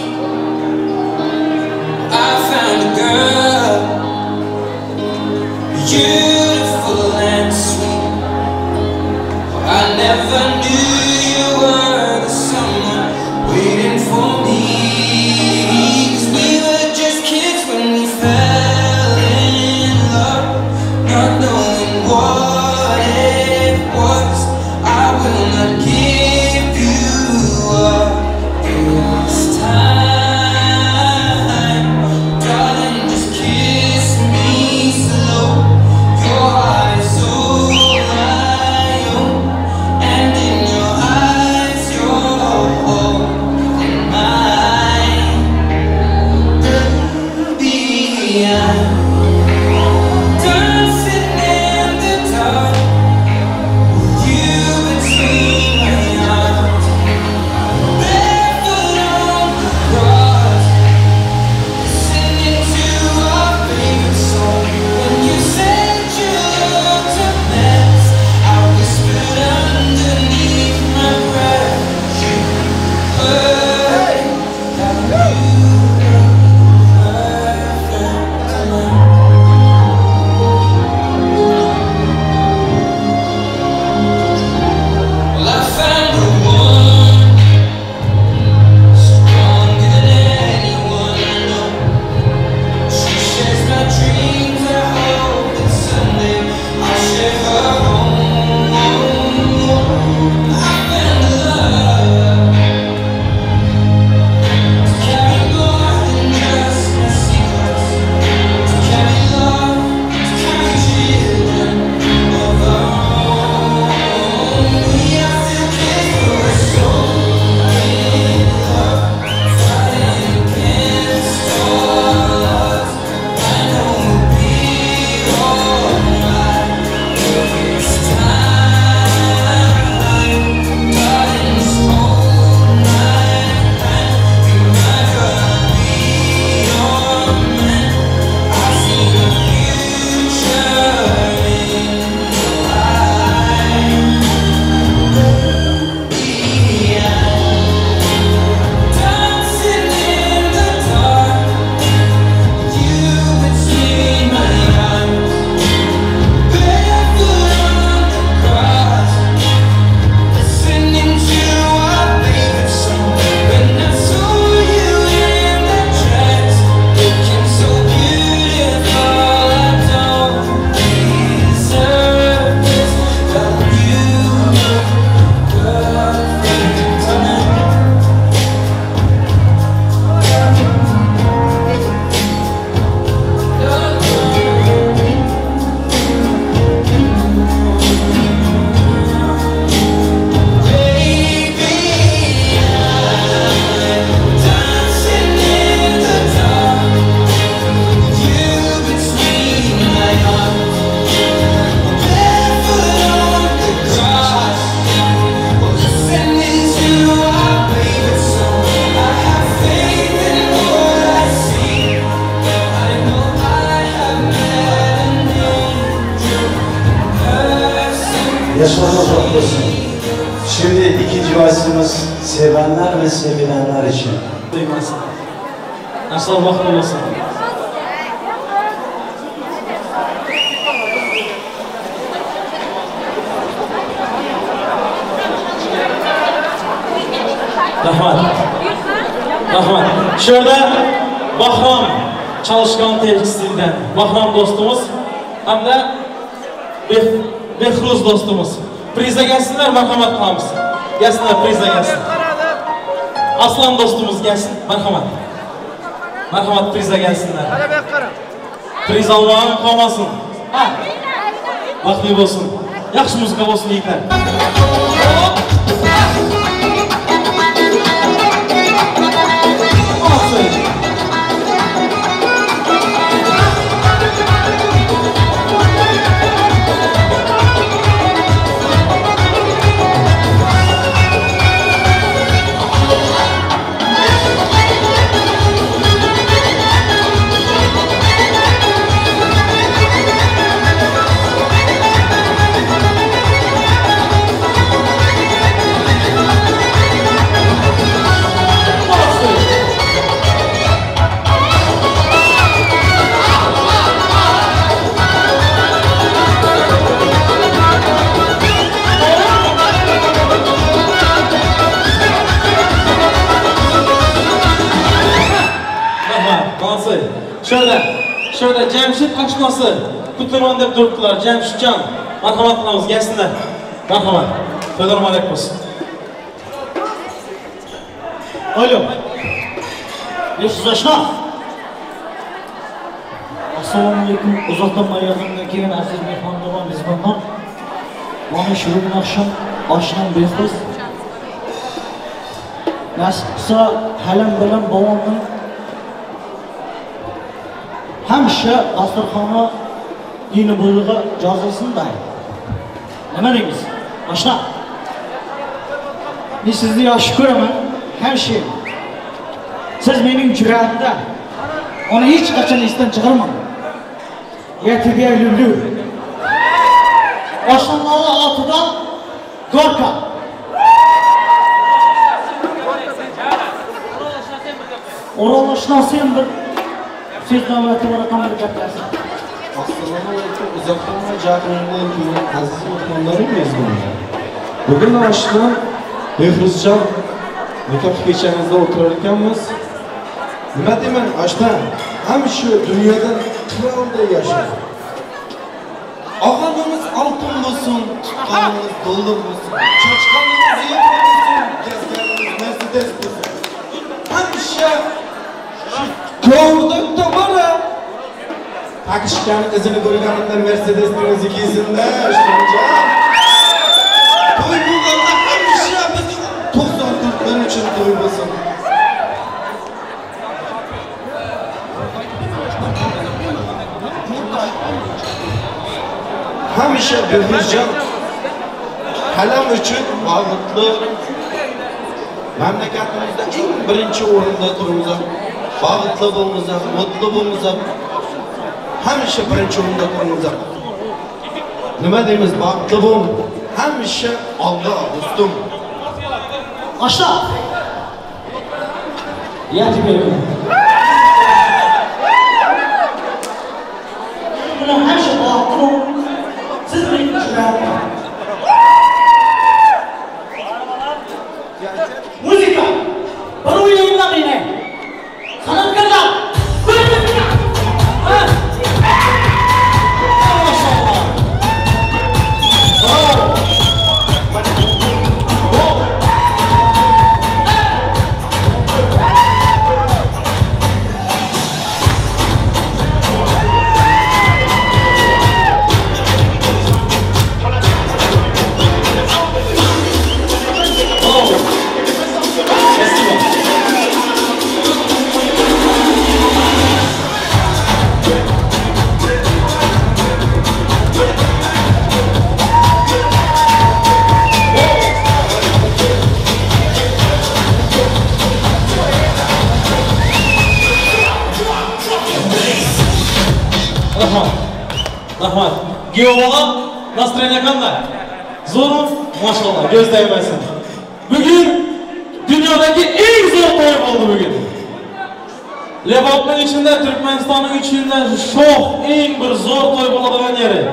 Yaşlarınız mutlu olsun. Şimdi ikinci vaizimiz sevenler ve sevilenler için. Duymasın. Nasıl vakit olasın? Rahmat. Şurada Bahram çalışkan tekstilden Bahram dostumuz hem de Behruz dostumuz. Prize gelsinler, merhamet kalmış. Gelsinler, prize gelsin. Aslan dostumuz gelsin, merhamet. Merhamet prize gelsinler. Priz almağın kalmasın. Vakti olsun. Yaxşı müzika olsun yiğitler. Şöyle Cemşit aşması kutlaman deb durdular. Cemşitcan, merhamet qilamiz, gelsinler. Merhamet. Assalomu alaykum. Alo. Siz aşna. Assalomu alaykum. Uzoqdan yaqindan kelgan aziz mehmonlar va mezbonlar. Mana shu bugun akşam oshnam Behruz. Nasib qilsa halam bilan bobomning hamisha dasturxoni dini bo'lig'i jozilsin da. Nima deymiz? Oshna. Men sizni yaxshi ko'raman, hamisha. Siz mening yuragimda. Uni hech qachon esdan chiqarmang. Yetiga lulu. Oshnalar otidan Gorka. O'rol oshnasi ham bir siz davlatı var raqam bir gaplarsiz. Assalomu alaykum. Uzoqdan jaqiringan keyin aziz mehmonlarim mezbonlar. Bugun oshna Behruzjon nikoh kechamizda o'tirar ekanmiz. Nima deyman, oshna ham shu dunyoda qirolday yashaydi. Og'animiz oltin bo'lsin, chiqqanimiz dollar bo'lsin, chochqanimiz yer bo'lsin, gazganimiz Mercedes bo'lsin. Hamisha Kovdakta bana takışkan izini ko'rganimda Mercedes'ning o'zi kiysinda ishoncha. To'y bo'lganda hamisha biz 94'lar uchun to'y bo'lsin. Hamisha Behruzjon halam uchun bag'itli mamlakatimizda eng birinchi o'rinda turibmiz. Bag'itli bo'lmizlar, mutlu bo'lmizlar. Hamisha birinchi o'rinda turibmiz. Nima deymiz? Bag'itli bo'l. Hamisha Alloh do'stim. Oshna. Yatib bering. Buni hamisha bag'itli. Siz mening yuragimda. Muzika. Bir o'yinlar meni. Sanatkarlar. Rahmat. Giyovola, настроение qanday? Zorum, maşallah, göz değmesin. Bugün dünyadaki en zor toy oldu bugün. Levant'ın içinde, Türkmenistan'ın içinde çok en bir zor toy buladıgan yeri.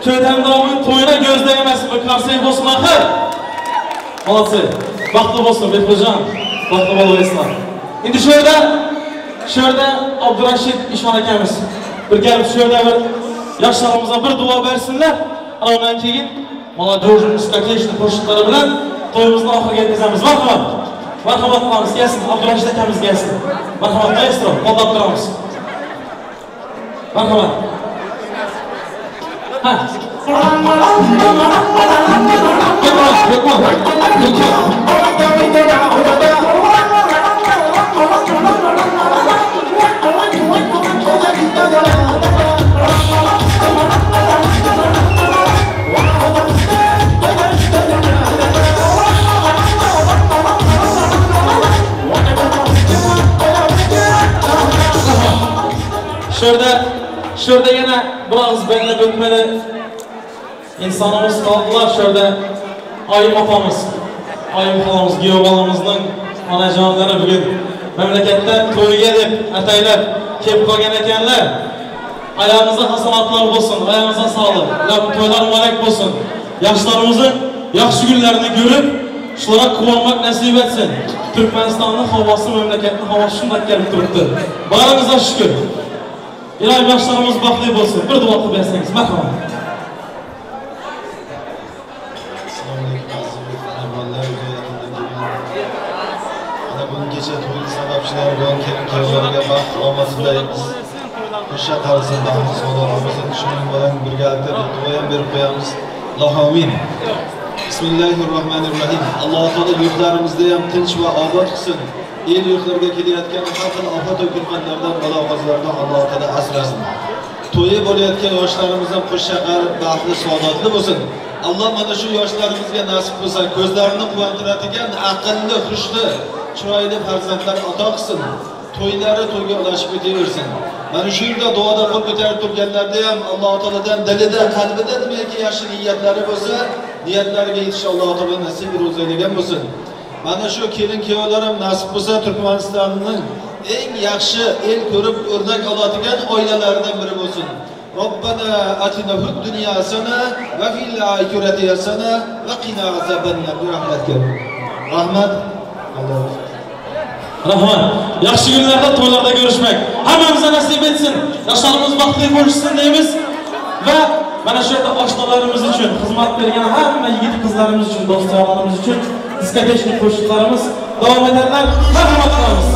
Kötemdağımın toyuna göz değmesin, bir karsayı olsun ahır. Malatsı, baktı olsun Bekhocan, baktı bol olasınlar. Şimdi şöyle Abdurrashid İşman akamiz bir gelip şöyle bir yaşlarımıza bir dua versinler. Ondan keyin Молодежь скакечный qo'shiqlari bilan to'yimizni oxiriga yetkazamiz. Marhamat. Marhamat qilamiz. Kelsin, Abdurashid akamiz kelsin. Marhamat, maestro, qo'llab turamiz. Marhamat. Ha. Şurada yine biraz benimle bölmeli insanımız kaldılar. Şurada Ayım apamız, Ayım halamız, Giyo balamızın anacanları bugün memlekette to'yga deb ataylab kelib qolgan ekanlar. Ayağınıza hasanatlar olsun, ayağınıza sağlık, to'ylar muborak bo'lsin. Yoshlarimizni yaxshi kunlarini ko'rib, shularga quvonmak nasib etsin. Turkmanistonning havosi, memlekatning havosi shunday kelib turibdi. Baringizga shukr. İlahi yaşlarımız baxtli olsun. Bir dua qilib bersangiz, marhamat. Ana bugun kecha to'y sababchilari bilan kelin-kuyovlarga baxt omad tilaymiz. Xushya qolsin, baxtli sog'lig'imizga shuning bilan birgalikda duo ham berib qo'yamiz. Allohu amin. Bismillahirrohmanirrohim. Alloh taolo yurtlarimizda ham tinch va obod qilsin. El yurtlarga kelayotgan har xil ofat va kulfatlardan, balo-qazolardan Alloh taolo asrasin. To'yi bo'layotgan yoshlarimiz ham xushchaqar, baxtli, saodatli bo'lsin. Alloh mana shu yoshlarimizga nasib qilsa, ko'zlarini quvontiradigan aqlli, xushli, chiroyli farzandlar ato qilsin. To'ylari to'yga ulashib ketaversin. Mana shu yerda duoda qo'l ko'tarib turganlarda ham Alloh taolodan dilida, qalbida nimaiki yaxshi niyatlari bo'lsa, niyatlariga yetish Alloh taolo nasib ro'zaylagan bo'lsin. Mana shu kelin-kuyovlar ham nasib bo'lsa Turkmanistonning eng yaxshi el ko'rib o'rnak oladigan oilalaridan biri bo'lsin. Robbana atina fid dunya hasana va fil oxirati hasana va qina azabannar bi rahmatika. Rahmat. Alloh. Rahmat. Yaxshi kunlarda to'ylarda ko'rishmak hammamizga nasib etsin. Yoshlarimiz baxtli bo'lsin deymiz va mana shu yerda oshnalarimiz uchun, xizmat bergan hamma yigit qizlarimiz uchun, do'stlarimiz uchun diskotechnik qo'shiqlarimiz davom etadilar. Marhamat qilamiz.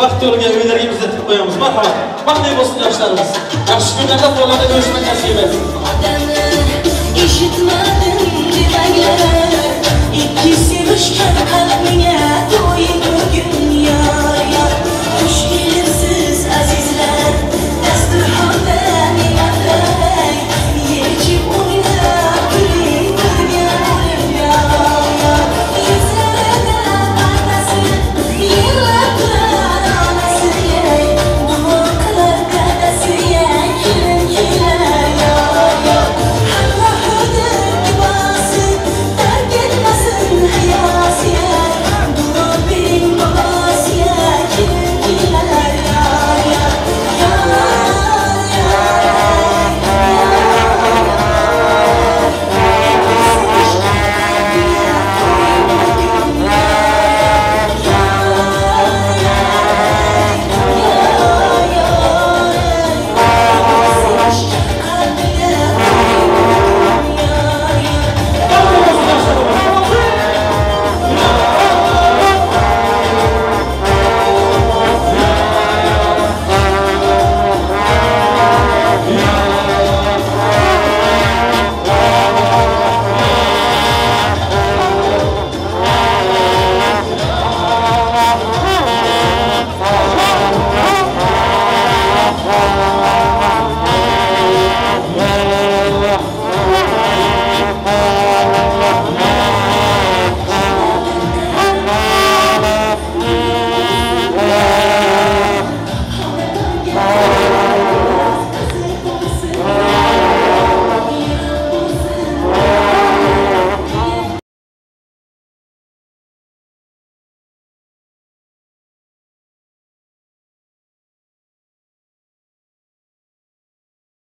vaqt yo'liga uylarga uzatib qo'yamiz. Marhamat. Baxtli bo'lsin yoshlarimiz. Yaxshi kunlarda to'ylarda ko'rishmak nasib etsin.